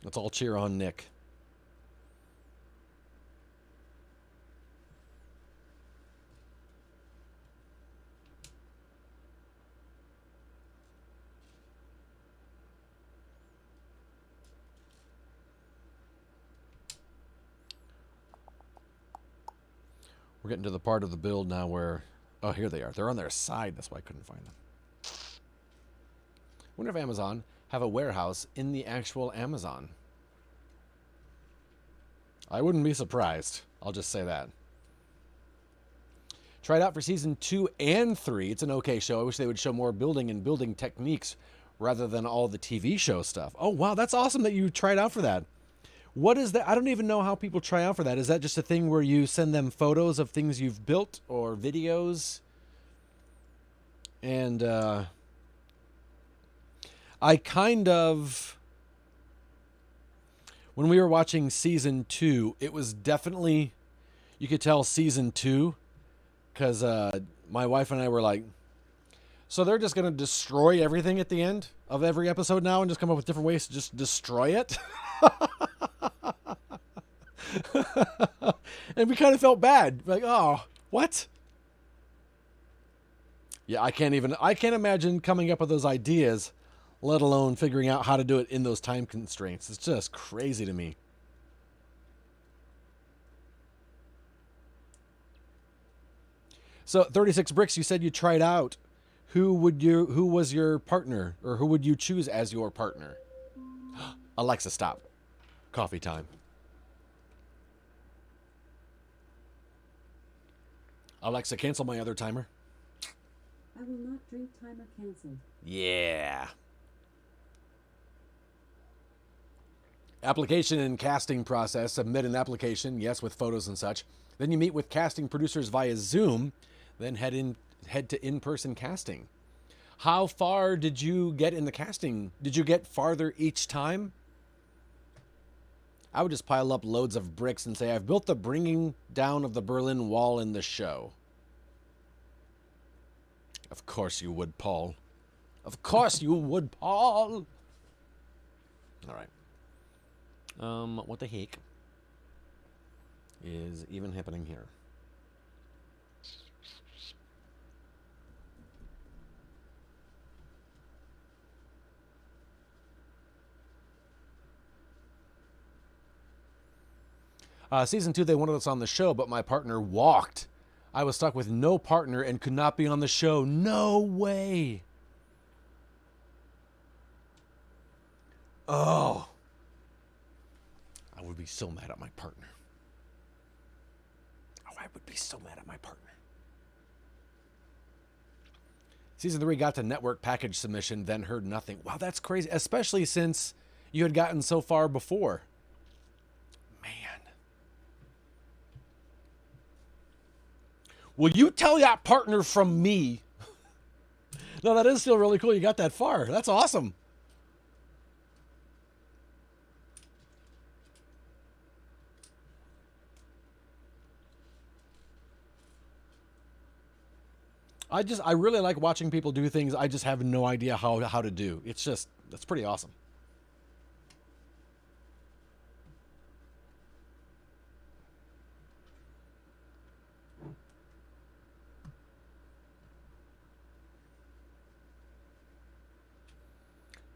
Let's all cheer on Nick. We're getting to the part of the build now where... Oh, here they are. They're on their side. That's why I couldn't find them. Wonder if Amazon have a warehouse in the actual Amazon. I wouldn't be surprised. I'll just say that. Tried out for season 2 and 3. It's an okay show. I wish they would show more building and building techniques rather than all the TV show stuff. Oh, wow. That's awesome that you tried out for that. What is that? I don't even know how people try out for that. Is that just a thing where you send them photos of things you've built or videos? And I kind of... When we were watching season 2, it was definitely... You could tell season 2... Because my wife and I were like, so they're just going to destroy everything at the end of every episode now and just come up with different ways to just destroy it? And we kind of felt bad. Like, oh, what? Yeah, I can't imagine coming up with those ideas, let alone figuring out how to do it in those time constraints. It's just crazy to me. So 36 Bricks, you said you tried out. Who was your partner, or who would you choose as your partner? Alexa, stop. Coffee time. Alexa, cancel my other timer. I will not drink. Timer cancelled. Yeah. Application and casting process. Submit an application, yes, with photos and such. Then you meet with casting producers via Zoom. Then head to in-person casting. How far did you get in the casting? Did you get farther each time? I would just pile up loads of bricks and say, I've built the bringing down of the Berlin Wall in the show. Of course you would, Paul. Of course you would, Paul. All right. What the heck is even happening here? Season 2, they wanted us on the show, but my partner walked. I was stuck with no partner and could not be on the show. No way. Oh. I would be so mad at my partner. Oh, I would be so mad at my partner. Season 3 got to network package submission, then heard nothing. Wow, that's crazy, especially since you had gotten so far before. Man. Will you tell that partner from me? No, that is still really cool. You got that far. That's awesome. I really like watching people do things I just have no idea how to do. That's pretty awesome.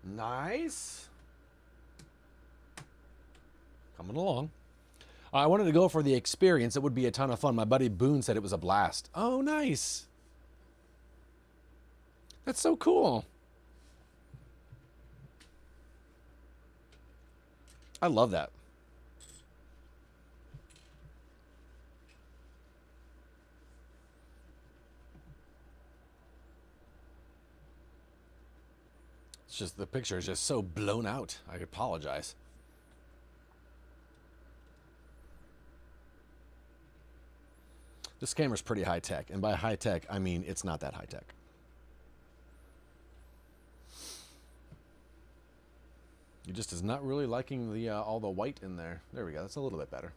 Nice. Coming along. I wanted to go for the experience. It would be a ton of fun. My buddy Boone said it was a blast. Oh, nice. That's so cool. I love that. It's just the picture is just so blown out. I apologize. This camera's pretty high tech, and by high tech, I mean it's not that high tech. It just is not really liking the all the white in there. There we go. That's a little bit better.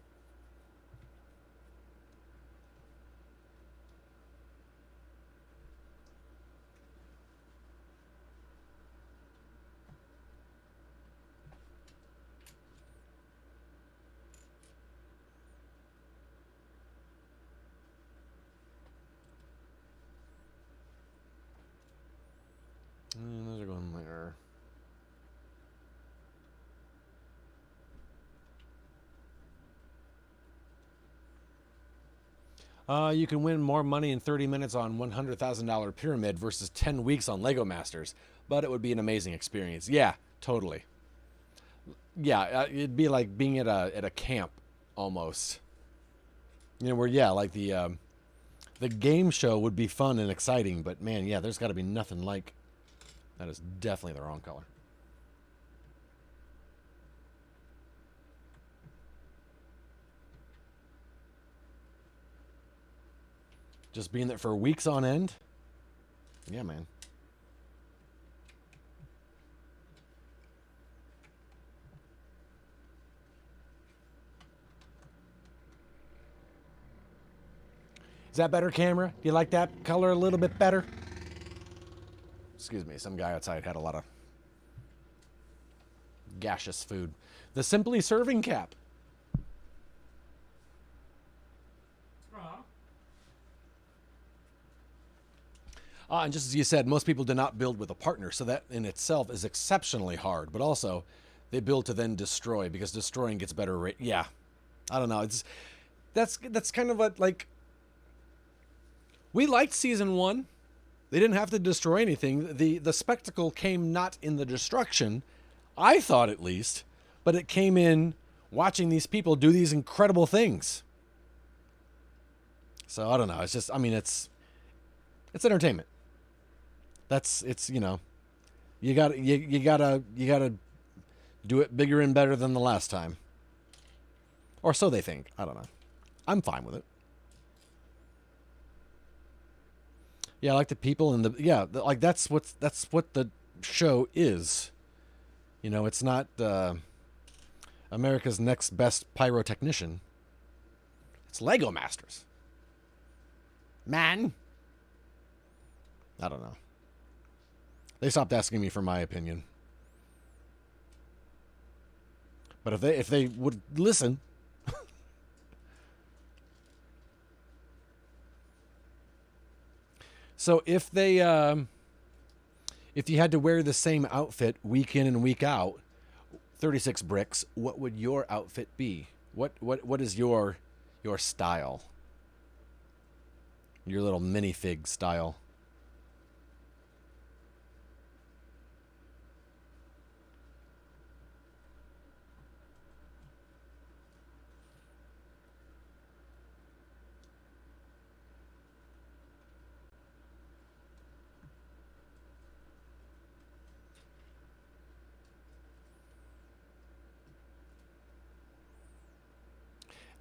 And those are going there. You can win more money in 30 minutes on $100,000 pyramid versus 10 weeks on Lego Masters, but it would be an amazing experience. Yeah, totally. Yeah, it'd be like being at a camp almost. You know, where like the The game show would be fun and exciting, but man, yeah, there's got to be nothing like... That is definitely the wrong color. Just being there for weeks on end? Yeah, man. Is that better, camera? Do you like that color a little bit better? Excuse me, some guy outside had a lot of gaseous food. The Simply Serving Cap. And just as you said, most people do not build with a partner, so that in itself is exceptionally hard. But also, they build to then destroy, because destroying gets better rate. Yeah, I don't know. That's kind of like we liked season 1. They didn't have to destroy anything. The spectacle came not in the destruction, I thought at least, but it came in watching these people do these incredible things. So I don't know. It's just, I mean, it's entertainment. It's you know, you gotta do it bigger and better than the last time, or so they think. I don't know. I'm fine with it. Yeah, I like the people and like that's what the show is. You know, it's not America's Next Best Pyrotechnician. It's Lego Masters. Man. I don't know. They stopped asking me for my opinion. But if they would listen. So if you had to wear the same outfit week in and week out, 36 bricks, what would your outfit be? What is your style? Your little minifig style.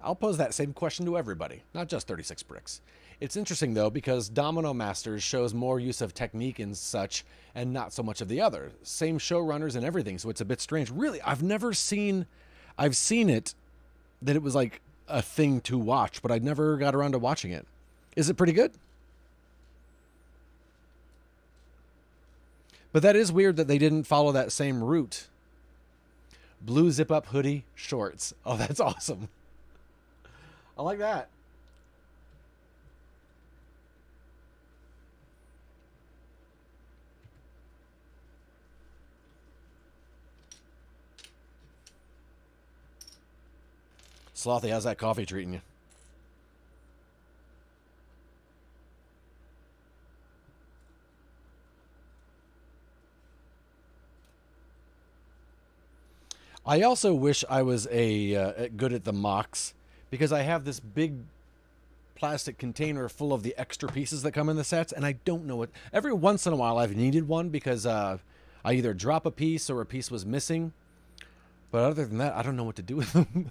I'll pose that same question to everybody, not just 36 bricks. It's interesting, though, because Domino Masters shows more use of technique and such, and not so much of the other. Same showrunners and everything, so it's a bit strange. Really, I've seen it, that it was like a thing to watch, but I never got around to watching it. Is it pretty good? But that is weird that they didn't follow that same route. Blue zip-up hoodie, shorts. Oh, that's awesome. I like that. Slothy, how's that coffee treating you? I also wish I was good at the mocks, because I have this big plastic container full of the extra pieces that come in the sets, and I don't know what... Every once in a while I've needed one because I either drop a piece or a piece was missing. But other than that, I don't know what to do with them.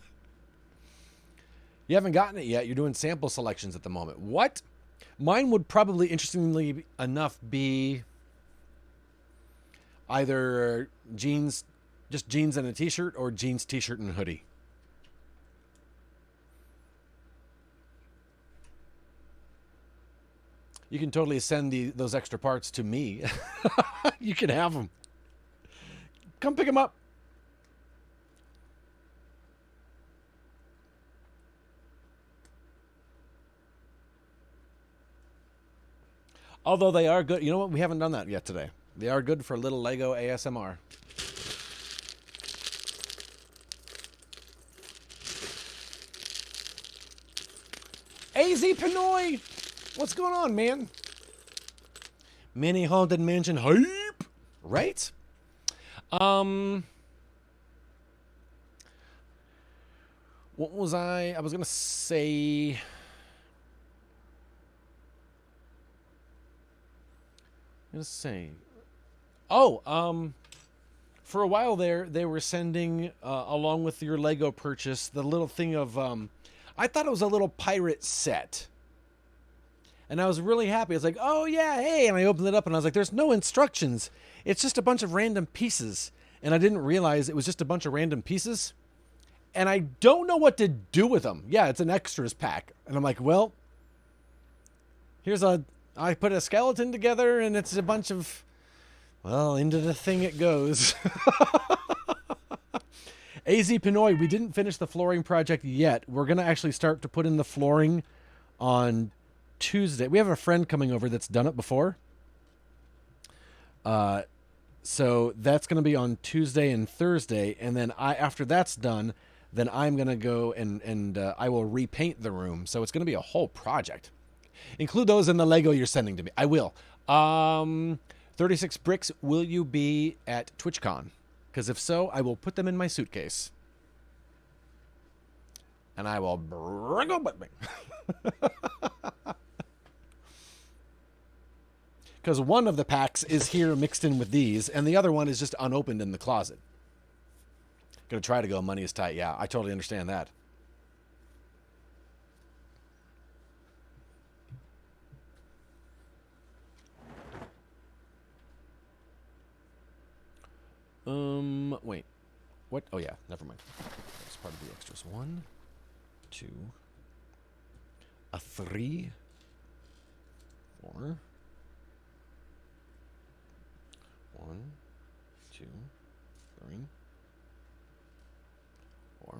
You haven't gotten it yet. You're doing sample selections at the moment. What? Mine would probably, interestingly enough, be either jeans, just jeans and a t-shirt, or jeans, t-shirt, and hoodie. You can totally send those extra parts to me. You can have them. Come pick them up. Although they are good. You know what? We haven't done that yet today. They are good for little Lego ASMR. AZ Pinoy! What's going on, man? Mini Haunted Mansion hype! Right? What was I was going to say... gonna say, oh, for a while there, they were sending along with your Lego purchase the little thing of, I thought it was a little pirate set. And I was really happy. I was like, oh yeah, hey. And I opened it up and I was like, there's no instructions. It's just a bunch of random pieces. And I didn't realize it was just a bunch of random pieces. And I don't know what to do with them. Yeah, it's an extras pack. And I'm like, well, I put a skeleton together and it's a bunch of, well, into the thing it goes. AZ Pinoy, we didn't finish the flooring project yet. We're going to actually start to put in the flooring on Tuesday. We have a friend coming over that's done it before. So that's going to be on Tuesday and Thursday. And then after that's done, then I'm going to go and I will repaint the room. So it's going to be a whole project. Include those in the Lego you're sending to me. I will. 36 bricks, will you be at TwitchCon? Because if so, I will put them in my suitcase. And I will bring them with me. Because one of the packs is here mixed in with these, and the other one is just unopened in the closet. Gonna try to go, money is tight. Yeah, I totally understand that. Wait. What? Oh, yeah, never mind. That's part of the extras. 1, 2, a 3, 4. 1, 2, 3, 4.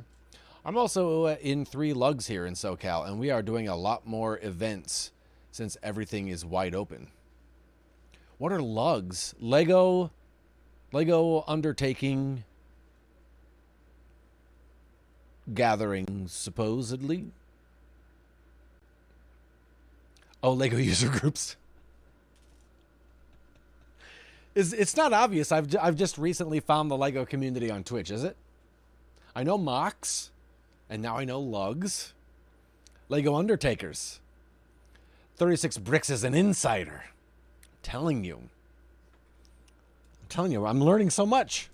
I'm also in 3 lugs here in SoCal, and we are doing a lot more events since everything is wide open. What are lugs? Lego undertaking gathering, supposedly. Oh, Lego user groups. It's not obvious. I've just recently found the Lego community on Twitch, is it? I know Mox, and now I know Lugs. Lego Undertakers. 36 Bricks is an insider. I'm telling you, I'm learning so much.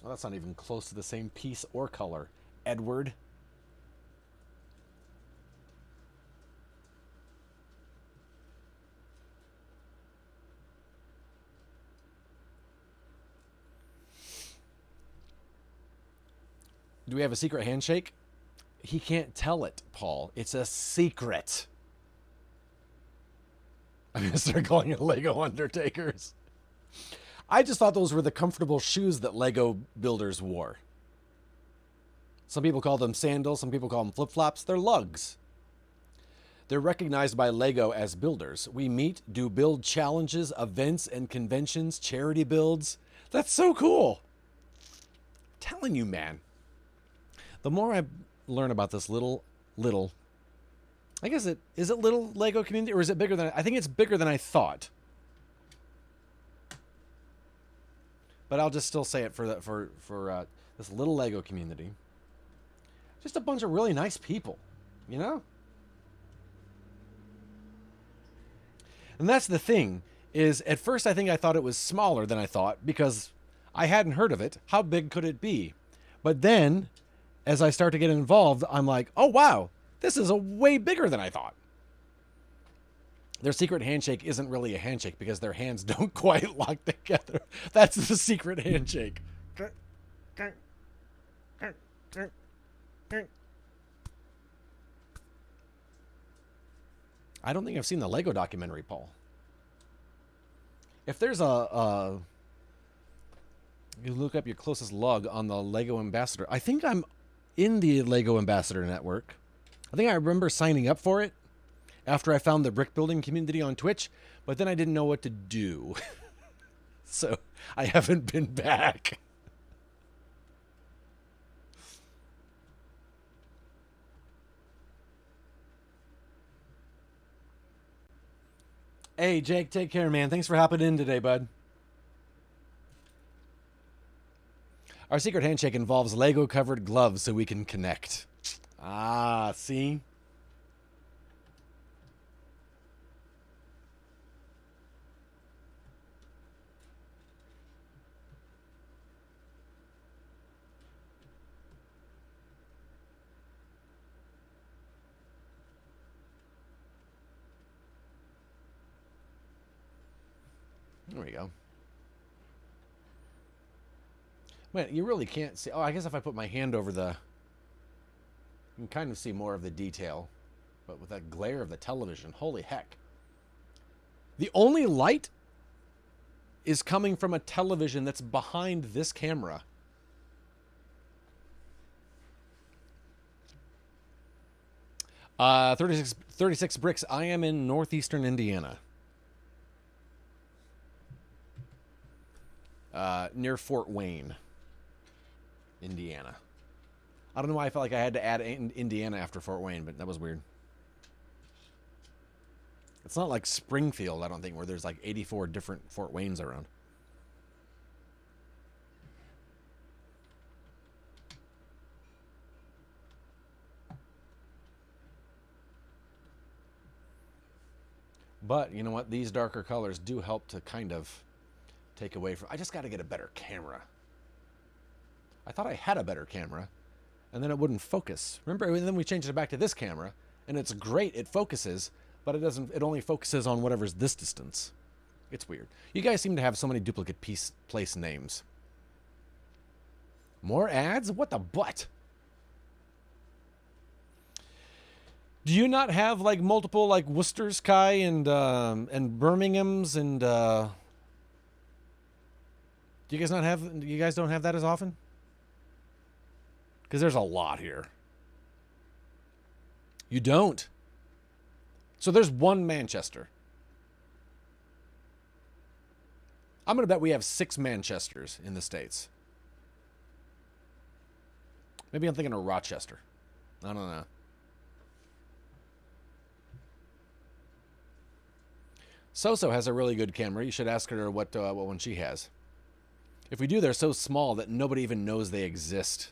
Well, that's not even close to the same piece or color. Edward. Do we have a secret handshake? He can't tell it, Paul. It's a secret. I'm going to start calling it Lego Undertakers. I just thought those were the comfortable shoes that Lego builders wore. Some people call them sandals. Some people call them flip-flops. They're lugs. They're recognized by Lego as builders. We meet, do build challenges, events and conventions, charity builds. That's so cool. I'm telling you, man. The more I learn about this little, I guess is it little Lego community, or is it bigger than, I think it's bigger than I thought. But I'll just still say it for this little Lego community. Just a bunch of really nice people, you know? And that's the thing, is at first I think I thought it was smaller than I thought because I hadn't heard of it. How big could it be? But then, as I start to get involved, I'm like, oh wow, this is a way bigger than I thought. Their secret handshake isn't really a handshake because their hands don't quite lock together. That's the secret handshake. I don't think I've seen the Lego documentary, Paul. If there's you look up your closest lug on the Lego Ambassador. I think I'm in the Lego Ambassador network. I think I remember signing up for it after I found the brick building community on Twitch, but then I didn't know what to do. So I haven't been back. Hey, Jake, take care, man. Thanks for hopping in today, bud. Our secret handshake involves Lego-covered gloves so we can connect. Ah, see? There we go. Man, you really can't see. Oh, I guess if I put my hand over the... You can kind of see more of the detail. But with that glare of the television, holy heck. The only light is coming from a television that's behind this camera. Uh, 36 bricks. I am in northeastern Indiana. Near Fort Wayne, Indiana. I don't know why I felt like I had to add Indiana after Fort Wayne, but that was weird. It's not like Springfield, I don't think, where there's like 84 different Fort Waynes around. But, you know what? These darker colors do help to kind of take away from... I just got to get a better camera. I thought I had a better camera, and then it wouldn't focus. Remember, and then we changed it back to this camera, and it's great. It focuses, but it doesn't. It only focuses on whatever's this distance. It's weird. You guys seem to have so many duplicate place names. More ads? What the butt? Do you not have like multiple like Worcesters, Kai, and Birmingham's and do you guys not have? You guys don't have that as often? Because there's a lot here. You don't. So there's one Manchester. I'm gonna bet we have 6 Manchesters in the States. Maybe I'm thinking of Rochester. I don't know. Soso has a really good camera. You should ask her what one she has. If we do, they're so small that nobody even knows they exist.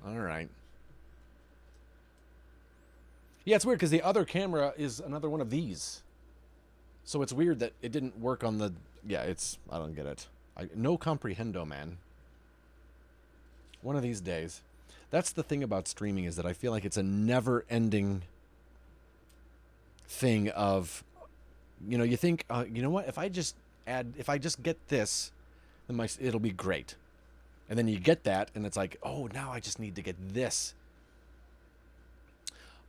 All right. Yeah, it's weird because the other camera is another one of these. So it's weird that it didn't work on the... Yeah, it's... I don't get it. No comprehendo, man. One of these days. That's the thing about streaming, is that I feel like it's a never-ending thing of... You know, you think, you know what? If I just get this, then it'll be great. And then you get that, and it's like, oh, now I just need to get this.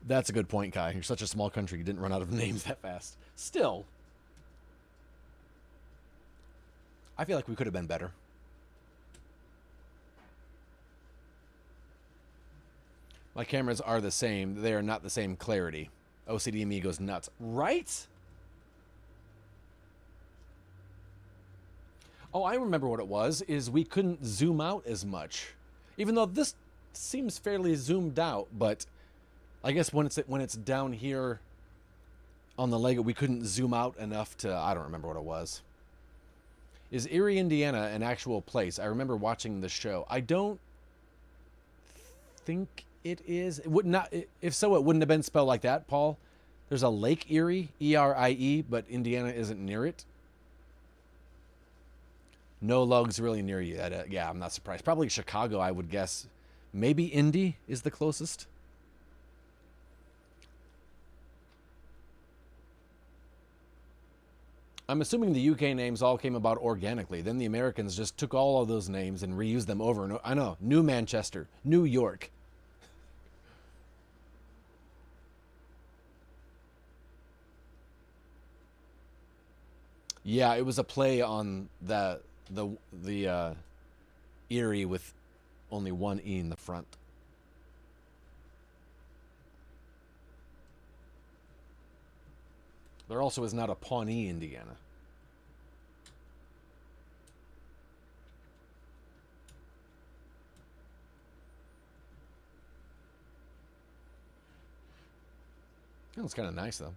That's a good point, Kai. You're such a small country, you didn't run out of names that fast. Still, I feel like we could have been better. My cameras are the same. They are not the same clarity. OCD me goes nuts. Right? Oh, I remember what it was, is we couldn't zoom out as much. Even though this seems fairly zoomed out, but I guess when it's down here on the Lego, we couldn't zoom out enough to... I don't remember what it was. Is Erie, Indiana an actual place? I remember watching the show. I don't think it is. It would not... If so, it wouldn't have been spelled like that, Paul. There's a Lake Erie, E-R-I-E, but Indiana isn't near it. No lugs really near you. Yeah, I'm not surprised. Probably Chicago, I would guess. Maybe Indy is the closest. I'm assuming the UK names all came about organically. Then the Americans just took all of those names and reused them over and over. I know. New Manchester. New York. Yeah, it was a play on the Erie with only one E in the front. There also is not a Pawnee, Indiana. That was kind of nice, though.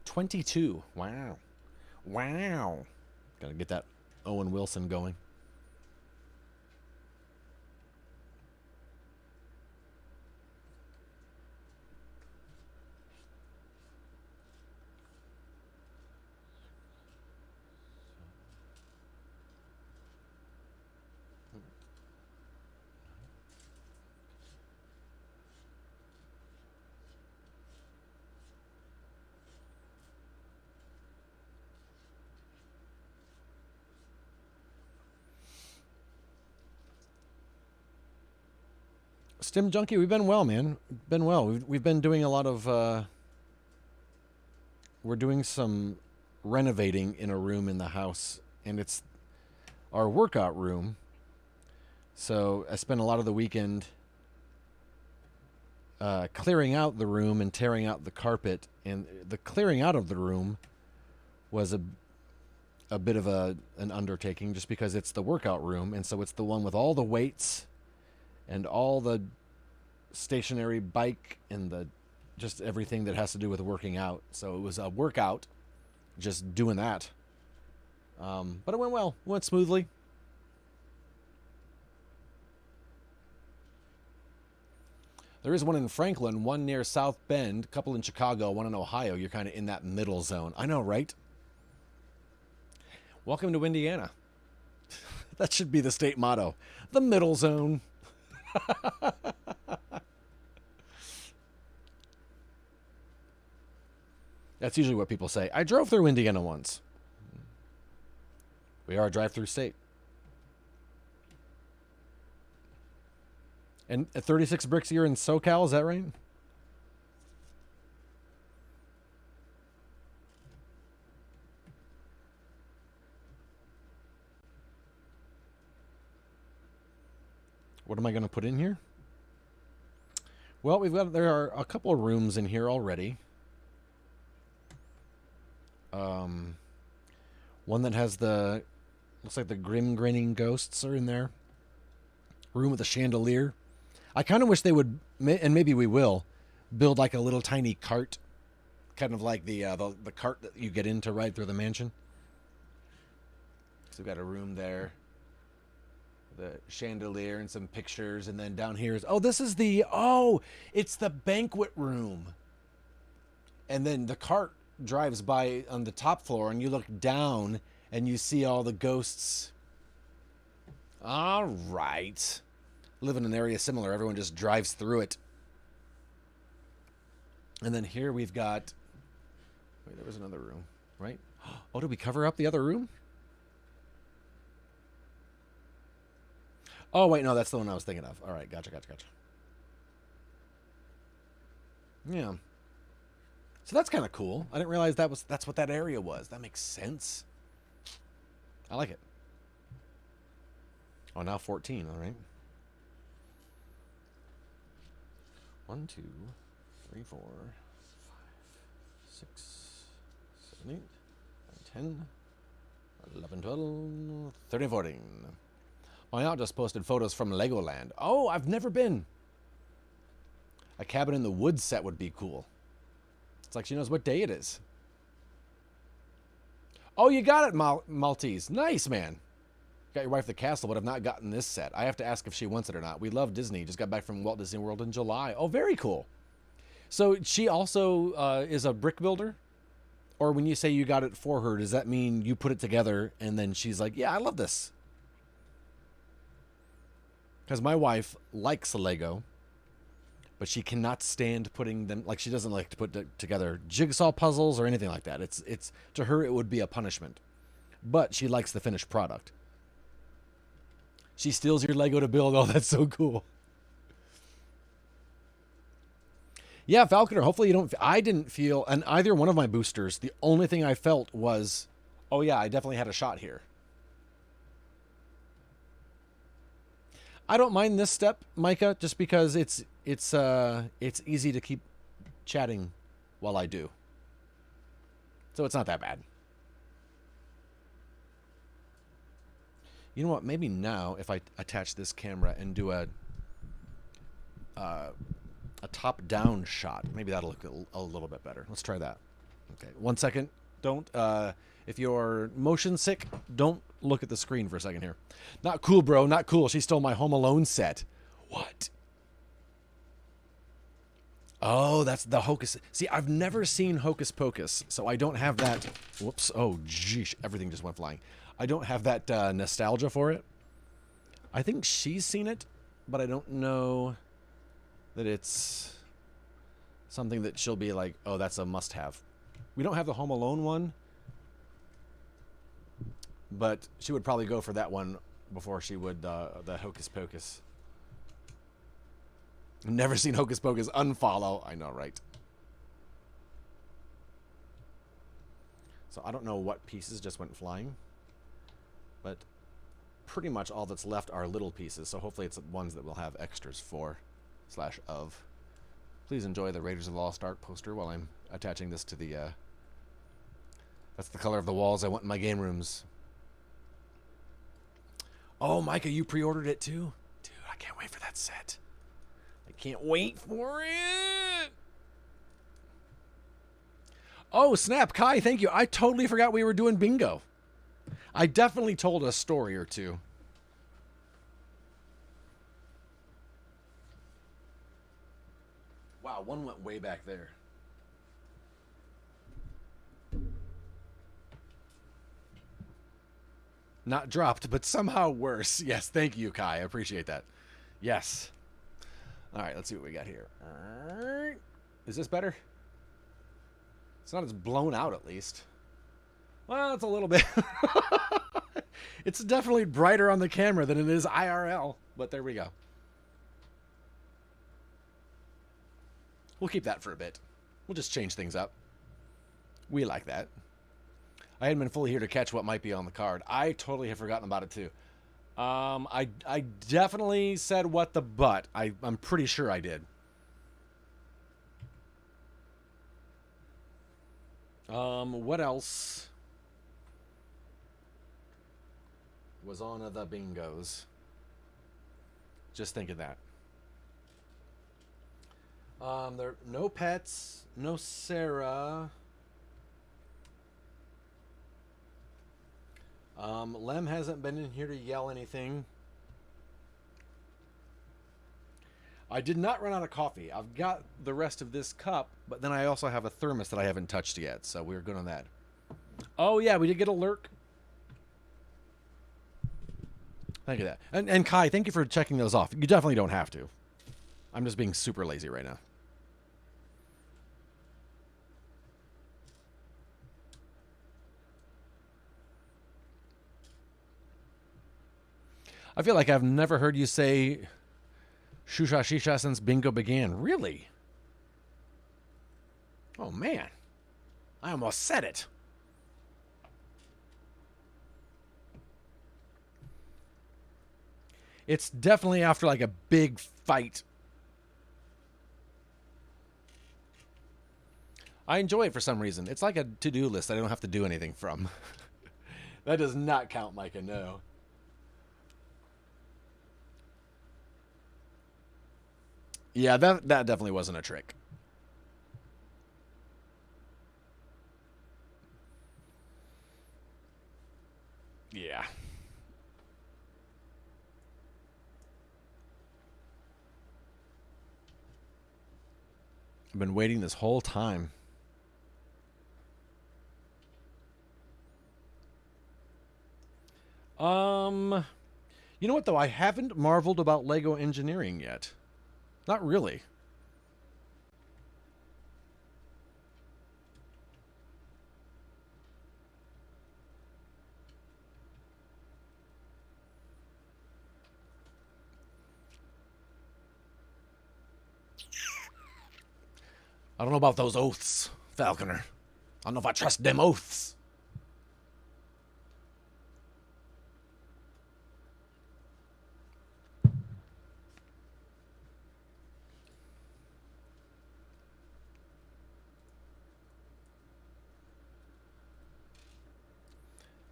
22. Wow. Wow. Gotta get that Owen Wilson going. Stim Junkie, we've been well, man. Been well. We've been doing a lot of. We're doing some renovating in a room in the house, and it's our workout room. So I spent a lot of the weekend clearing out the room and tearing out the carpet. And the clearing out of the room was a bit of an undertaking, just because it's the workout room, and so it's the one with all the weights and all the stationary bike and the just everything that has to do with working out. So it was a workout, just doing that. But it went well. It went smoothly. There is one in Franklin, one near South Bend, a couple in Chicago, one in Ohio. You're kind of in that middle zone. I know, right? Welcome to Indiana. That should be the state motto. The middle zone. That's usually what people say. I drove through Indiana once. We are a drive-through state. And at 36 bricks you're in SoCal, is that right? What am I going to put in here? Well, there are a couple of rooms in here already. One that has looks like the grim grinning ghosts are in there. Room with a chandelier. I kind of wish they would, and maybe we will, build like a little tiny cart, kind of like the cart that you get in to ride through the mansion. So we've got a room there, the chandelier and some pictures, and then down here is it's the banquet room. And then the cart drives by on the top floor, and you look down and you see all the ghosts. All right. Live in an area similar. Everyone just drives through it. And then here we've got... Wait, there was another room, right? Oh, did we cover up the other room? Oh, wait, no, that's the one I was thinking of. All right, gotcha. Yeah. So that's kind of cool. I didn't realize that's what that area was. That makes sense. I like it. Oh, now 14, all right. 1, 2, 3, 4, 5, 6, 7, 8, 9, 10, 11, 12, 13, 14. My aunt just posted photos from Legoland. Oh, I've never been. A cabin in the woods set would be cool. It's like she knows what day it is. Oh, you got it, Maltese. Nice, man. Got your wife the castle, but have not gotten this set. I have to ask if she wants it or not. We love Disney. Just got back from Walt Disney World in July. Oh, very cool. So she also is a brick builder? Or when you say you got it for her, does that mean you put it together and then she's like, yeah, I love this? Because my wife likes Lego, but she cannot stand putting them, like she doesn't like to put together jigsaw puzzles or anything like that. It's to her, it would be a punishment. But she likes the finished product. She steals your Lego to build. Oh, that's so cool. Yeah, Falconer, hopefully you don't... I didn't feel... And either one of my boosters, the only thing I felt was, oh yeah, I definitely had a shot here. I don't mind this step, Micah, just because it's easy to keep chatting while I do. So it's not that bad. You know what? Maybe now, if I attach this camera and do a top-down shot, maybe that'll look a little bit better. Let's try that. Okay, 1 second. Don't, if you're motion sick, don't look at the screen for a second here. Not cool, bro. Not cool. She stole my Home Alone set. What? Oh, that's the Hocus. See, I've never seen Hocus Pocus, so I don't have that. Whoops. Oh, geesh. Everything just went flying. I don't have that nostalgia for it. I think she's seen it, but I don't know that it's something that she'll be like, oh, that's a must-have. We don't have the Home Alone one, but she would probably go for that one before she would the Hocus Pocus. Never seen Hocus Pocus. Unfollow. I know, right? So I don't know what pieces just went flying. But pretty much all that's left are little pieces. So hopefully it's ones that we'll have extras for. / of. Please enjoy the Raiders of the Lost Ark poster while I'm attaching this to the... That's the color of the walls I want in my game rooms. Oh, Micah, you pre-ordered it too? Dude, I can't wait for that set. I can't wait for it. Oh, snap. Kai, thank you. I totally forgot we were doing bingo. I definitely told a story or two. Wow, one went way back there. Not dropped, but somehow worse. Yes, thank you, Kai. I appreciate that. Yes. All right, let's see what we got here. Is this better? It's not as blown out, at least. Well, it's a little bit. It's definitely brighter on the camera than it is IRL, but there we go. We'll keep that for a bit. We'll just change things up. We like that. I hadn't been fully here to catch what might be on the card. I totally have forgotten about it, too. I definitely said what the but. I'm pretty sure I did. What else was on the bingos? Just thinking that. There no pets, no Sarah. Lem hasn't been in here to yell anything. I did not run out of coffee. I've got the rest of this cup, but then I also have a thermos that I haven't touched yet, so we're good on that. Oh, yeah, we did get a lurk. Thank you for that. And Kai, thank you for checking those off. You definitely don't have to. I'm just being super lazy right now. I feel like I've never heard you say Shusha Shisha since bingo began. Really? Oh, man. I almost said it. It's definitely after like a big fight. I enjoy it for some reason. It's like a to-do list I don't have to do anything from. That does not count, Micah, no. Yeah, that definitely wasn't a trick. Yeah. I've been waiting this whole time. You know what, though? I haven't marveled about Lego engineering yet. Not really. I don't know about those oaths, Falconer. I don't know if I trust them oaths.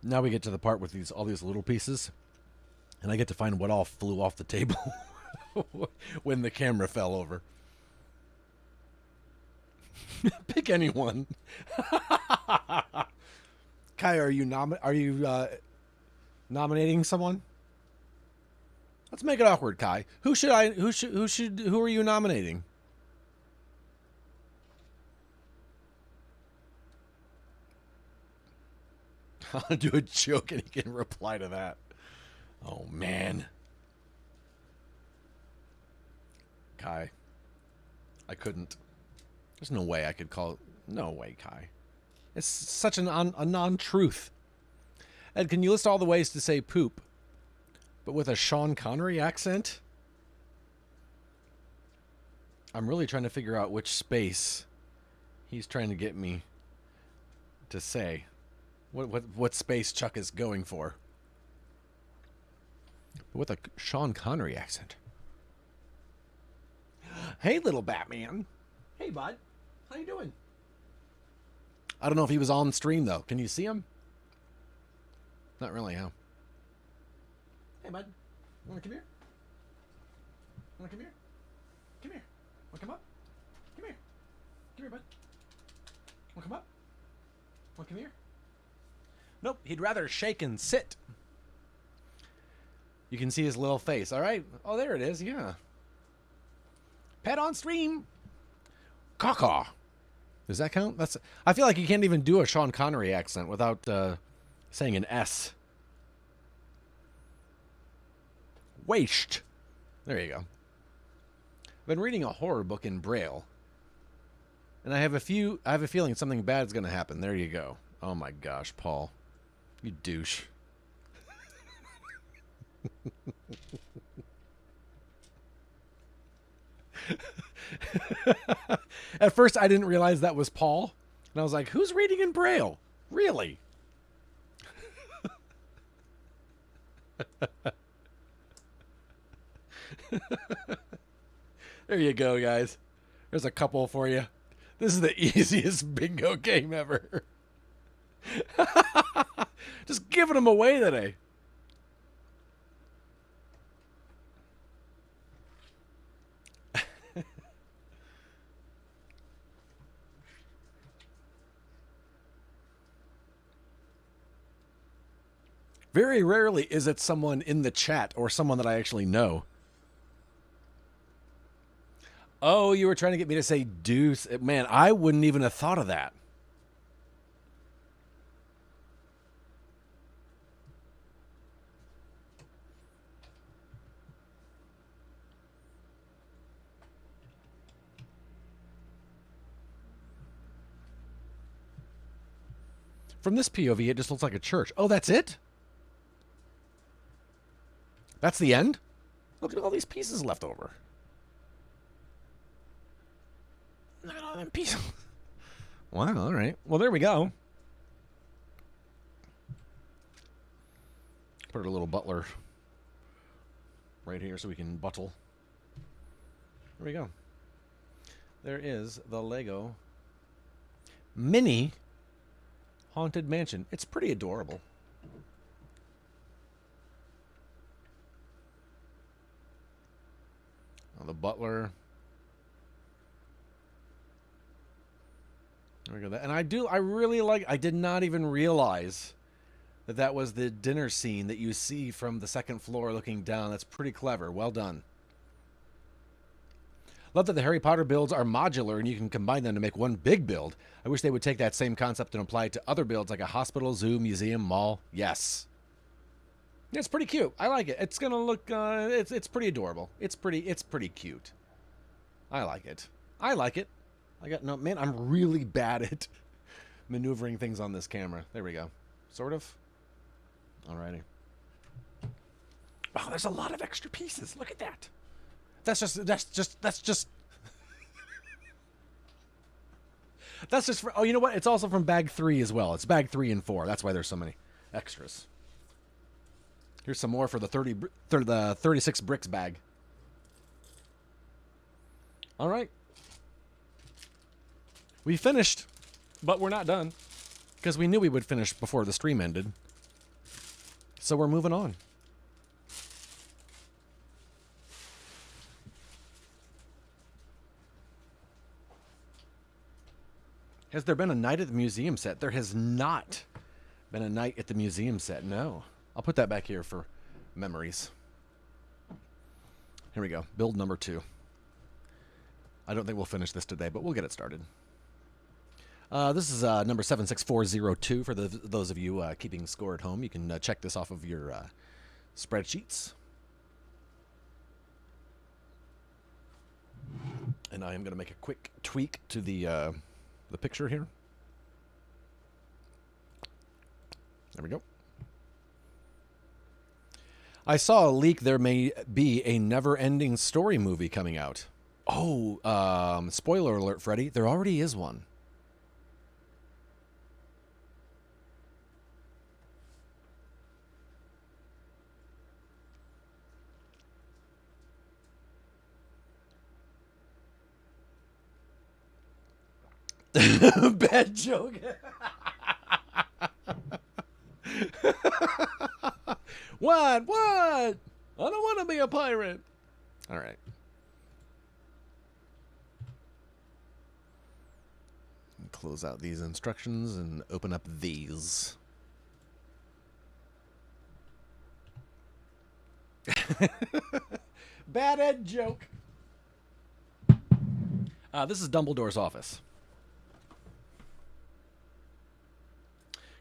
Now we get to the part with all these little pieces, and I get to find what all flew off the table when the camera fell over. Pick anyone. Kai, are you nominating someone? Let's make it awkward, Kai. Who are you nominating? I'll do a joke and he can reply to that. Oh, man. Kai. I couldn't. There's no way I could call it. No way, Kai. It's such a non-truth. Ed, can you list all the ways to say poop, but with a Sean Connery accent? I'm really trying to figure out which space he's trying to get me to say. What space Chuck is going for. With a Sean Connery accent. Hey, little Batman. Hey, bud. How you doing? I don't know if he was on stream, though. Can you see him? Not really, huh? Hey, bud. You want to come here? You want to come here? Come here. Want to come up? Come here. Come here, bud. Want to come up? Want to come here? Nope, he'd rather shake and sit. You can see his little face. All right. Oh, there it is. Yeah. Pet on stream. Caw-caw. Does that count? That's. I feel like you can't even do a Sean Connery accent without saying an S. Waste. There you go. I've been reading a horror book in Braille, and I have a feeling something bad's going to happen. There you go. Oh my gosh, Paul, you douche. At first, I didn't realize that was Paul, and I was like, "Who's reading in Braille? Really?" There you go, guys. There's a couple for you. This is the easiest bingo game ever. Just giving them away today. Very rarely is it someone in the chat or someone that I actually know. Oh, you were trying to get me to say deuce. Man, I wouldn't even have thought of that. From this POV, it just looks like a church. Oh, that's it? That's the end? Look at all these pieces left over. Look at all them pieces. Wow, all right. Well, there we go. Put a little butler right here so we can buttle. There we go. There is the Lego mini Haunted Mansion. It's pretty adorable. Oh, the butler. There we go. And I really like, I did not even realize that that was the dinner scene that you see from the second floor looking down. That's pretty clever. Well done. Love that the Harry Potter builds are modular and you can combine them to make one big build. I wish they would take that same concept and apply it to other builds like a hospital, zoo, museum, mall. Yes. It's pretty cute. I like it. It's gonna look. It's pretty adorable. It's pretty cute. I like it. I like it. Man, I'm really bad at maneuvering things on this camera. There we go. Sort of. Alrighty. Wow, there's a lot of extra pieces. Look at that. That's just that's just for, oh, you know what? It's also from bag 3 as well. It's bag 3 and 4. That's why there's so many extras. Here's some more for the 36 bricks bag. All right. We finished, but we're not done because we knew we would finish before the stream ended. So we're moving on. Has there been a night at the museum set? There has not been a night at the museum set. No. I'll put that back here for memories. Here we go. Build number 2. I don't think we'll finish this today, but we'll get it started. This is number 76402 for those of you keeping score at home. You can check this off of your spreadsheets. And I am going to make a quick tweak to the picture here. There we go. I saw a leak there may be a never-ending story movie coming out. Oh, spoiler alert, Freddy. There already is one. Bad joke. What? What? I don't want to be a pirate. All right. Close out these instructions and open up these. Bad Ed joke. This is Dumbledore's office.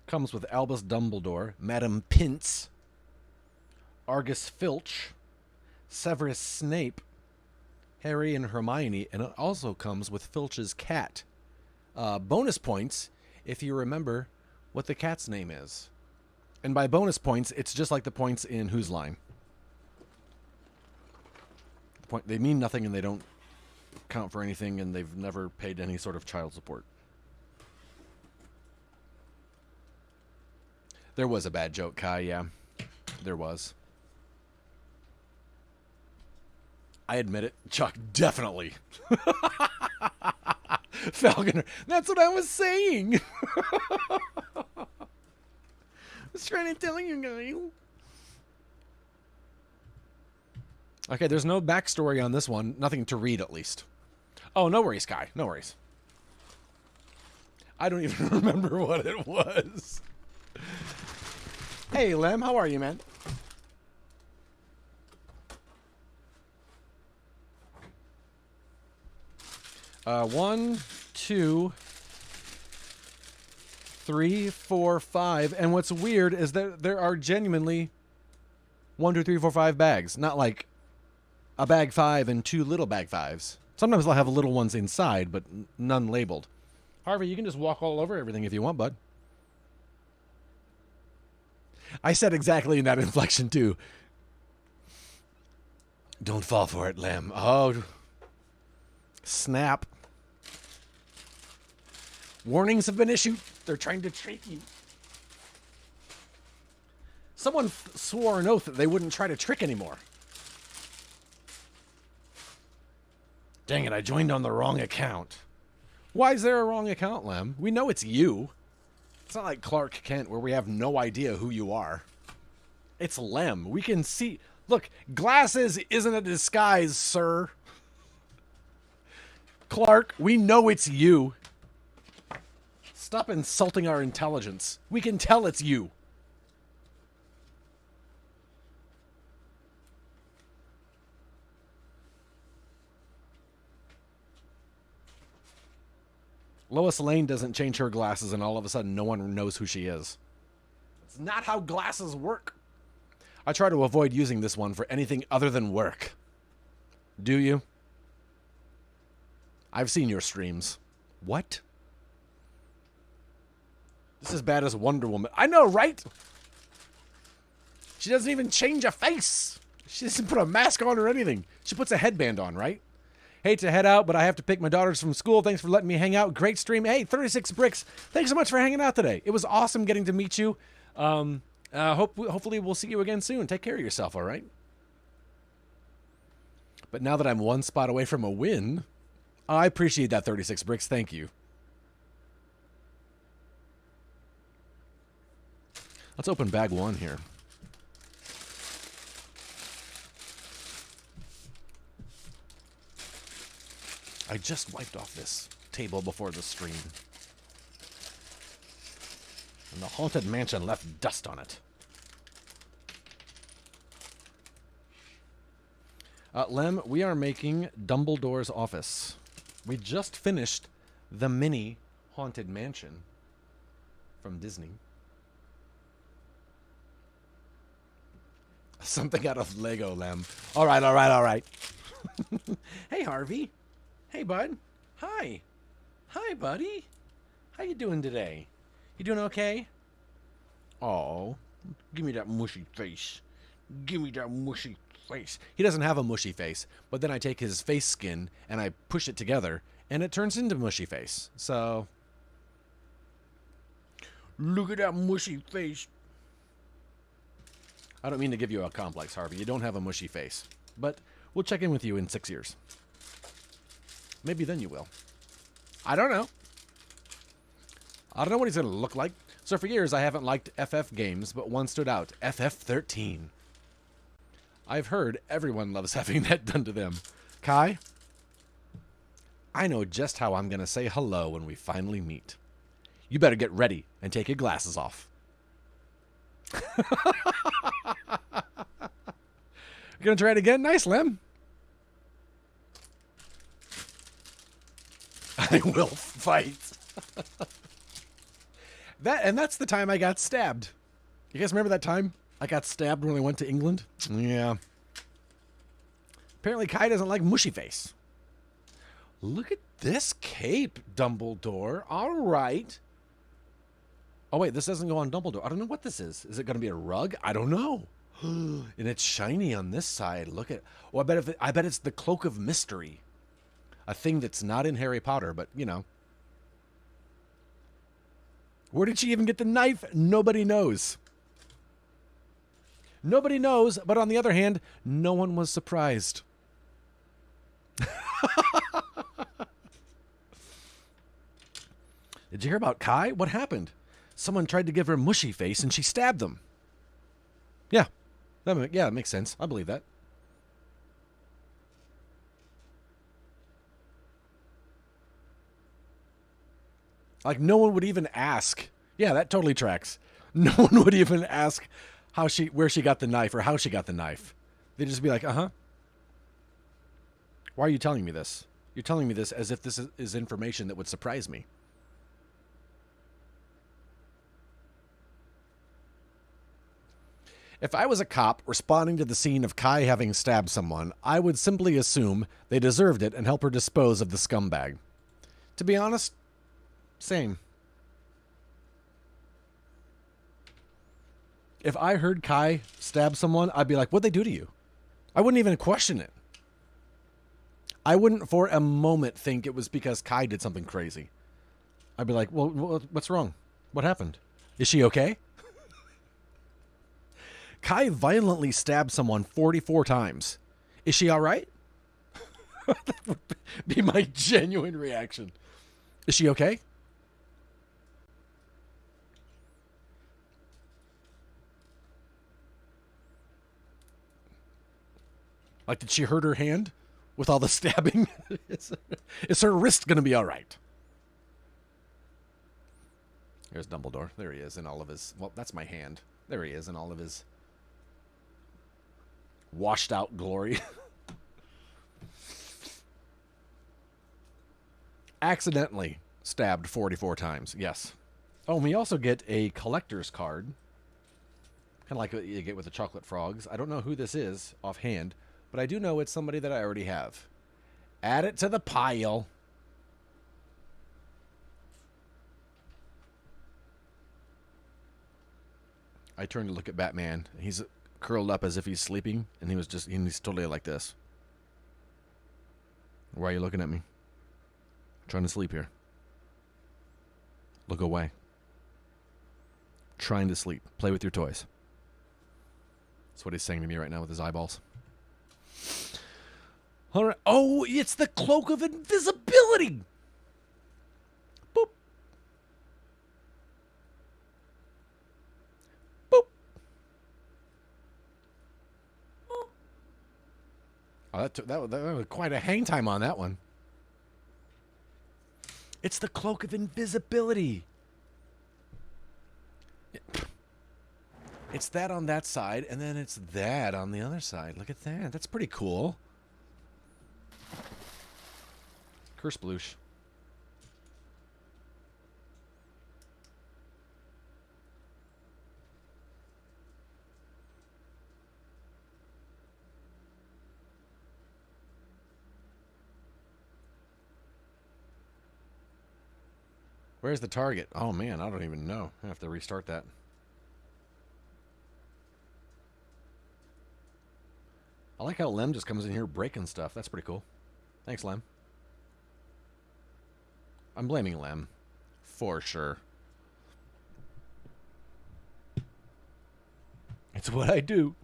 Comes with Albus Dumbledore, Madam Pince, Argus Filch, Severus Snape, Harry and Hermione, and it also comes with Filch's cat. Bonus points if you remember what the cat's name is. And by bonus points, it's just like the points in Whose Line. They mean nothing and they don't count for anything, and they've never paid any sort of child support. There was a bad joke, Kai, yeah. There was. I admit it. Chuck, definitely. Falconer. That's what I was saying. I was trying to tell you guys. Okay, there's no backstory on this one. Nothing to read, at least. Oh, no worries, Kai. No worries. I don't even remember what it was. Hey, Lem, how are you, man? One, two, three, four, five. And what's weird is that there are genuinely 1, 2, 3, 4, 5 bags. Not like a bag 5 and 2 little bag 5s. Sometimes they'll have little ones inside, but none labeled. Harvey, you can just walk all over everything if you want, bud. I said exactly in that inflection, too. Don't fall for it, Lem. Oh, snap. Warnings have been issued. They're trying to trick you. Someone swore an oath that they wouldn't try to trick anymore. Dang it, I joined on the wrong account. Why is there a wrong account, Lem? We know it's you. It's not like Clark Kent where we have no idea who you are. It's Lem. We can see... Look, glasses isn't a disguise, sir. Clark, we know it's you. Stop insulting our intelligence. We can tell it's you. Lois Lane doesn't change her glasses and all of a sudden no one knows who she is. It's not how glasses work. I try to avoid using this one for anything other than work. Do you? I've seen your streams. What? This is bad as Wonder Woman. I know, right? She doesn't even change a face. She doesn't put a mask on or anything. She puts a headband on, right? Hate to head out, but I have to pick my daughters from school. Thanks for letting me hang out. Great stream. Hey, 36 Bricks. Thanks so much for hanging out today. It was awesome getting to meet you. Hopefully we'll see you again soon. Take care of yourself, all right? But now that I'm one spot away from a win, I appreciate that, 36 Bricks. Thank you. Let's open bag 1 here. I just wiped off this table before the stream. And the Haunted Mansion left dust on it. Lem, we are making Dumbledore's office. We just finished the mini Haunted Mansion from Disney. Something out of Lego, Lem. All right, all right, all right. Hey, Harvey. Hey, bud. Hi. Hi, buddy. How you doing today? You doing okay? Oh, give me that mushy face. Give me that mushy face. He doesn't have a mushy face, but then I take his face skin and I push it together, and it turns into mushy face. So, look at that mushy face. I don't mean to give you a complex, Harvey. You don't have a mushy face. But we'll check in with you in 6 years. Maybe then you will. I don't know. I don't know what he's going to look like. So for years, I haven't liked FF games, but one stood out. FF13. I've heard everyone loves having that done to them. Kai, I know just how I'm going to say hello when we finally meet. You better get ready and take your glasses off. You're going to try it again? Nice, Lem. I will fight. That's the time I got stabbed. You guys remember that time I got stabbed when I went to England? Yeah. Apparently Kai doesn't like mushy face. Look at this cape, Dumbledore. All right. Oh, wait, this doesn't go on Dumbledore. I don't know what this is. Is it going to be a rug? I don't know. And it's shiny on this side. Look at. Oh, I bet it's the Cloak of Mystery. A thing that's not in Harry Potter, but, you know. Where did she even get the knife? Nobody knows. Nobody knows, but on the other hand, no one was surprised. Did you hear about Kai? What happened? Someone tried to give her mushy face and she stabbed them. Yeah. That makes sense. I believe that. Like, no one would even ask. Yeah, that totally tracks. No one would even ask where she got the knife or how she got the knife. They'd just be like, uh-huh. Why are you telling me this? You're telling me this as if this is information that would surprise me. If I was a cop responding to the scene of Kai having stabbed someone, I would simply assume they deserved it and help her dispose of the scumbag. To be honest, same. If I heard Kai stab someone, I'd be like, what'd they do to you? I wouldn't even question it. I wouldn't for a moment think it was because Kai did something crazy. I'd be like, well, what's wrong? What happened? Is she okay? Kai violently stabbed someone 44 times. Is she all right? That would be my genuine reaction. Is she okay? Like, did she hurt her hand with all the stabbing? Is her wrist going to be all right? There's Dumbledore. There he is in all of his... Well, that's my hand. There he is in all of his washed out glory. Accidentally stabbed 44 times. Yes. Oh, and we also get a collector's card. Kind of like what you get with the chocolate frogs. I don't know who this is offhand, but I do know it's somebody that I already have. Add it to the pile. I turned to look at Batman. He's curled up as if he's sleeping, and he's totally like this. Why are you looking at me? I'm trying to sleep here. Look away. Trying to sleep. Play with your toys. That's what he's saying to me right now with his eyeballs. All right. Oh, it's the Cloak of Invisibility. Boop. Boop. Oh, that was quite a hang time on that one. It's the Cloak of Invisibility. It's that on that side, and then it's that on the other side. Look at that. That's pretty cool. Curse Bloosh. Where's the target? Oh, man, I don't even know. I have to restart that. I like how Lem just comes in here breaking stuff. That's pretty cool. Thanks, Lem. I'm blaming Lem. For sure. It's what I do.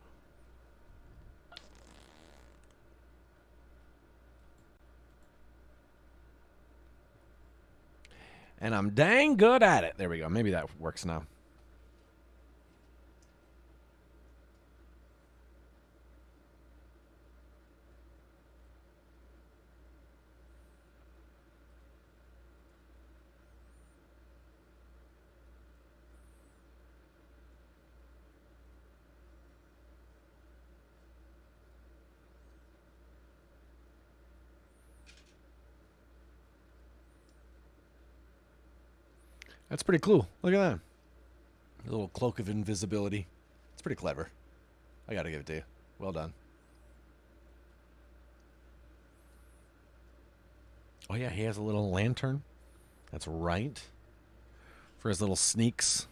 And I'm dang good at it. There we go. Maybe that works now. That's pretty cool. Look at that. A little Cloak of Invisibility. It's pretty clever. I gotta give it to you. Well done. Oh yeah, he has a little lantern. That's right. For his little sneaks.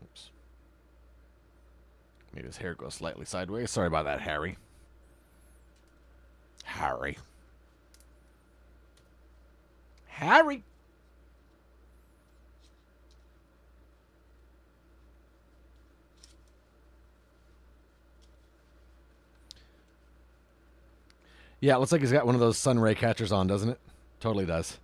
Oops. Made his hair go slightly sideways. Sorry about that, Harry. Harry. Harry. Yeah, it looks like he's got one of those sun ray catchers on, doesn't it? Totally does.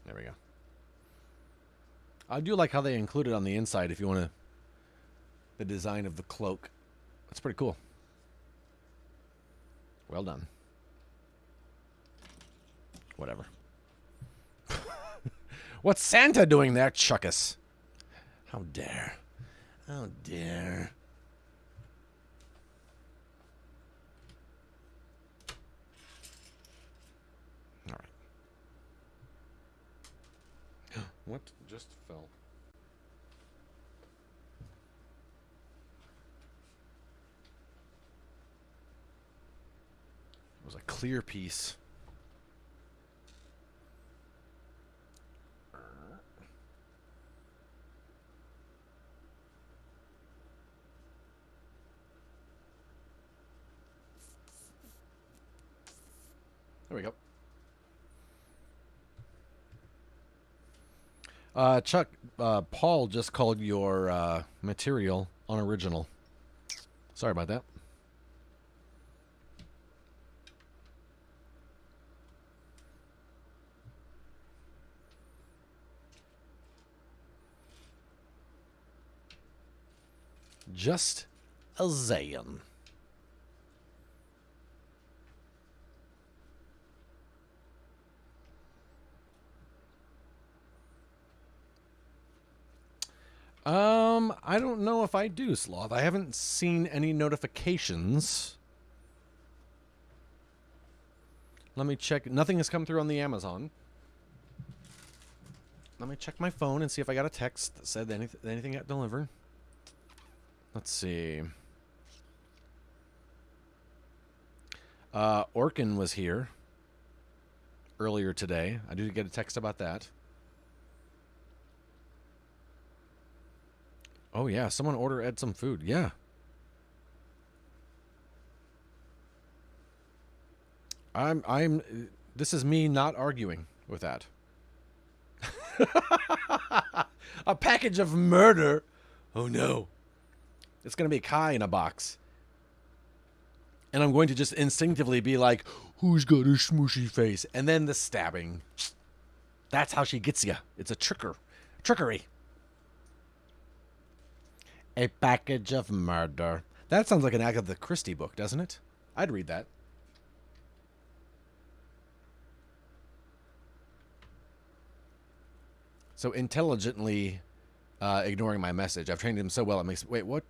There we go. I do like how they include it on the inside if you want to... The design of the cloak. That's pretty cool. Well done. Whatever. What's Santa doing there, Chuckus? How dare. How dare. All right. What just fell? It was a clear piece. There we go. Chuck, Paul just called your material unoriginal. Sorry about that. Just a Zayn. I don't know if I do, Sloth. I haven't seen any notifications. Let me check. Nothing has come through on the Amazon. Let me check my phone and see if I got a text that said anything got delivered. Let's see. Orkin was here earlier today. I did get a text about that. Oh yeah, someone order Ed some food. Yeah. This is me not arguing with that. A package of murder. Oh no. It's going to be Kai in a box. And I'm going to just instinctively be like, who's got a smooshy face? And then the stabbing. That's how she gets you. It's a trickery. A package of murder. That sounds like an Agatha Christie book, doesn't it? I'd read that. So intelligently ignoring my message. I've trained him so well it makes... Wait, what?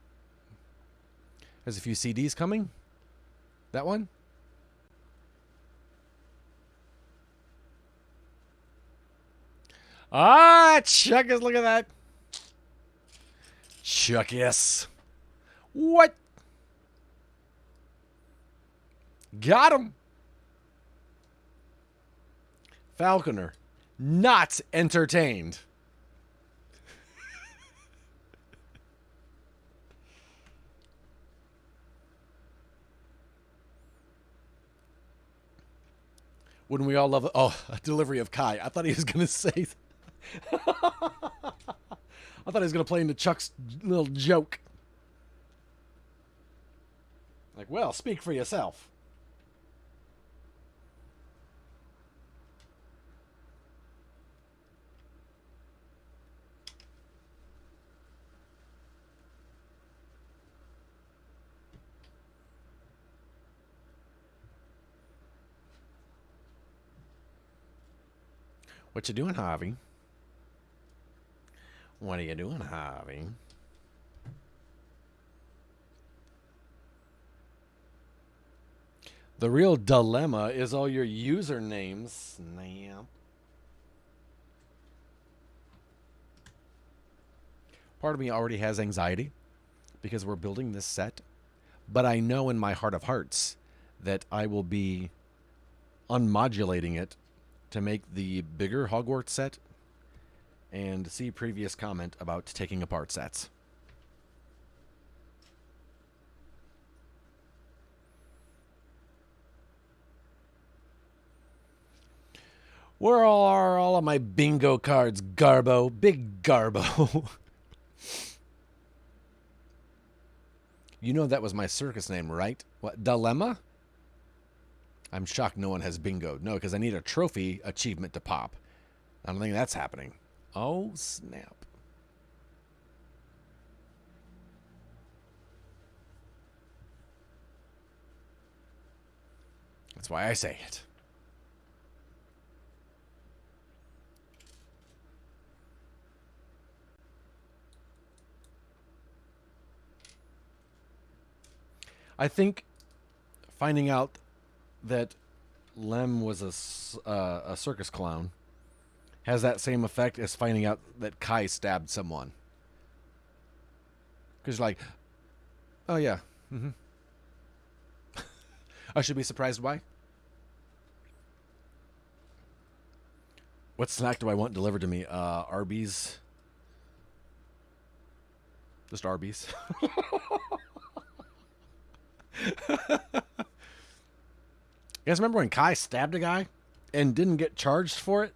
There's a few CDs coming? That one? Ah, Chuckus, look at that. Chuckus. What? Got him. Falconer. Not entertained. Wouldn't we all love it? Oh, a delivery of Kai. I thought he was going to say... I thought he was going to play into Chuck's little joke. Like, well, speak for yourself. What you doing, Harvey? What are you doing, Harvey? The real dilemma is all your usernames. Snap. Part of me already has anxiety because we're building this set, but I know in my heart of hearts that I will be unmodulating it to make the bigger Hogwarts set and see previous comment about taking apart sets. Where are all of my bingo cards, Garbo? Big Garbo. You know that was my circus name, right? What, Dilemma? I'm shocked no one has bingo. No, because I need a trophy achievement to pop. I don't think that's happening. Oh, snap. That's why I say it. I think finding out that Lem was a circus clown has that same effect as finding out that Kai stabbed someone. Because you're like, oh yeah, I should be surprised why. What snack do I want delivered to me? Arby's. Just Arby's. You guys remember when Kai stabbed a guy and didn't get charged for it?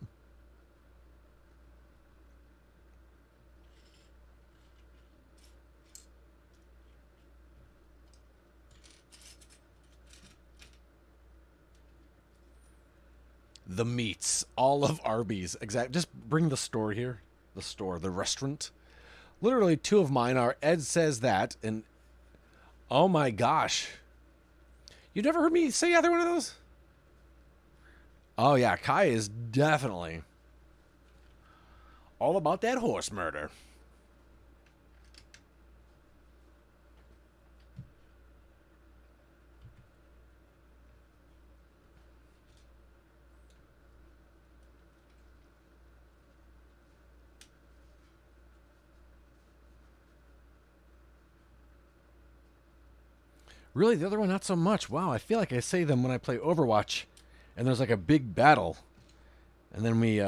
The meats, all of Arby's. Exactly. Just bring the store here. The store, the restaurant. Literally, two of mine are Ed Says That and oh my gosh. You never heard me say either one of those? Oh yeah, Kai is definitely all about that horse murder. Really, the other one, not so much. Wow, I feel like I say them when I play Overwatch, and there's like a big battle, and then we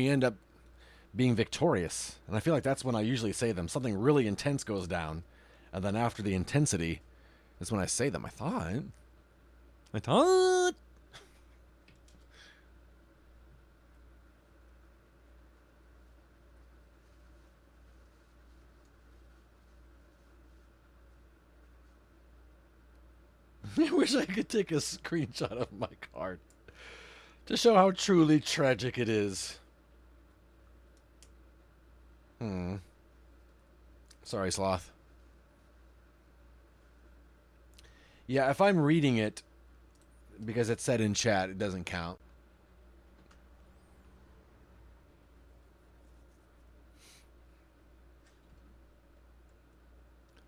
end up being victorious. And I feel like that's when I usually say them. Something really intense goes down, and then after the intensity is when I say them. I thought. I wish I could take a screenshot of my card to show how truly tragic it is. Sorry, Sloth. Yeah, if I'm reading it because it's said in chat, it doesn't count.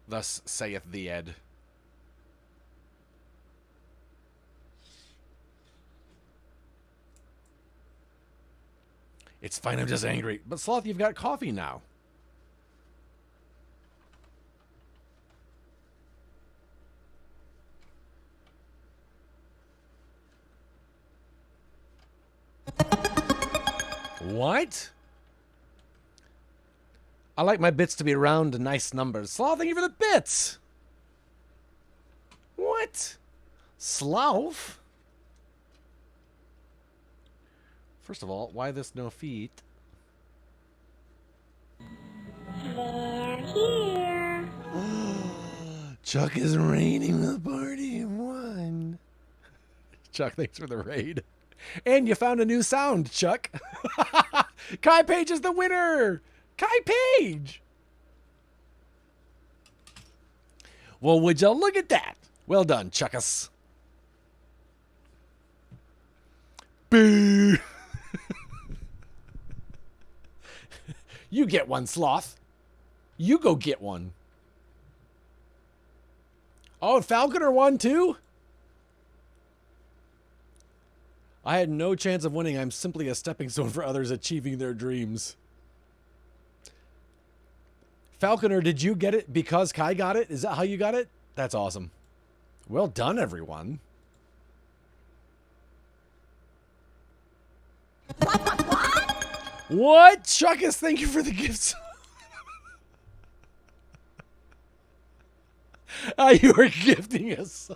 Thus saith the Ed. It's fine, I'm just angry. But Sloth, you've got coffee now. What? I like my bits to be round and nice numbers. Sloth, thank you for the bits. What? Sloth? First of all, why this no feet? They're here. Chuck is raiding the party in one. Chuck, thanks for the raid. And you found a new sound, Chuck. Kai Page is the winner. Kai Page. Well, would you look at that? Well done, Chuckus. Boo. You get one, Sloth. You go get one. Oh, Falconer won too? I had no chance of winning. I'm simply a stepping stone for others achieving their dreams. Falconer, did you get it because Kai got it? Is that how you got it? That's awesome. Well done, everyone. What? Chuckus, thank you for the gifts. You are gifting us.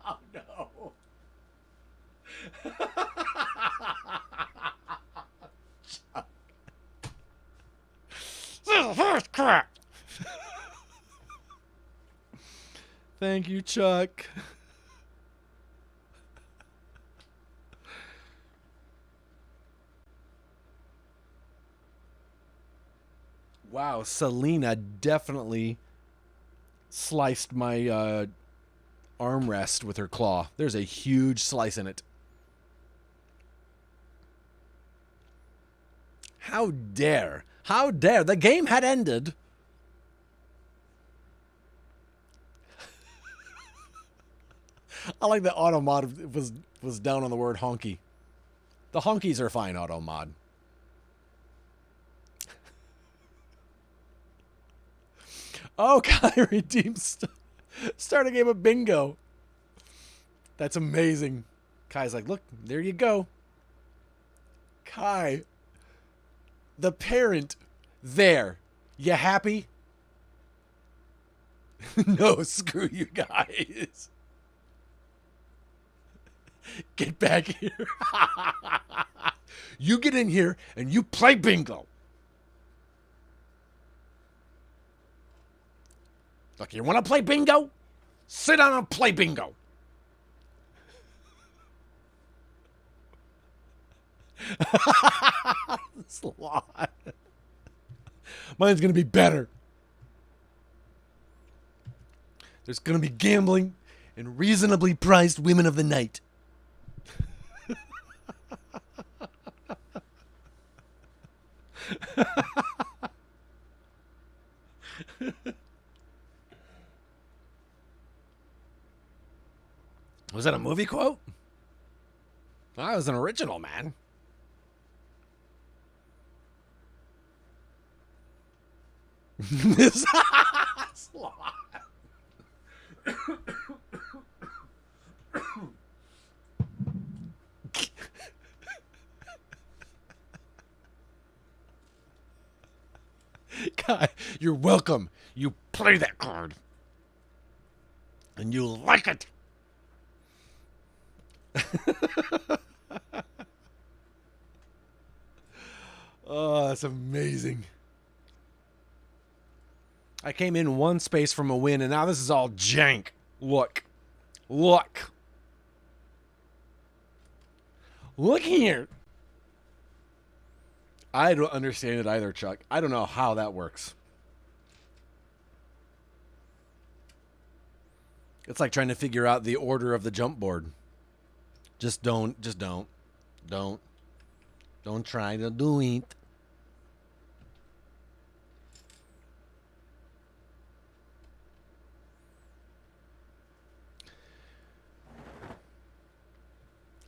Oh, no. This is first crap. Thank you, Chuck. Wow, Selena definitely sliced my armrest with her claw. There's a huge slice in it. How dare? How dare? The game had ended. I like that Automod was down on the word honky. The honkies are fine, Automod. Oh, Kai redeems. Start a game of bingo. That's amazing. Kai's like, look, there you go. Kai, the parent, there. You happy? No, screw you guys. Get back here. You get in here and you play bingo. Look, you want to play bingo? Sit down and play bingo. Slot. Mine's going to be better. There's going to be gambling and reasonably priced women of the night. Was that a movie quote? That was an original, man. This slot. Guy, you're welcome. You play that card. And you like it. Oh, that's amazing. I came in one space from a win, and now this is all jank. Look. Look. Look here. I don't understand it either, Chuck. I don't know how that works. It's like trying to figure out the order of the jump board. Just don't try to do it.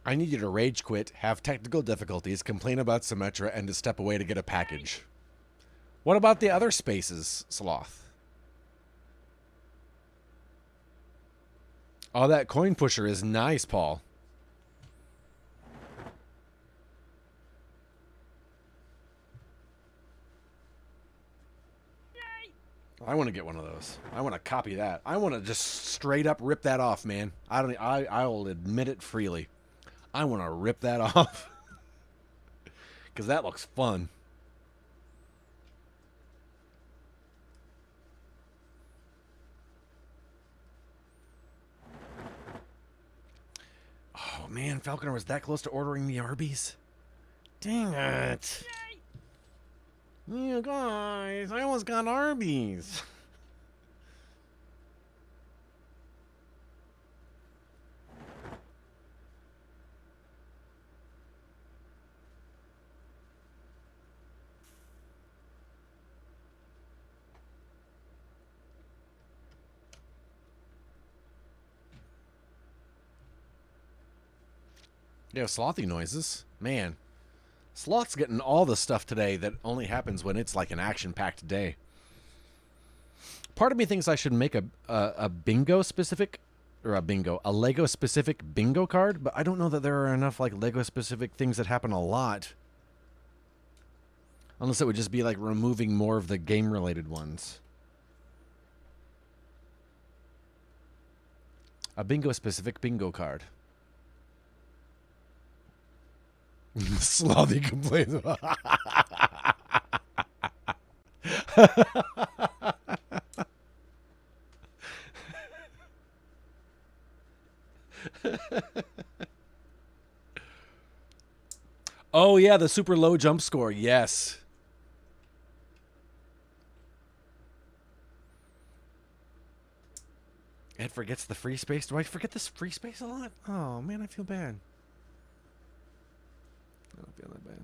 I need you to rage quit, have technical difficulties, complain about Symmetra, and to step away to get a package. What about the other spaces, Sloth? Oh, that coin pusher is nice, Paul. I want to get one of those. I want to copy that. I want to just straight up rip that off, man. I will admit it freely. I want to rip that off. Because that looks fun. Oh, man. Falconer was that close to ordering the Arby's? Dang it. You guys, I almost got Arby's. Yeah, slothy noises. Man. Sloth's getting all the stuff today that only happens when it's like an action-packed day. Part of me thinks I should make a bingo-specific, or a Lego-specific bingo card, but I don't know that there are enough like Lego-specific things that happen a lot. Unless it would just be like removing more of the game-related ones. A bingo-specific bingo card. Slothy complains. Oh, yeah, the super low jump score. Yes. Ed forgets the free space. Do I forget this free space a lot? Oh, man, I feel bad. I don't feel that bad.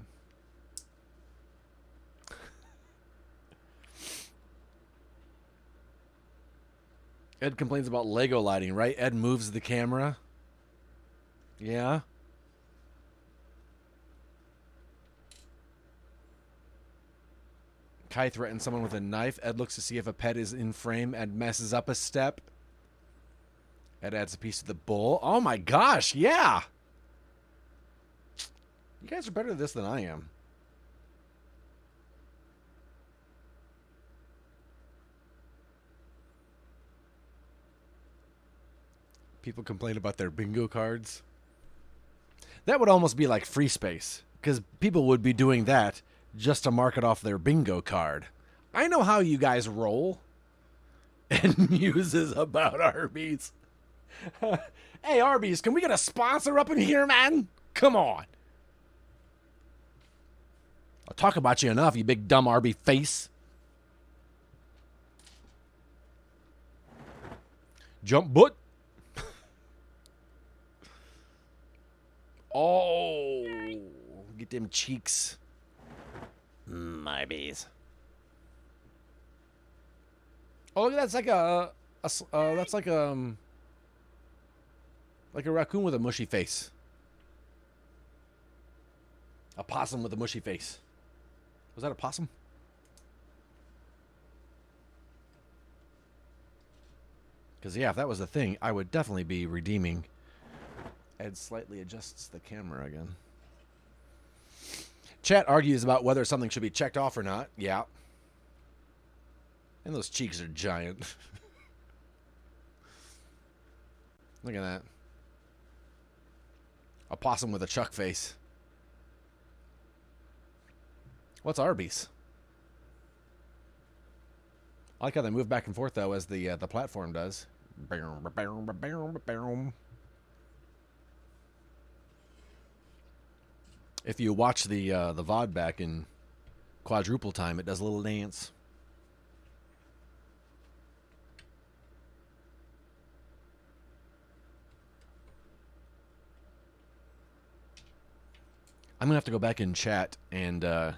Ed complains about Lego lighting, right? Ed moves the camera. Yeah. Kai threatens someone with a knife. Ed looks to see if a pet is in frame and messes up a step. Ed adds a piece to the bowl. Oh my gosh, yeah! You guys are better at this than I am. People complain about their bingo cards. That would almost be like free space, because people would be doing that just to mark it off their bingo card. I know how you guys roll. And muses about Arby's. Hey, Arby's, can we get a sponsor up in here, man? Come on. I'll talk about you enough, you big dumb Arby face. Jump butt. Oh, get them cheeks. Arby's. Oh, look, that's like that's like a raccoon with a mushy face. A possum with a mushy face. Was that a possum? Because, yeah, if that was the thing, I would definitely be redeeming. Ed slightly adjusts the camera again. Chat argues about whether something should be checked off or not. Yeah. And those cheeks are giant. Look at that. A possum with a chuck face. What's Arby's? I like how they move back and forth, though, as the platform does. If you watch the VOD back in quadruple time, it does a little dance. I'm going to have to go back in chat and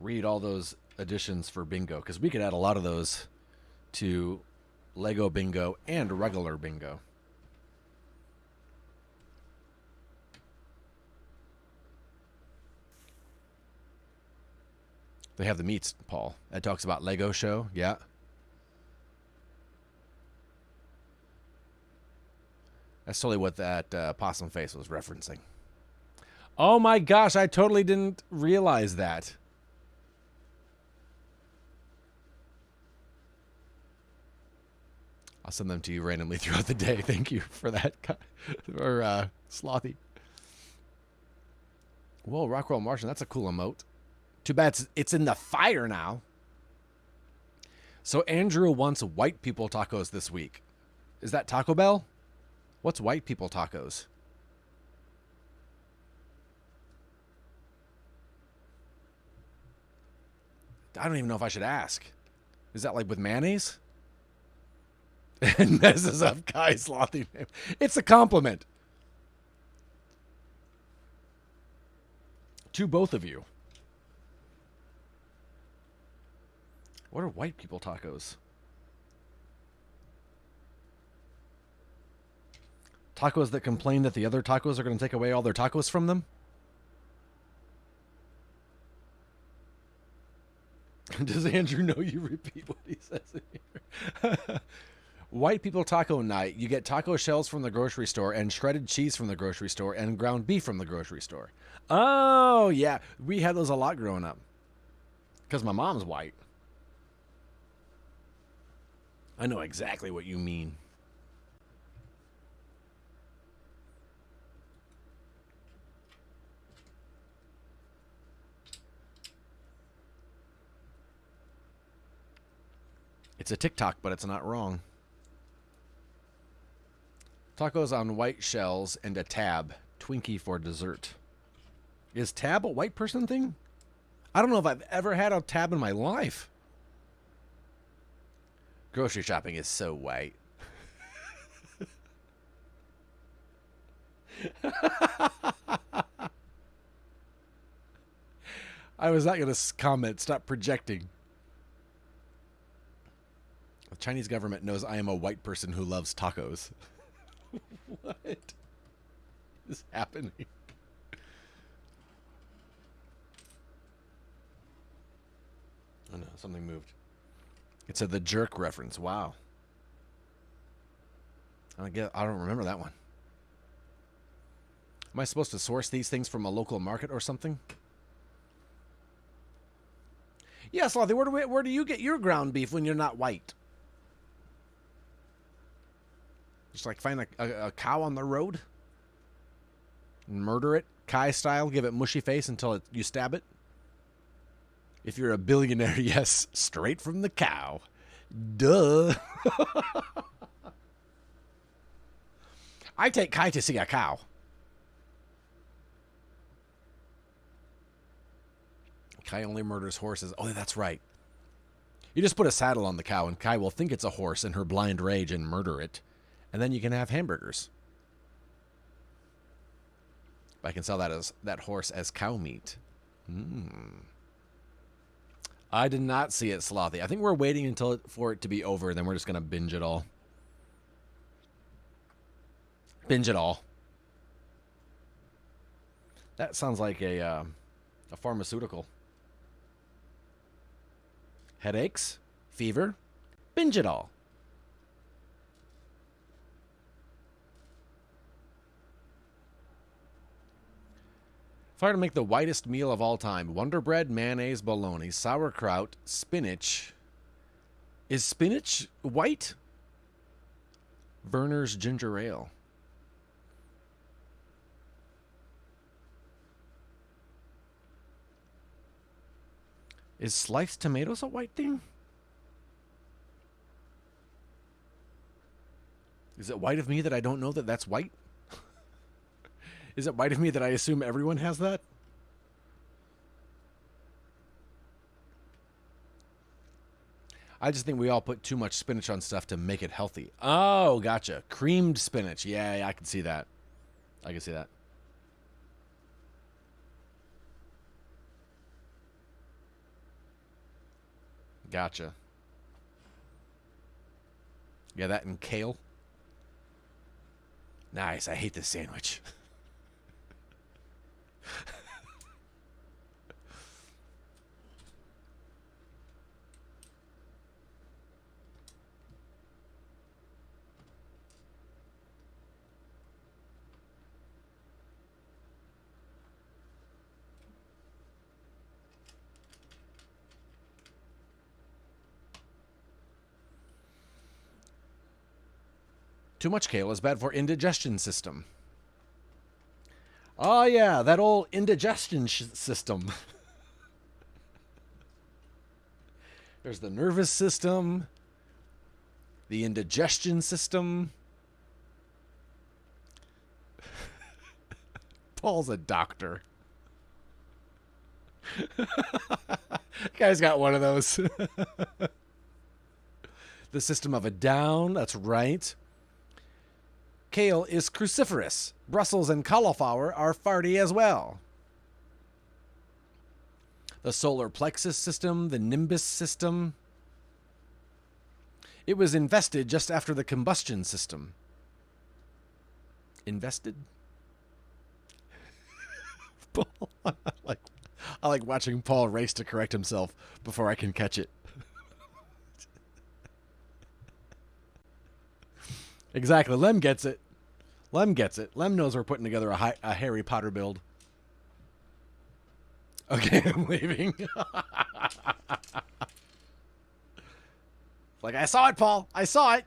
read all those additions for bingo, because we could add a lot of those to Lego bingo and regular bingo. They have the meats, Paul. That talks about Lego show. Yeah. That's totally what that possum face was referencing. Oh my gosh, I totally didn't realize that. I'll send them to you randomly throughout the day. Thank you for that. Or Slothy. Whoa, Rockwell Martian. That's a cool emote. Too bad it's in the fire now. So Andrew wants white people tacos this week. Is that Taco Bell? What's white people tacos? I don't even know if I should ask. Is that like with mayonnaise? And messes up Kai's slothy name. It's a compliment. To both of you. What are white people tacos? Tacos that complain that the other tacos are going to take away all their tacos from them? Does Andrew know you repeat what he says in here? White people taco night. You get taco shells from the grocery store and shredded cheese from the grocery store and ground beef from the grocery store. Oh, yeah. We had those a lot growing up. Because my mom's white. I know exactly what you mean. It's a TikTok, but it's not wrong. Tacos on white shells and a tab. Twinkie for dessert. Is tab a white person thing? I don't know if I've ever had a tab in my life. Grocery shopping is so white. I was not going to comment. Stop projecting. The Chinese government knows I am a white person who loves tacos. What is happening? Oh no, something moved. It's a The Jerk reference. Wow. I don't remember that one. Am I supposed to source these things from a local market or something? Yeah, Slothy, where do you get your ground beef when you're not white? Just like find a cow on the road and murder it, Kai style, give it mushy face until you stab it. If you're a billionaire, yes, straight from the cow. Duh. I take Kai to see a cow. Kai only murders horses. Oh, that's right. You just put a saddle on the cow and Kai will think it's a horse in her blind rage and murder it. And then you can have hamburgers. I can sell that horse as cow meat. I did not see it, Slothy. I think we're waiting for it to be over, and then we're just going to binge it all. Binge it all. That sounds like a pharmaceutical. Headaches? Fever? Binge it all. If I were to make the whitest meal of all time, Wonder Bread, mayonnaise, bologna, sauerkraut, spinach. Is spinach white? Verner's ginger ale. Is sliced tomatoes a white thing? Is it white of me that I don't know that that's white? Is it white of me that I assume everyone has that? I just think we all put too much spinach on stuff to make it healthy. Oh, gotcha. Creamed spinach. Yeah, I can see that. I can see that. Gotcha. Yeah, that and kale. Nice. I hate this sandwich. Too much kale is bad for indigestion system. Oh yeah, that old indigestion system. There's the nervous system, the indigestion system. Paul's a doctor. Guy's got one of those. The system of a down, that's right. Kale is cruciferous. Brussels and cauliflower are farty as well. The solar plexus system, the nimbus system. It was invested just after the combustion system. Invested? Paul, I like watching Paul race to correct himself before I can catch it. Exactly. Lem gets it. Lem gets it. Lem knows we're putting together a Harry Potter build. Okay, I'm leaving. Like, I saw it, Paul. I saw it.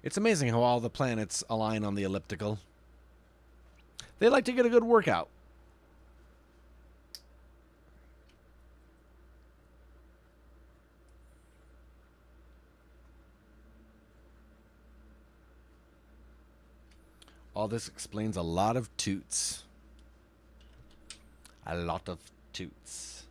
It's amazing how all the planets align on the elliptical. They like to get a good workout. All this explains a lot of toots. A lot of toots.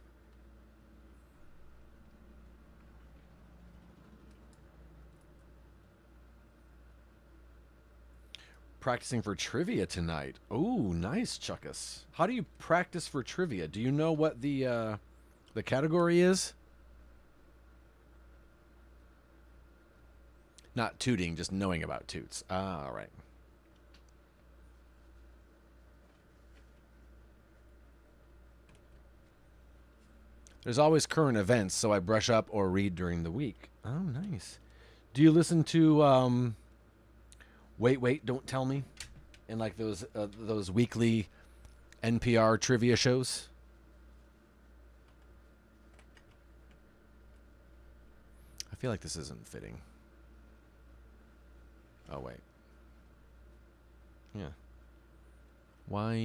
Practicing for trivia tonight. Oh, nice, Chuckus. How do you practice for trivia? Do you know what the category is? Not tooting, just knowing about toots. Ah, all right. There's always current events, so I brush up or read during the week. Oh, nice. Do you listen to Wait, Don't Tell Me? And like those weekly NPR trivia shows? I feel like this isn't fitting. Oh, wait. Yeah. Why,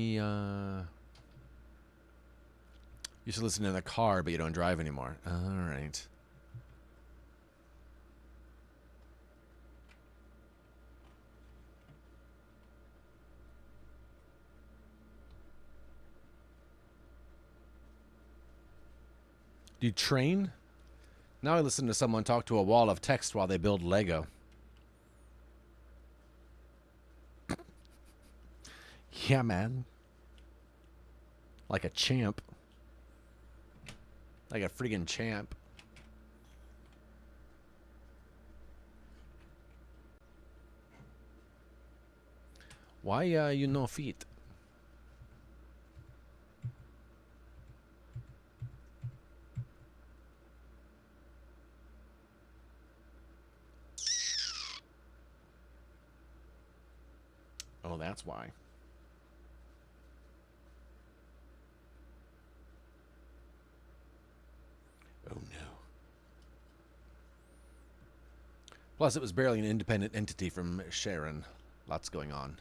you should listen in the car, but you don't drive anymore. All right. Do you train? Now I listen to someone talk to a wall of text while they build Lego. Yeah, man. Like a champ. Like a friggin' champ. Why you no feet? Oh, that's why. Oh, no. Plus, it was barely an independent entity from Sharon. Lots going on.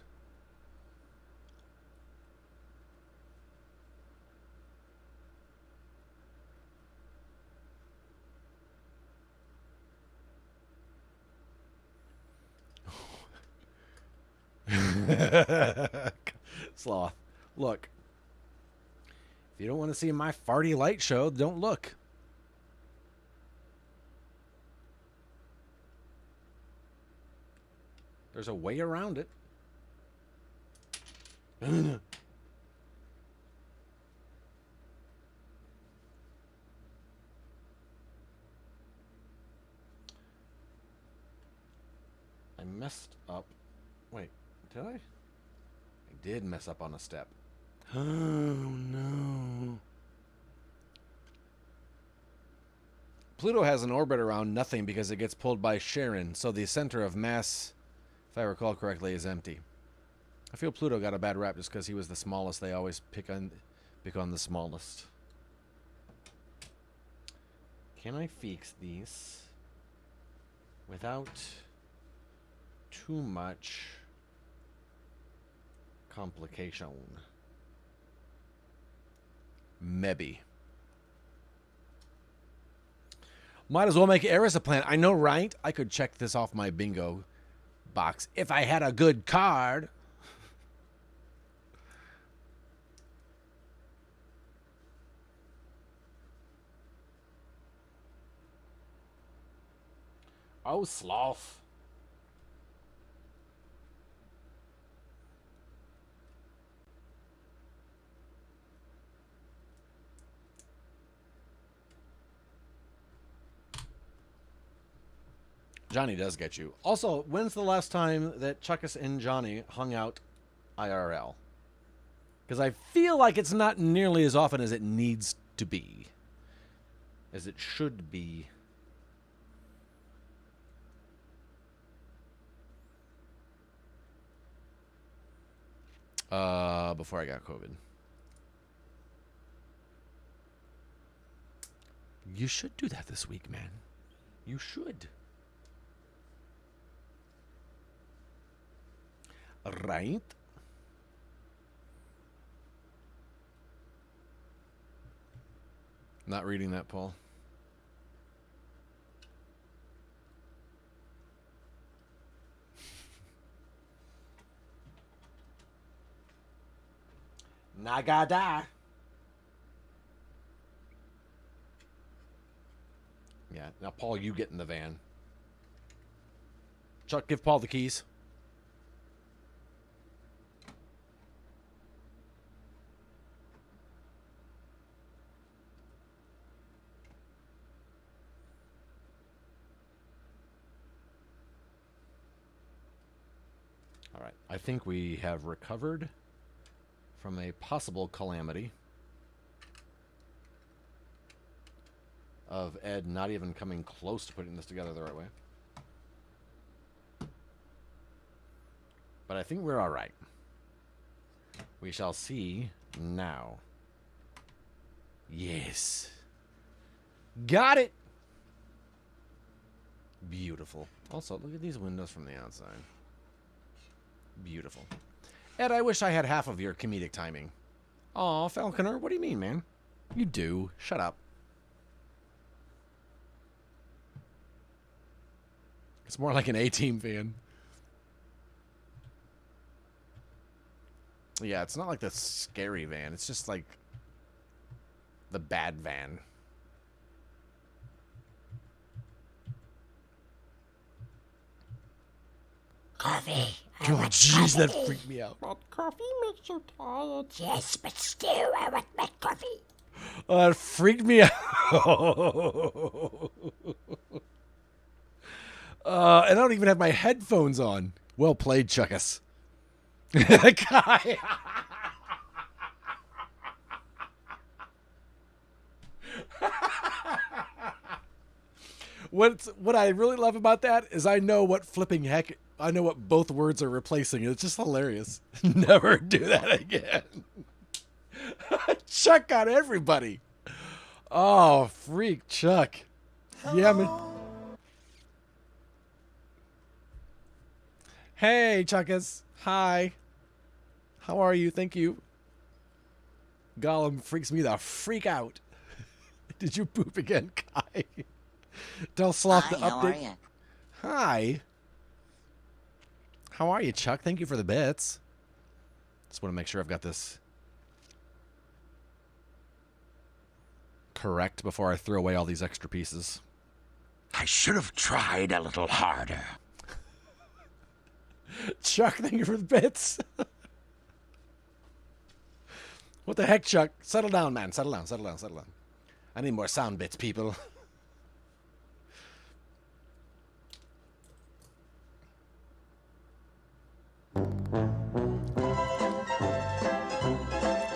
Sloth. Look. If you don't want to see my farty light show, don't look. There's a way around it. I messed up. Wait, did I? I did mess up on a step. Oh, no. Pluto has an orbit around nothing because it gets pulled by Charon, so the center of mass, if I recall correctly, is empty. I feel Pluto got a bad rap just because he was the smallest. They always pick on the smallest. Can I fix these without too much complication? Maybe. Might as well make Eris a planet. I know, right? I could check this off my bingo box if I had a good card. Oh, sloth. Johnny does get you. Also, when's the last time that Chuckus and Johnny hung out IRL? Because I feel like it's not nearly as often as it needs to be. As it should be. Before I got COVID. You should do that this week, man. You should. Right? Not reading that, Paul. Nagada. Yeah. Now, Paul, you get in the van. Chuck, give Paul the keys. All right. I think we have recovered from a possible calamity of Ed not even coming close to putting this together the right way. But I think we're all right. We shall see now. Yes. Got it. Beautiful. Also, look at these windows from the outside. Beautiful. Ed, I wish I had half of your comedic timing. Aw, Falconer, what do you mean, man? You do. Shut up. It's more like an A-Team fan. Yeah, it's not like the scary van. It's just like the bad van. Coffee. Oh, jeez, that freaked me out. But coffee makes you tired. Yes, but still, I want my coffee. That freaked me out. And I don't even have my headphones on. Well played, Chuckus. Guy. What I really love about that is I know what flipping heck, I know what both words are replacing. It's just hilarious. Never do that again. Chuck got everybody. Oh, freak Chuck. Yeah, man. Hey, Chuckus. Hi. How are you? Thank you. Gollum freaks me the freak out. Did you poop again, Kai? Tell Sloth to update. How are you? Hi. How are you, Chuck? Thank you for the bits. Just want to make sure I've got this correct before I throw away all these extra pieces. I should have tried a little harder. Chuck, thank you for the bits. What the heck, Chuck? Settle down, man. Settle down, settle down, settle down. I need more sound bits, people.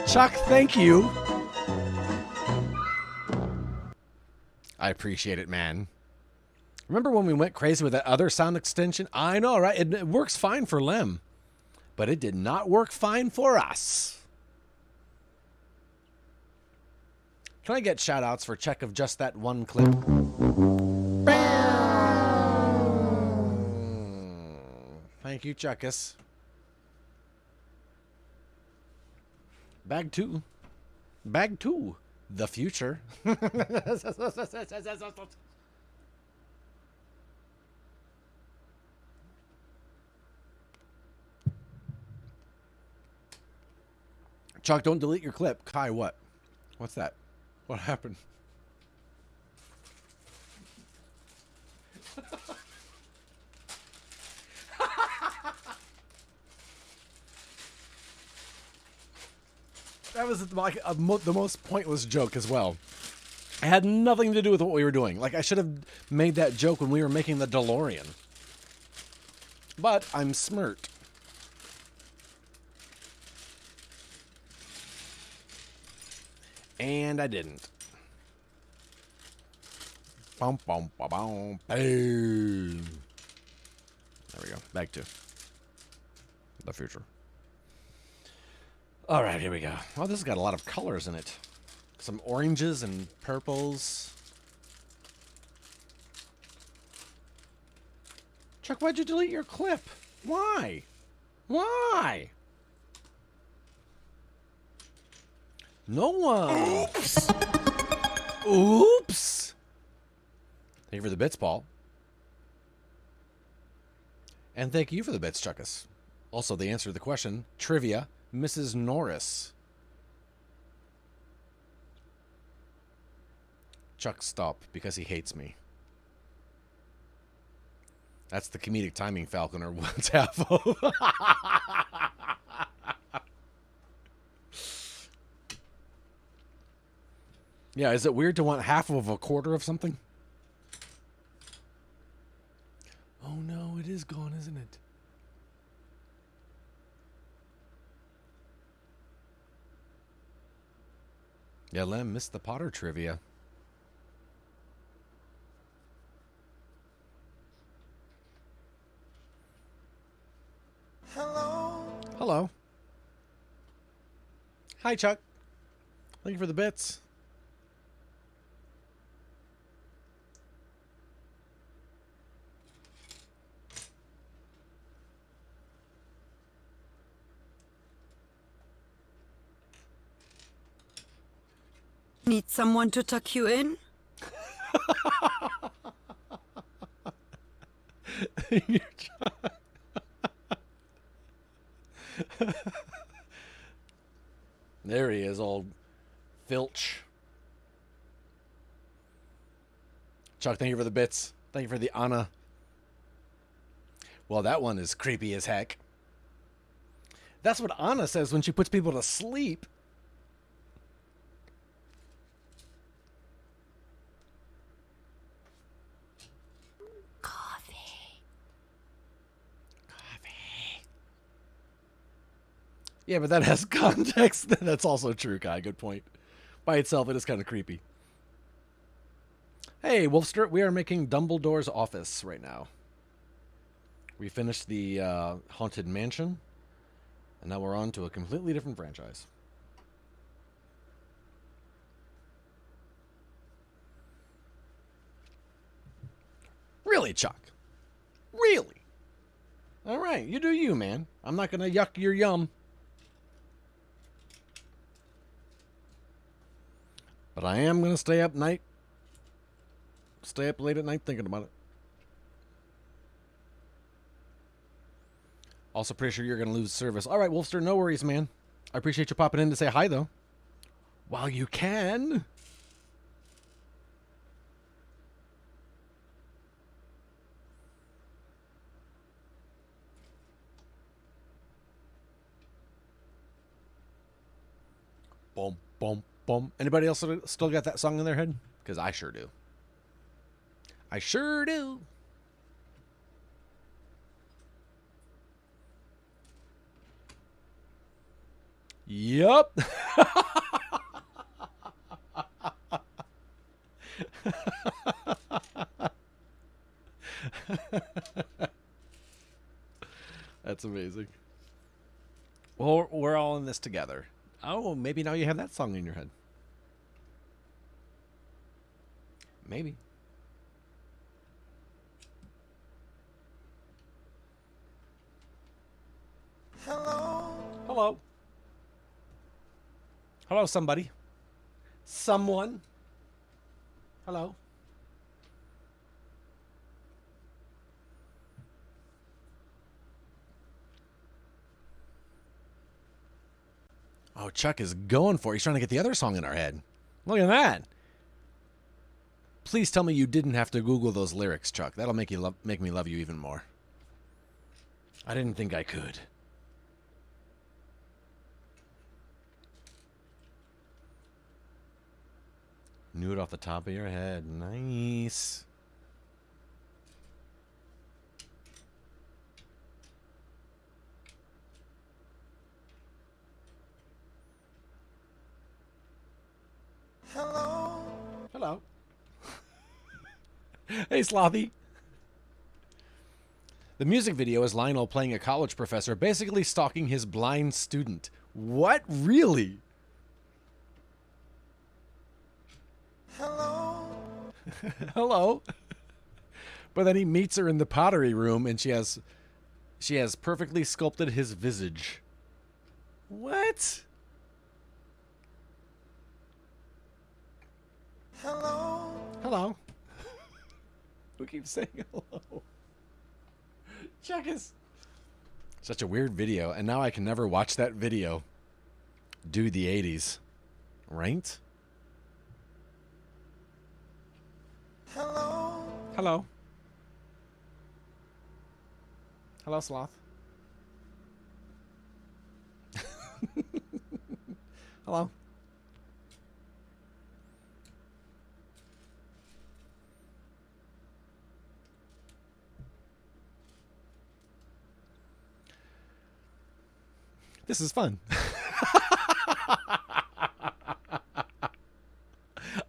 Chuck, thank you. I appreciate it, man. Remember when we went crazy with that other sound extension? I know, right? It works fine for Lem, but it did not work fine for us. Can I get shout outs for check of just that one clip? Thank you, Chuckus. Bag 2. Bag 2. The future. Chuck, don't delete your clip. Kai, what? What's that? What happened? That was like the most pointless joke as well. It had nothing to do with what we were doing. Like, I should have made that joke when we were making the DeLorean. But I'm smirt. And I didn't. Boom, boom, boom, boom, boom. There we go. Back to the future. All right, here we go. Oh, this has got a lot of colors in it. Some oranges and purples. Chuck, why'd you delete your clip? Why? Why? No one. Oops. Oops. Thank you for the bits, Paul. And thank you for the bits, Chuckus. Also, the answer to the question, trivia, Mrs. Norris. Chuck, stop, because he hates me. That's the comedic timing Falconer wants half of. Yeah, is it weird to want half of a quarter of something? Oh no, it is gone, isn't it? Yeah, Lem missed the Potter trivia. Hello. Hello. Hi, Chuck. Thank you for the bits. Need someone to tuck you in? There he is, old Filch. Chuck, thank you for the bits. Thank you for the Anna. Well, that one is creepy as heck. That's what Anna says when she puts people to sleep. Yeah, but that has context. That's also true, Kai. Good point. By itself, it is kind of creepy. Hey, Wolfster, we are making Dumbledore's office right now. We finished the Haunted Mansion, and now we're on to a completely different franchise. Really, Chuck? Really? All right, you do you, man. I'm not going to yuck your yum. But I am going to stay up late at night thinking about it. Also pretty sure you're going to lose service. All right, Wolfster, no worries, man. I appreciate you popping in to say hi, though. While you can. Boom, boom, boom. Anybody else still got that song in their head? Because I sure do. I sure do. Yup. That's amazing. Well, we're all in this together. Oh, maybe now you have that song in your head. Maybe. Hello. Hello, somebody. Someone. Hello. Oh, Chuck is going for it. He's trying to get the other song in our head. Look at that. Please tell me you didn't have to Google those lyrics, Chuck. That'll make me love you even more. I didn't think I could. Knew it off the top of your head. Nice. Hello. Hello. Hey, Slothy. The music video is Lionel playing a college professor, basically stalking his blind student. What? Really? Hello. Hello. But then he meets her in the pottery room, and she has perfectly sculpted his visage. What? Hello. Hello. Who keeps saying hello? Check us. Such a weird video, and now I can never watch that video. Do the 80s. Right? Hello. Hello. Hello, Sloth. Hello. This is fun.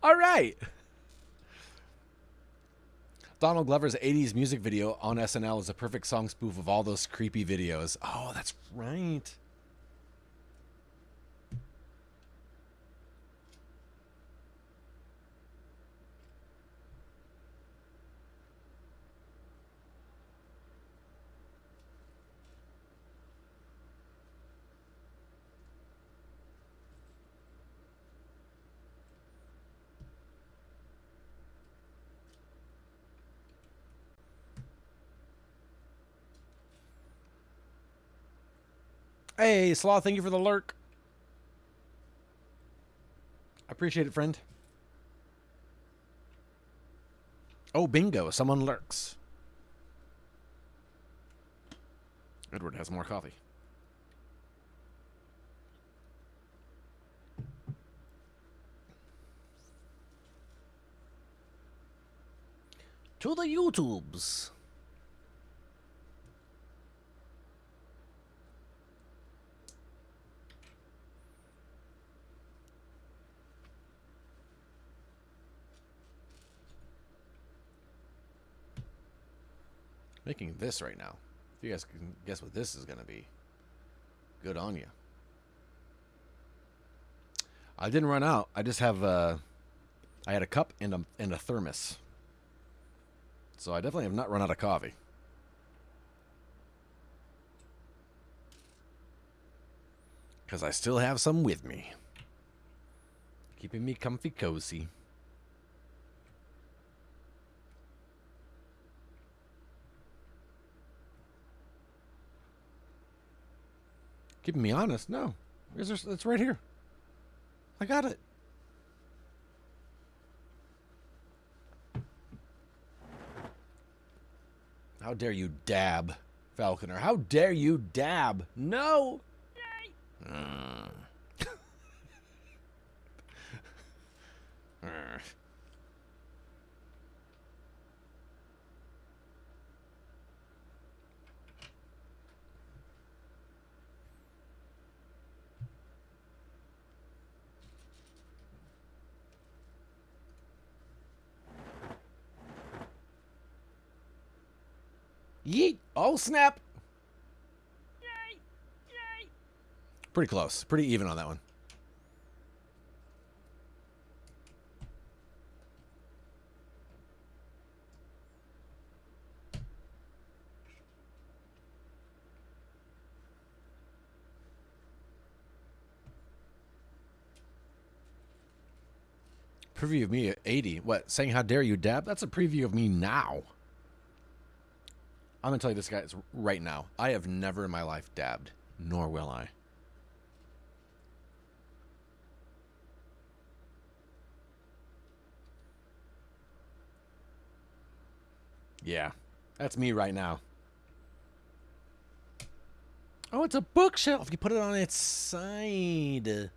All right. Donald Glover's 80s music video on SNL is a perfect song spoof of all those creepy videos. Oh, that's right. Hey, Sloth, thank you for the lurk. I appreciate it, friend. Oh, bingo. Someone lurks. Edward has more coffee. To the YouTubes. Making this right now. If you guys can guess what this is going to be, good on you. I didn't run out. I just have I had a cup and a thermos. So I definitely have not run out of coffee. Because I still have some with me. Keeping me comfy cozy. Keeping me honest? No. It's right here. I got it. How dare you dab, Falconer? How dare you dab? No! Yeet! Oh, snap! Pretty close. Pretty even on that one. Preview of me at 80. What? Saying how dare you dab? That's a preview of me now. I'm going to tell you this, guys, right now. I have never in my life dabbed, nor will I. Yeah, that's me right now. Oh, it's a bookshelf. You put it on its side.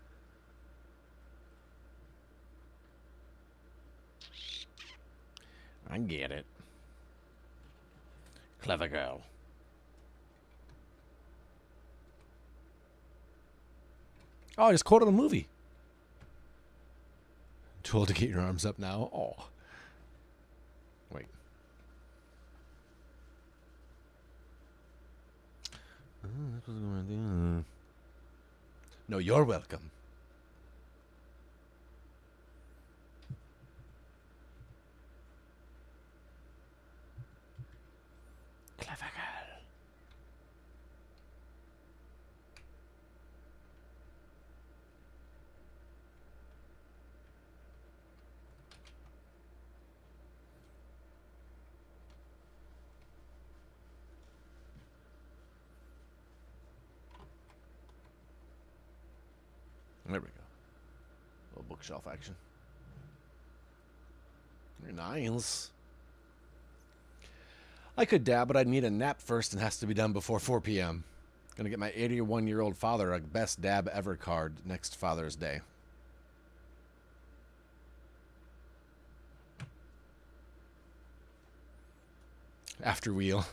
I get it. Clever girl. Oh, I just quoted a movie. Too old to get your arms up now. Oh. Wait. No, you're welcome. Clever girl. There we go. Little bookshelf action. Very nice. I could dab, but I'd need a nap first and has to be done before 4 p.m. Gonna get my 81-year-old father a best dab ever card next Father's Day. After wheel.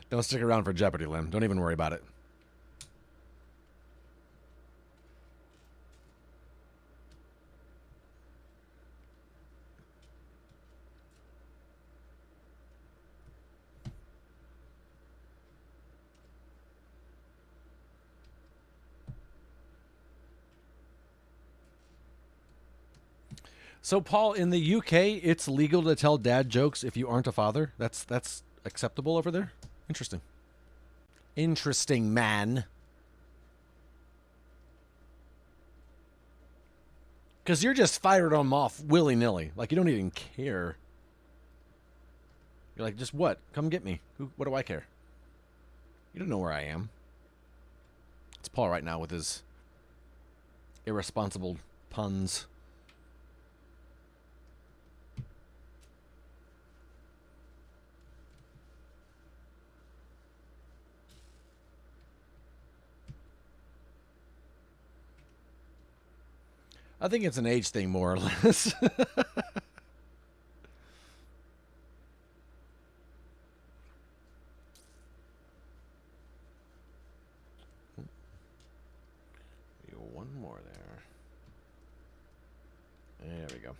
Don't stick around for Jeopardy, Lim. Don't even worry about it. So, Paul, in the UK, it's legal to tell dad jokes if you aren't a father. That's acceptable over there? Interesting. Interesting, man. Because you're just firing them off willy-nilly. Like, you don't even care. You're like, just what? Come get me. What do I care? You don't know where I am. It's Paul right now with his irresponsible puns. I think it's an age thing, more or less. One more there. There we go.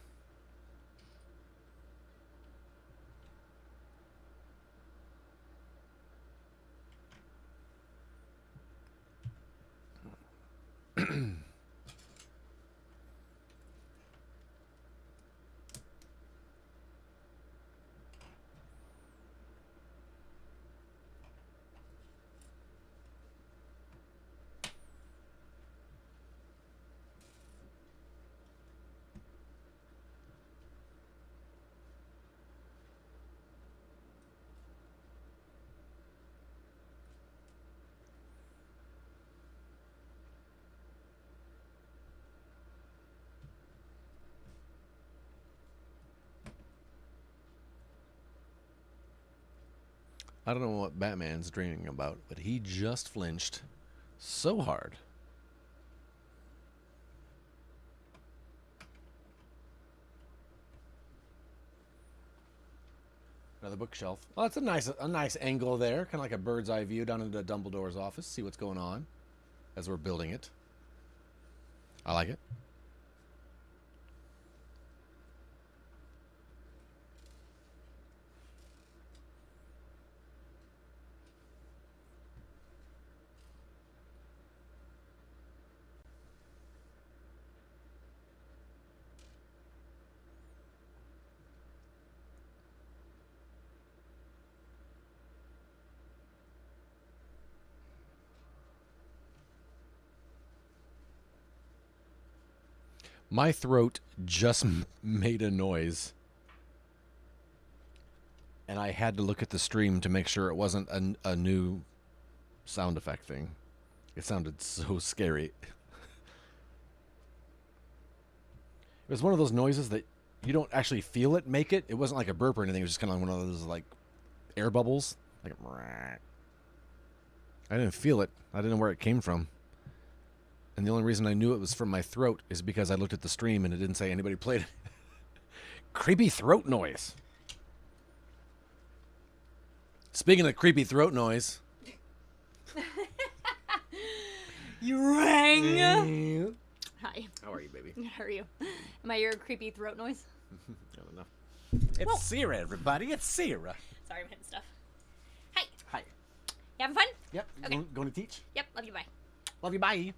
I don't know what Batman's dreaming about, but he just flinched so hard. Another bookshelf. Oh, that's a nice angle there, kind of like a bird's eye view down into Dumbledore's office. See what's going on as we're building it. I like it. My throat just made a noise. And I had to look at the stream to make sure it wasn't a new sound effect thing. It sounded so scary. It was one of those noises that you don't actually feel it make it. It wasn't like a burp or anything. It was just kind of like one of those like air bubbles. Like, I didn't feel it. I didn't know where it came from. And the only reason I knew it was from my throat is because I looked at the stream and it didn't say anybody played it. Creepy throat noise. Speaking of creepy throat noise. You rang. Hi. How are you, baby? How are you? Am I your creepy throat noise? I don't know. It's Sarah, everybody. It's Sarah. Sorry, I'm hitting stuff. Hi. Hi. You having fun? Yep. Okay. Going to teach? Yep. Love you. Bye. Love you. Bye.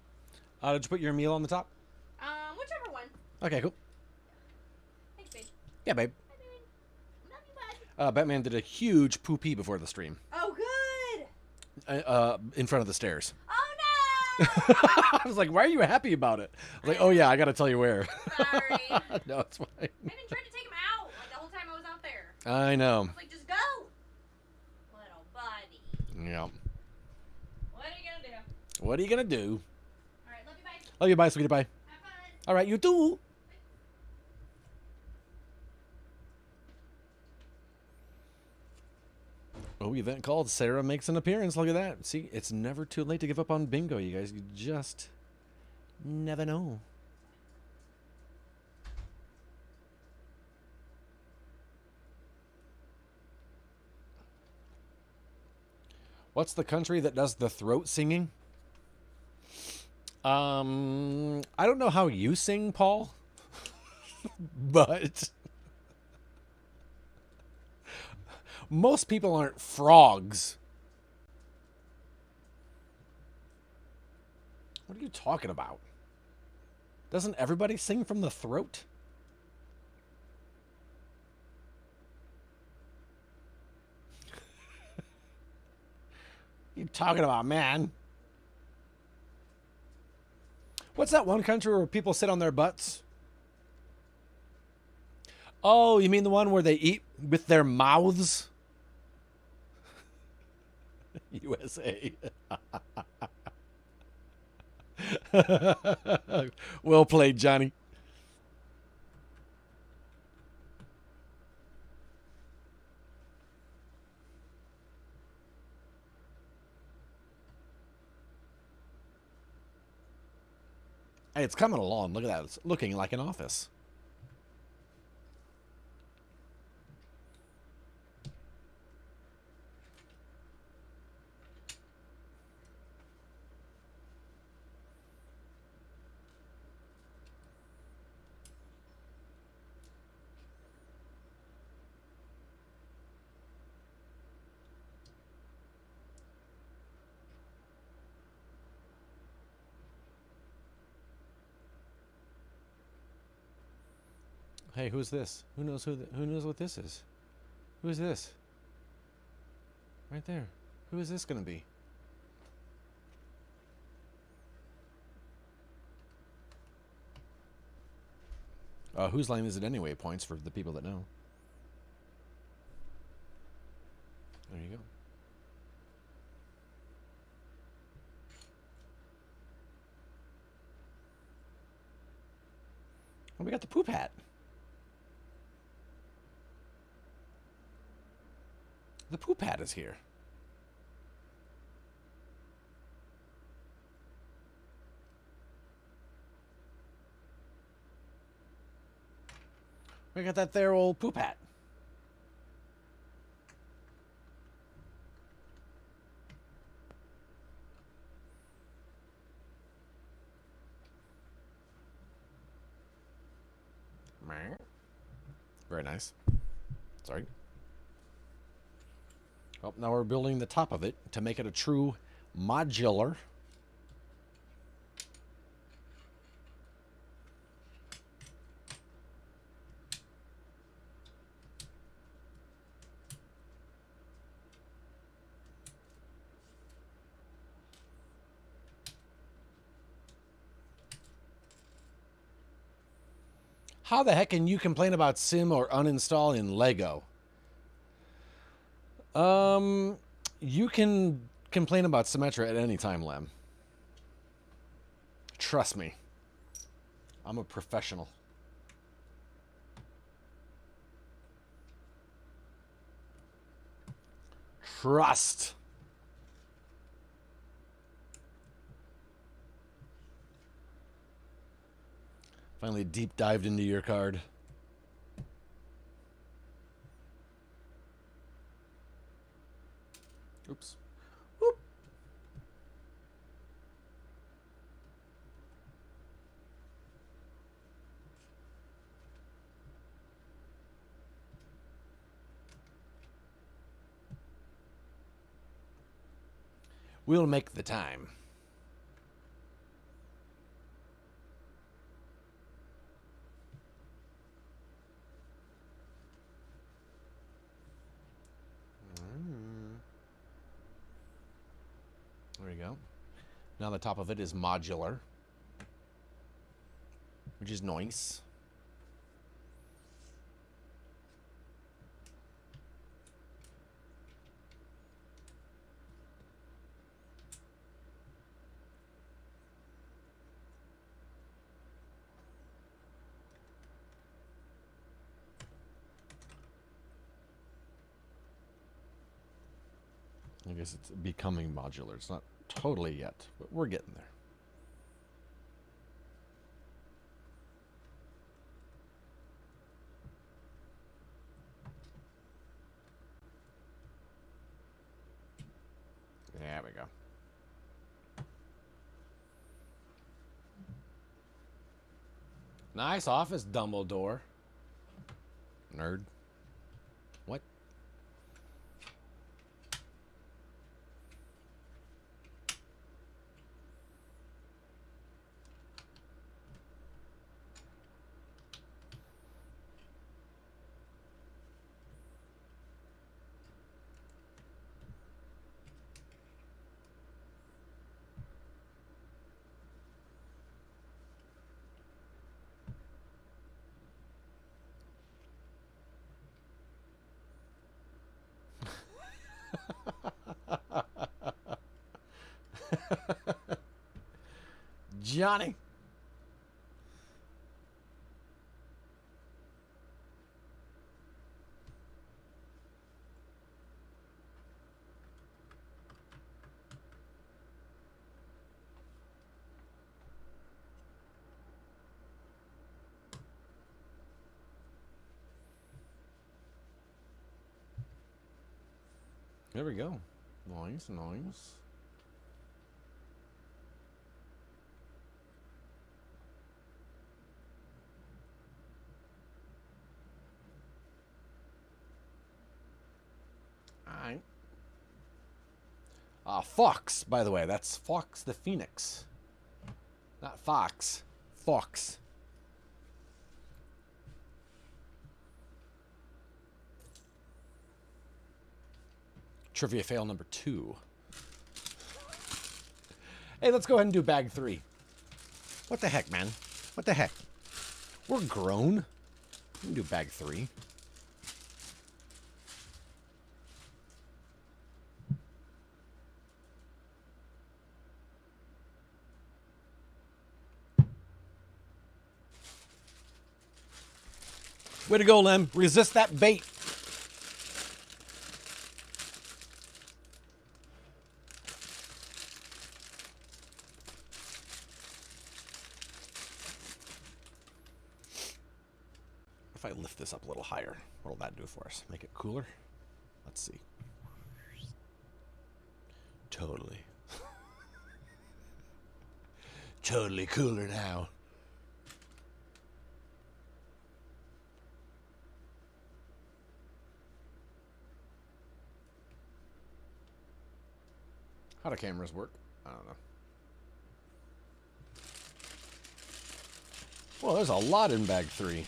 Did you put your meal on the top? Whichever one. Okay, cool. Thanks, babe. Yeah, babe. Bye, babe. Love you, bud. Batman did a huge poo-pee before the stream. Oh, good. In front of the stairs. Oh, no. I was like, why are you happy about it? I was like, oh, yeah, I got to tell you where. Sorry. No, it's fine. I've been trying to take him out like the whole time I was out there. I know. I was like, just go. Little buddy. Yeah. What are you going to do? What are you going to do? All right. Love you. Bye. Love you. Bye, sweetie. Bye. Have fun. All right, you too. Oh, event called. Sarah makes an appearance. Look at that. See, it's never too late to give up on bingo, you guys. You just never know. What's the country that does the throat singing? I don't know how you sing, Paul, but most people aren't frogs. What are you talking about? Doesn't everybody sing from the throat? What are you talking about, man? What's that one country where people sit on their butts? Oh, you mean the one where they eat with their mouths? USA. Well played, Johnny. Hey, it's coming along. Look at that. It's looking like an office. Hey, who's this? Who knows who knows what this is? Who is this? Right there. Who is this going to be? Whose line is it anyway? Points for the people that know. There you go. Oh, we got the poop hat. The poop hat is here. We got that there old poop hat. Very nice. Sorry. Oh, now we're building the top of it to make it a true modular. How the heck can you complain about sim or uninstall in Lego? You can complain about Symmetra at any time, Lem. Trust me. I'm a professional. Trust. Finally deep dived into your card. Oops. Whoop. We'll make the time. There we go. Now the top of it is modular, which is nice. I guess it's becoming modular. It's not totally yet, but we're getting there. There we go. Nice office, Dumbledore. Nerd. What? Johnny. There we go. Nice, nice. Alright. Fox, by the way. That's Fox the Phoenix. Not Fox. Fox. Trivia fail number 2. Hey, let's go ahead and do bag 3. What the heck, man? What the heck? We're grown. We can do bag 3. Way to go, Lem. Resist that bait. If I lift this up a little higher, what'll that do for us? Make it cooler? Let's see. Totally. Totally cooler now. How do cameras work? I don't know. Well, there's a lot in bag 3.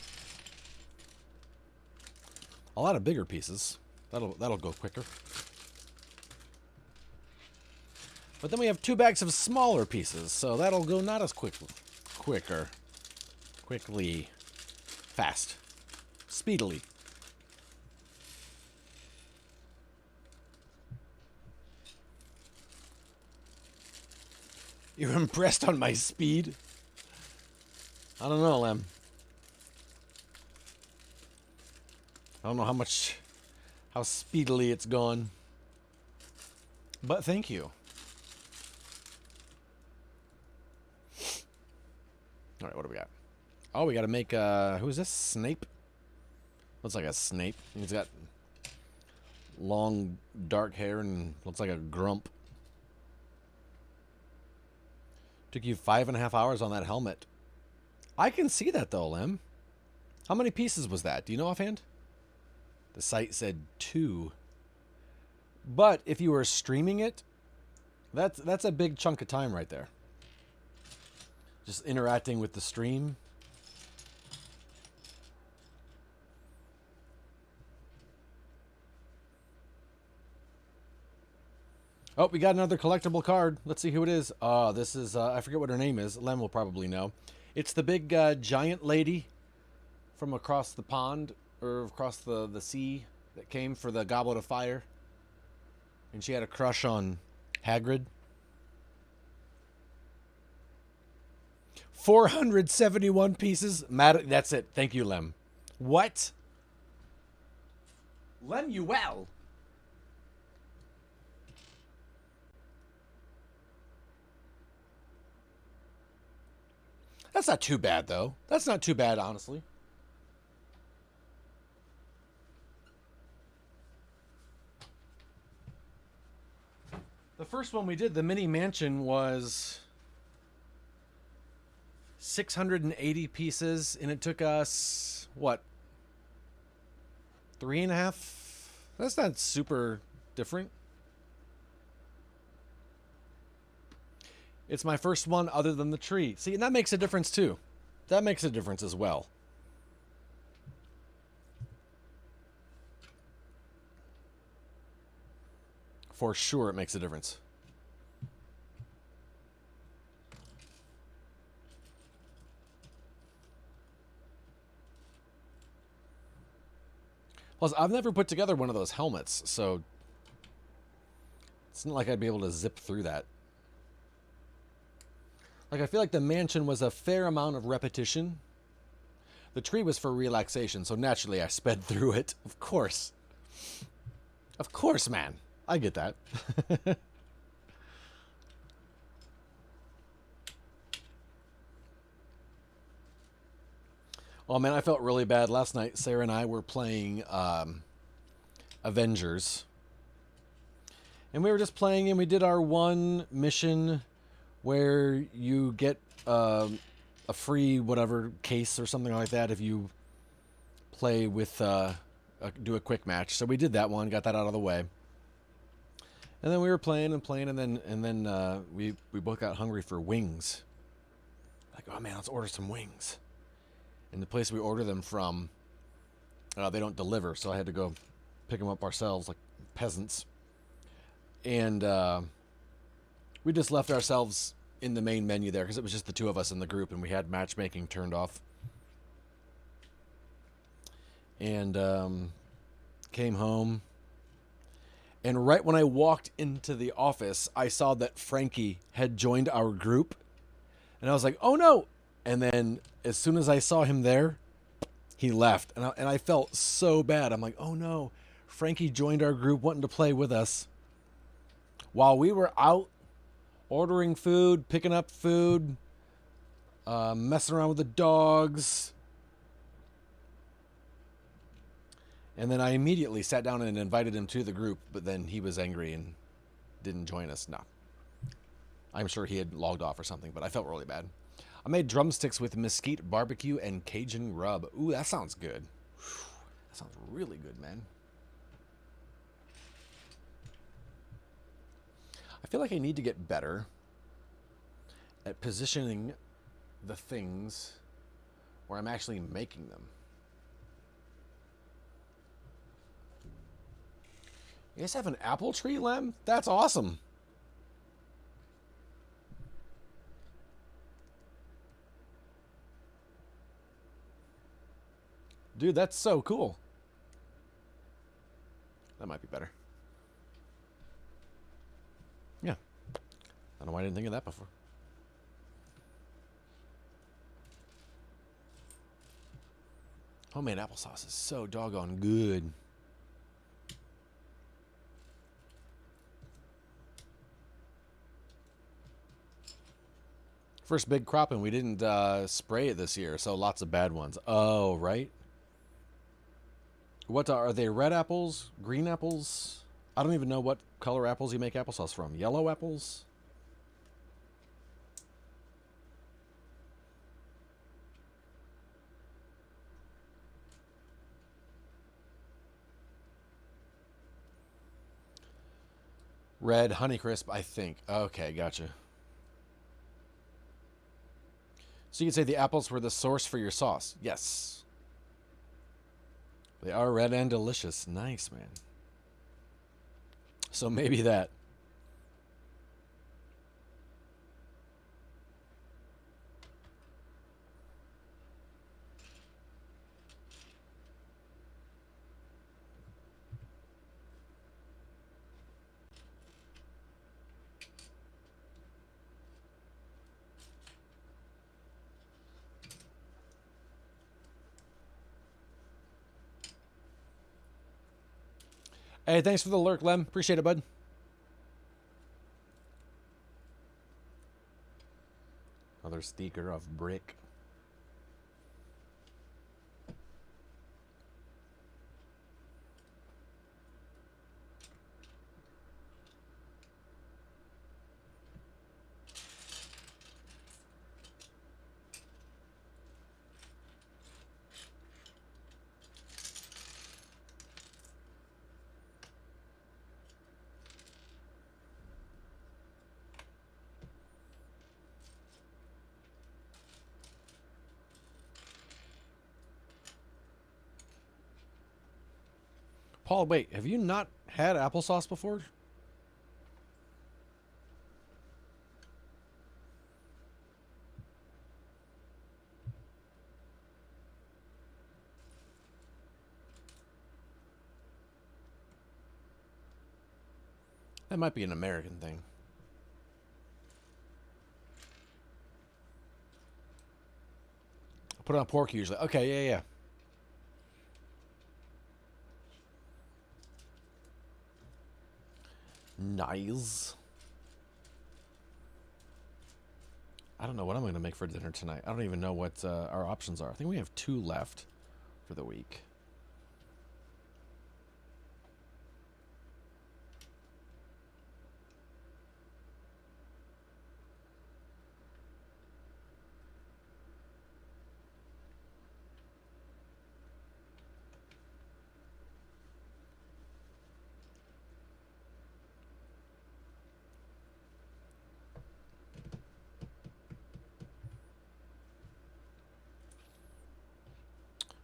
A lot of bigger pieces. That'll go quicker. But then we have 2 bags of smaller pieces, so that'll go not as quickly. Fast. Speedily. You're impressed on my speed? I don't know, Lem. I don't know how speedily it's gone. But thank you. All right, what do we got? Oh, we got to make, who is this? Snape? Looks like a Snape. He's got long, dark hair and looks like a grump. Took you 5.5 hours on that helmet. I can see that, though, Lem. How many pieces was that? Do you know offhand? The site said 2. But if you were streaming it, that's a big chunk of time right there. Just interacting with the stream. Oh, we got another collectible card. Let's see who it is. This is, I forget what her name is. Lem will probably know. It's the big giant lady from across the pond, or across the sea, that came for the Goblet of Fire. And she had a crush on Hagrid. 471 pieces. That's it. Thank you, Lem. What? Lemuel? That's not too bad, though. That's not too bad, honestly. The first one we did, the mini mansion, was 680 pieces, and it took us, what, 3.5? That's not super different. It's my first one other than the tree. See, and that makes a difference too. That makes a difference as well. For sure it makes a difference. Plus, I've never put together one of those helmets, so it's not like I'd be able to zip through that. Like, I feel like the mansion was a fair amount of repetition. The tree was for relaxation, so naturally I sped through it. Of course. Of course, man. I get that. Oh, man, I felt really bad. Last night, Sarah and I were playing Avengers. And we were just playing, and we did our one mission where you get a free whatever case or something like that if you play with do a quick match. So we did that one, got that out of the way, and then we were playing and playing, and then we both got hungry for wings. Like, oh man, let's order some wings. And the place we order them from, they don't deliver, so I had to go pick them up ourselves like peasants. And we just left ourselves in the main menu there because it was just the two of us in the group, and we had matchmaking turned off. And came home, and right when I walked into the office, I saw that Frankie had joined our group, and I was like, oh no. And then as soon as I saw him there, he left, and I felt so bad. I'm like, oh no, Frankie joined our group wanting to play with us while we were out ordering food, picking up food, messing around with the dogs. And then I immediately sat down and invited him to the group, but then he was angry and didn't join us. No. I'm sure he had logged off or something, but I felt really bad. I made drumsticks with mesquite barbecue and Cajun rub. Ooh, that sounds good. That sounds really good, man. I feel like I need to get better at positioning the things where I'm actually making them. You guys have an apple tree, Lem? That's awesome. Dude, that's so cool. That might be better. Yeah. I don't know why I didn't think of that before. Homemade applesauce is so doggone good. First big crop, and we didn't spray it this year, so lots of bad ones. Oh, right. What are they? Red apples? Green apples? I don't even know what color apples you make applesauce from. Yellow apples? Red Honeycrisp, I think. Okay, gotcha. So you could say the apples were the source for your sauce. Yes. They are red and delicious. Nice, man. So maybe that. Hey, thanks for the lurk, Lem. Appreciate it, bud. Another sticker of brick. Paul, wait, have you not had applesauce before? That might be an American thing. I put it on pork usually. Okay, yeah, yeah. Nice. I don't know what I'm going to make for dinner tonight. I don't even know what our options are. I think we have 2 left for the week.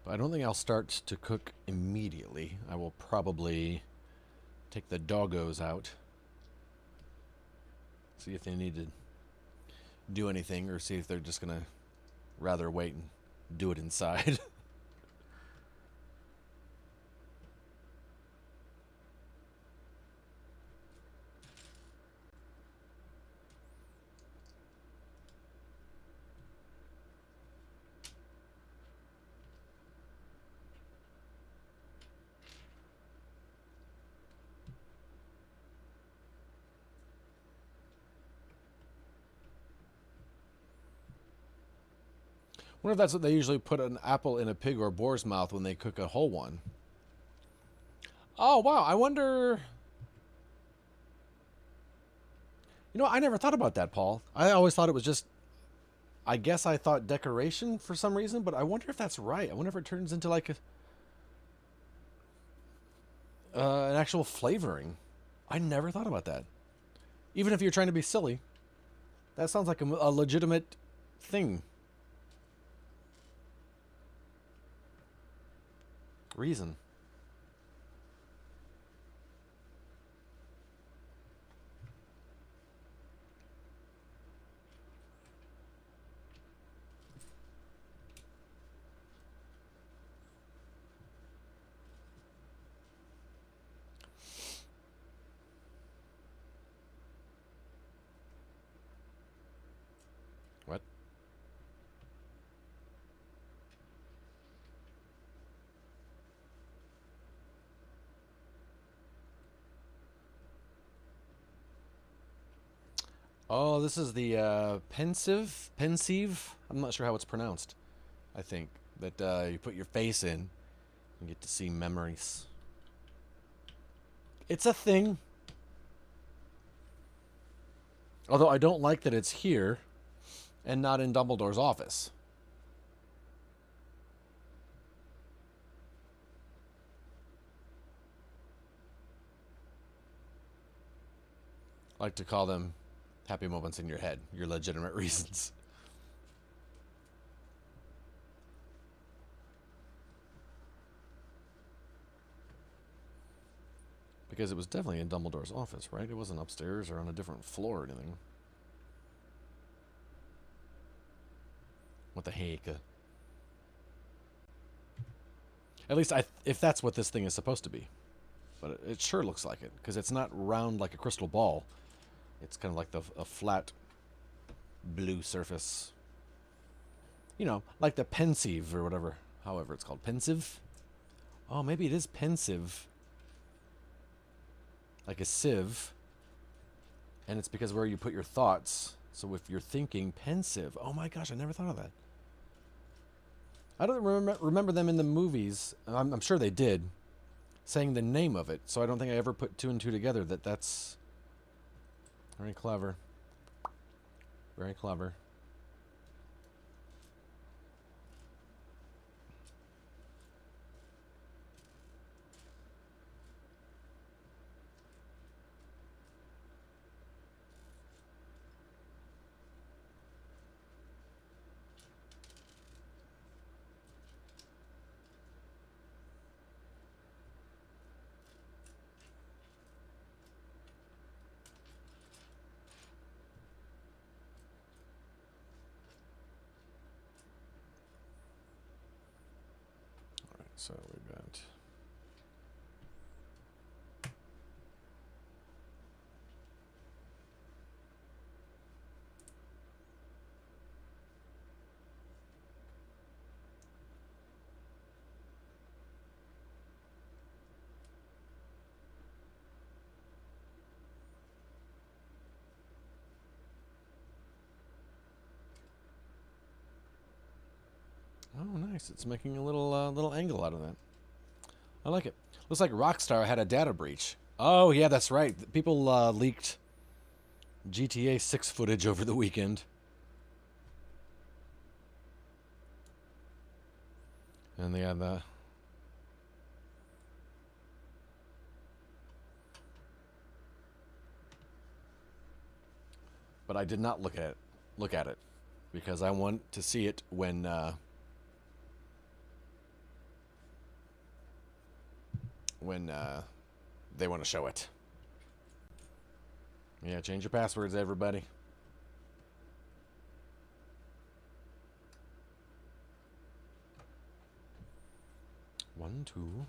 But I don't think I'll start to cook immediately. I will probably take the doggos out. See if they need to do anything, or see if they're just going to rather wait and do it inside. I wonder if that's what they usually put an apple in a pig or boar's mouth when they cook a whole one. Oh, wow. I wonder... You know, I never thought about that, Paul. I always thought it was just... I guess I thought decoration for some reason, but I wonder if that's right. I wonder if it turns into like an actual flavoring. I never thought about that. Even if you're trying to be silly, that sounds like a legitimate thing. Reason. Oh, this is the pensive. I'm not sure how it's pronounced. I think that you put your face in and get to see memories. It's a thing. Although I don't like that it's here and not in Dumbledore's office. I like to call them happy moments in your head, your legitimate reasons. Because it was definitely in Dumbledore's office, right? It wasn't upstairs or on a different floor or anything. What the heck? At least if that's what this thing is supposed to be. But it sure looks like it, because it's not round like a crystal ball. It's kind of like a flat blue surface. You know, like the pensive or whatever. However it's called. Pensive? Oh, maybe it is pensive. Like a sieve. And it's because where you put your thoughts. So if you're thinking pensive. Oh my gosh, I never thought of that. I don't remember them in the movies. I'm sure they did. Saying the name of it. So I don't think I ever put two and two together that's very clever. Very clever. So we've got oh nice, it's making a little angle out of that. I like it. Looks like Rockstar had a data breach. Oh yeah, that's right. People leaked GTA 6 footage over the weekend. And they had the but I did not look at it because I want to see it when they want to show it. Yeah, change your passwords, everybody. One, two.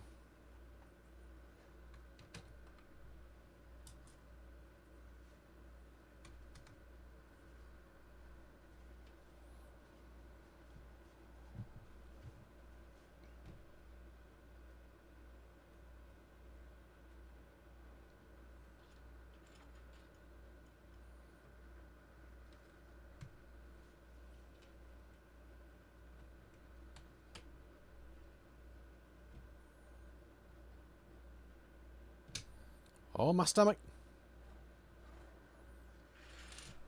Oh, my stomach.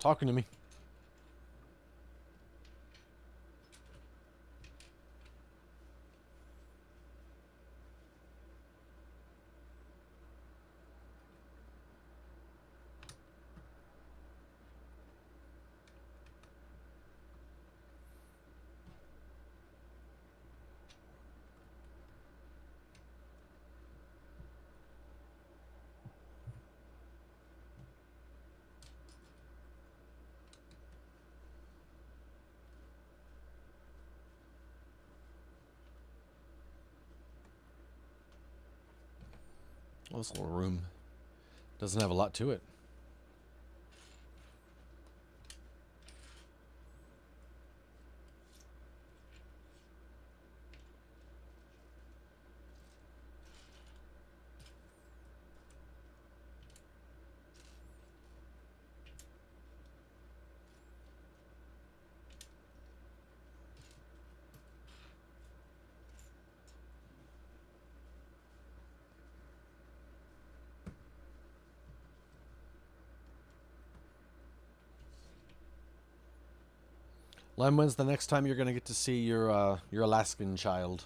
Talking to me. Well, this little room doesn't have a lot to it. Lem, when's the next time you're going to get to see your Alaskan child?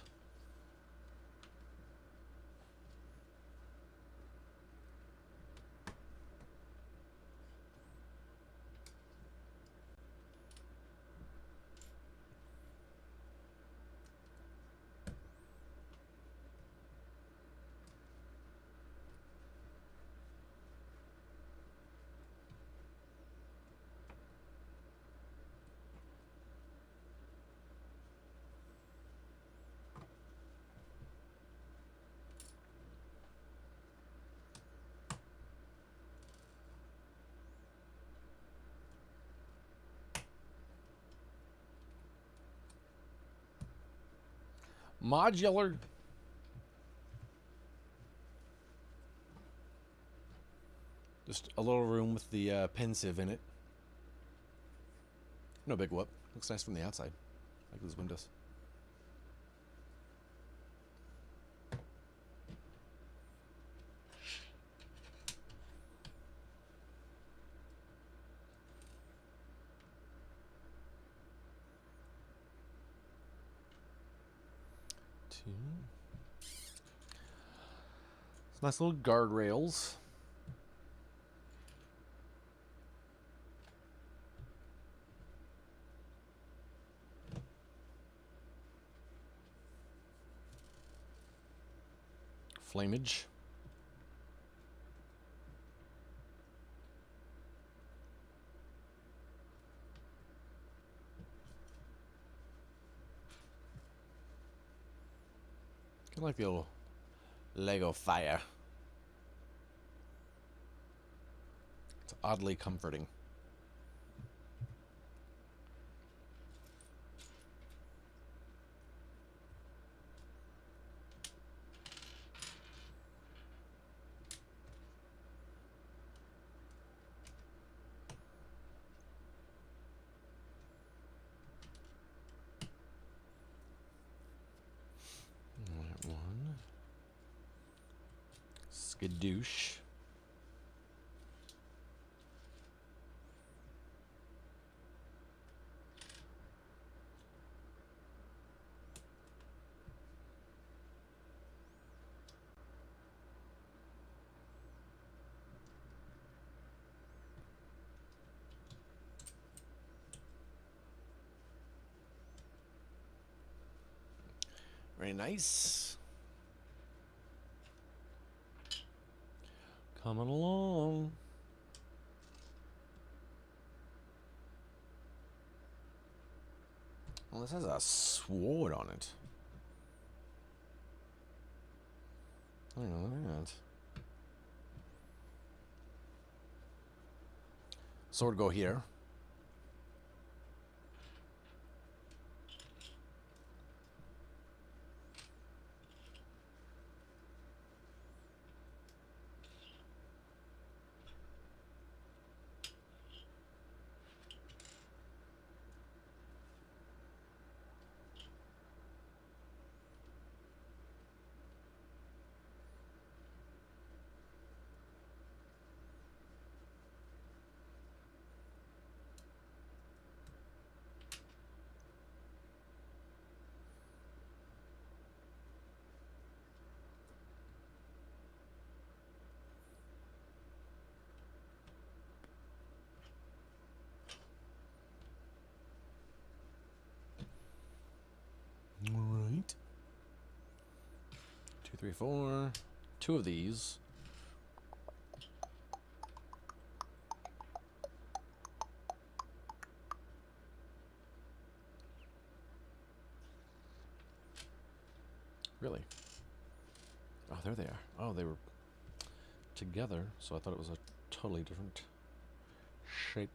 Modular. Just a little room with the pensive in it. No big whoop. Looks nice from the outside. I like those windows. Two. Nice little guardrails. Flamage. Kind of like the old Lego fire. It's oddly comforting. That one. Skadoosh. Very nice. Coming along. Well, this has a sword on it. Hang on, look at that. Sword go here. All right. 2, 3, 4. 2 of these. Really? Oh, there they are. Oh, they were together, so I thought it was a totally different shape.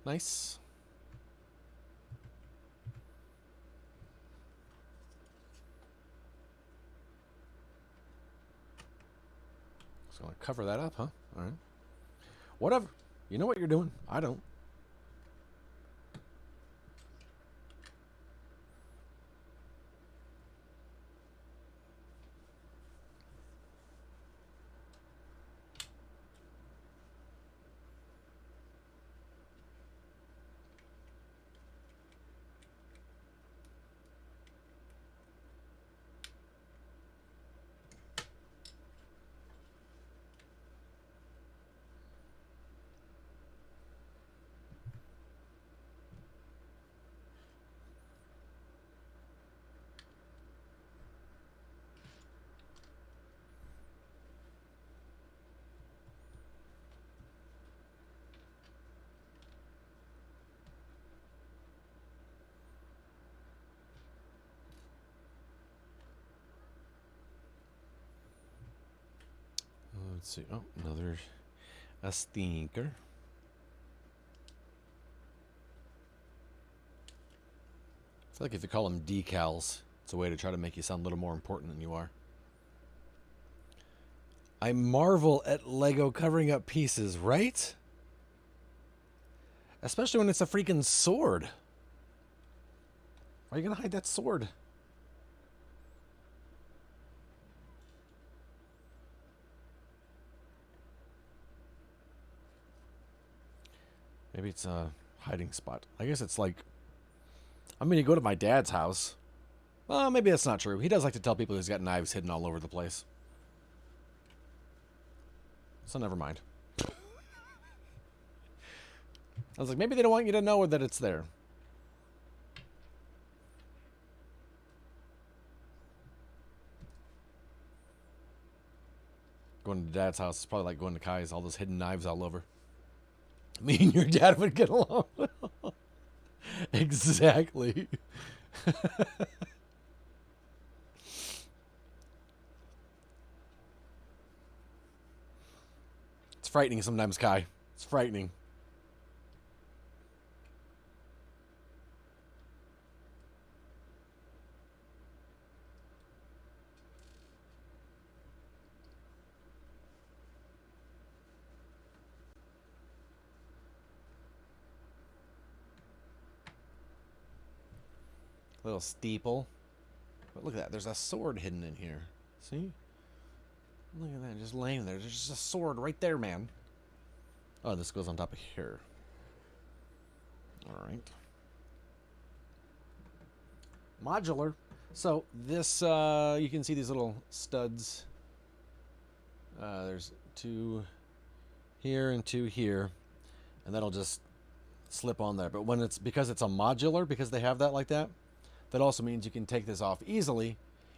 Nice. So I cover that up, huh? All right. Whatever. You know what you're doing. I don't. Let's see. Oh, another a stinker. I feel like if you call them decals, it's a way to try to make you sound a little more important than you are. I marvel at Lego covering up pieces, right? Especially when it's a freaking sword. Why are you going to hide that sword? Maybe it's a hiding spot. I guess it's like... I mean, you go to my dad's house. Well, maybe that's not true. He does like to tell people he's got knives hidden all over the place. So never mind. I was like, maybe they don't want you to know that it's there. Going to Dad's house is probably like going to Kai's. All those hidden knives all over. Me and your dad would get along. Exactly. It's frightening sometimes, Kai. It's frightening. Little steeple. But look at that. There's a sword hidden in here. See? Look at that. Just laying there. There's just a sword right there, man. Oh, this goes on top of here. Alright. Modular. So, this, you can see these little studs. There's 2 here and 2 here. And that'll just slip on there. But when it's, because it's a modular, because they have that like that, that also means you can take this off easily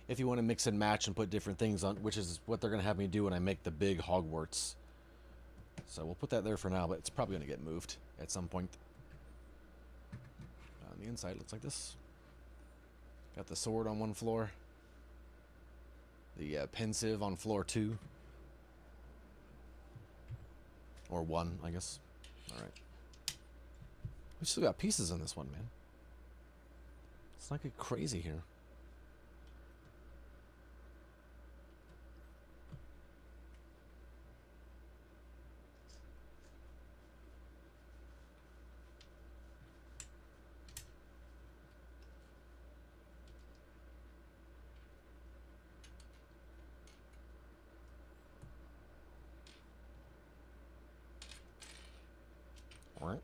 if you want to mix and match and put different things on, which is what they're going to have me do when I make the big Hogwarts. So we'll put that there for now, but it's probably going to get moved at some point. On the inside, it looks like this. Got the sword on one floor. The pensive on floor 2. Or 1, I guess. Alright. We still got pieces in this one, man. It's not get crazy here. All right.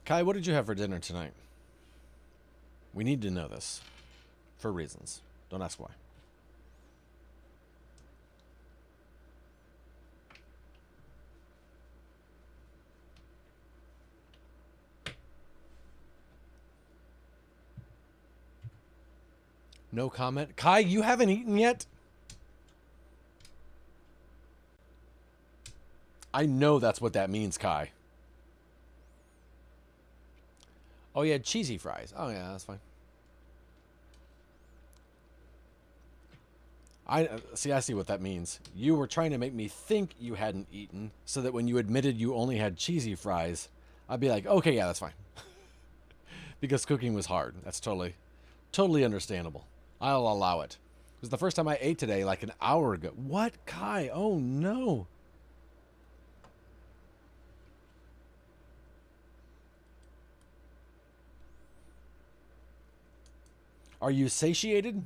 Kai, what did you have for dinner tonight? We need to know this. For reasons. Don't ask why. No comment. Kai, you haven't eaten yet? I know that's what that means, Kai. Oh, yeah, cheesy fries. Oh, yeah, that's fine. I see what that means. You were trying to make me think you hadn't eaten so that when you admitted you only had cheesy fries, I'd be like, okay, yeah, that's fine. Because cooking was hard. That's totally understandable. I'll allow it. It was the first time I ate today, like an hour ago. What, Kai? Oh, no. Are you satiated?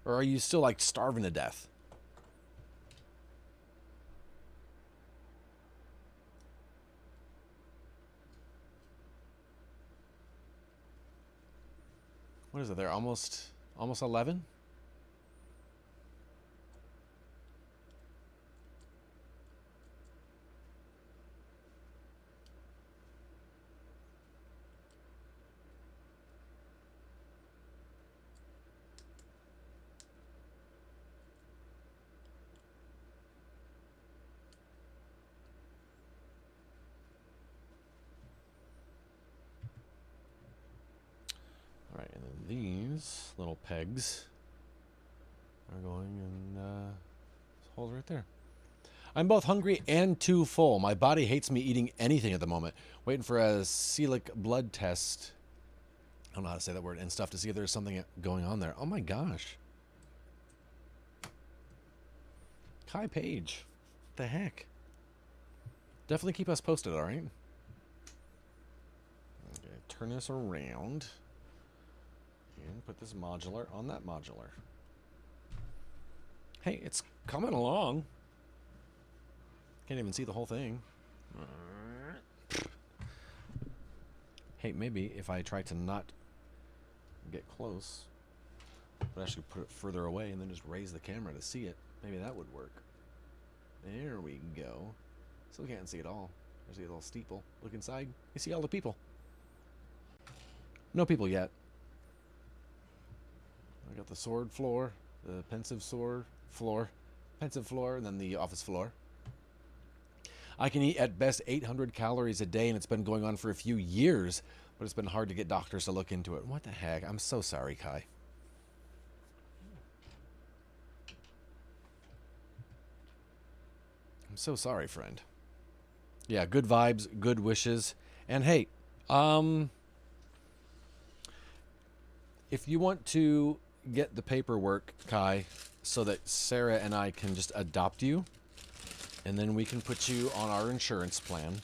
Or are you still, like, starving to death? What is it there? Almost 11? Alright, and then these little pegs are going in holes right there. I'm both hungry and too full. My body hates me eating anything at the moment. Waiting for a celiac blood test. I don't know how to say that word and stuff to see if there's something going on there. Oh my gosh. Kai Page. What the heck? Definitely keep us posted, alright? Okay, turn this around. And put this modular on that modular. Hey, it's coming along. Can't even see the whole thing. Hey, maybe if I try to not get close, but actually put it further away and then just raise the camera to see it, maybe that would work. There we go. Still can't see it all. There's a little steeple. Look inside. You see all the people. No people yet. I got the sword floor, the pensive sword floor, pensive floor, and then the office floor. I can eat at best 800 calories a day, and it's been going on for a few years, but it's been hard to get doctors to look into it. What the heck? I'm so sorry, Kai. I'm so sorry, friend. Yeah, good vibes, good wishes. And hey, if you want to get the paperwork, Kai, so that Sarah and I can just adopt you, and then we can put you on our insurance plan,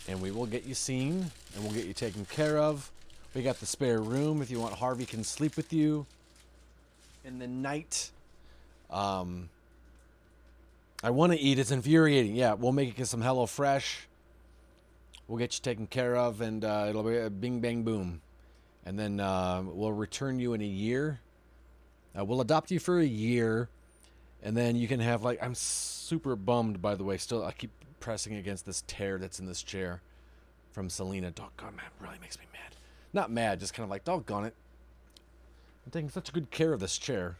and we will get you seen, and we'll get you taken care of. We got the spare room if you want Harvey can sleep with you in the night. I want to eat. It's infuriating. Yeah, we'll make you some HelloFresh. We'll get you taken care of, and it'll be a bing, bang, boom. And then we'll return you in a year. We'll adopt you for a year. And then you can have, like, I'm super bummed, by the way. Still, I keep pressing against this tear that's in this chair from Selena. Doggone, man, really makes me mad. Not mad, just kind of like, doggone it. I'm taking such good care of this chair.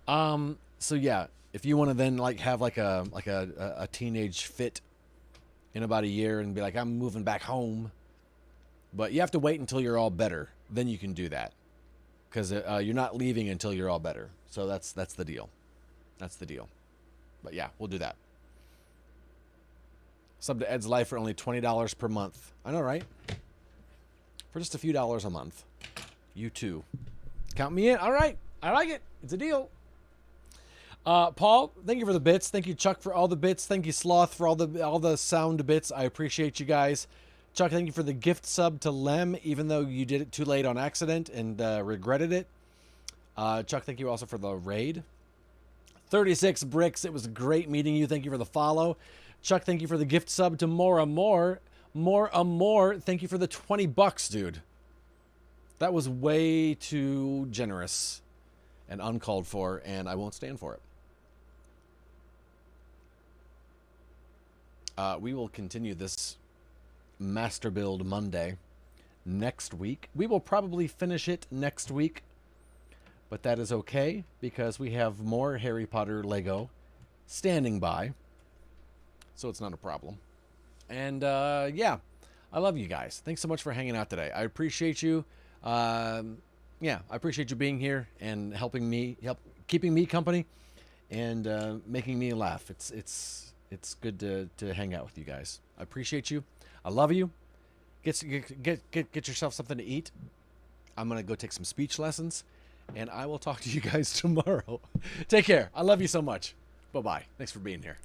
So yeah, if you want to then like have like a teenage fit in about a year and be like, I'm moving back home, but you have to wait until you're all better. Then you can do that, because you're not leaving until you're all better. So that's the deal. That's the deal. But yeah, we'll do that. Sub to Ed's Life for only $20 per month. I know, right? For just a few dollars a month. You too. Count me in. All right. I like it. It's a deal. Paul, thank you for the bits. Thank you, Chuck, for all the bits. Thank you, Sloth, for all the sound bits. I appreciate you guys. Chuck, thank you for the gift sub to Lem, even though you did it too late on accident and regretted it. Chuck, thank you also for the raid. 36 bricks. It was great meeting you. Thank you for the follow. Chuck, thank you for the gift sub to Mora More. More. Thank you for the $20, dude. That was way too generous and uncalled for, and I won't stand for it. We will continue this Master Build Monday next week. We will probably finish it next week, but that is okay because we have more Harry Potter Lego standing by, so it's not a problem. And yeah, I love you guys. Thanks so much for hanging out today. I appreciate you. Yeah, I appreciate you being here and keeping me company, and making me laugh. It's good to hang out with you guys. I appreciate you. I love you. Get yourself something to eat. I'm gonna go take some speech lessons, and I will talk to you guys tomorrow. Take care. I love you so much. Bye-bye. Thanks for being here.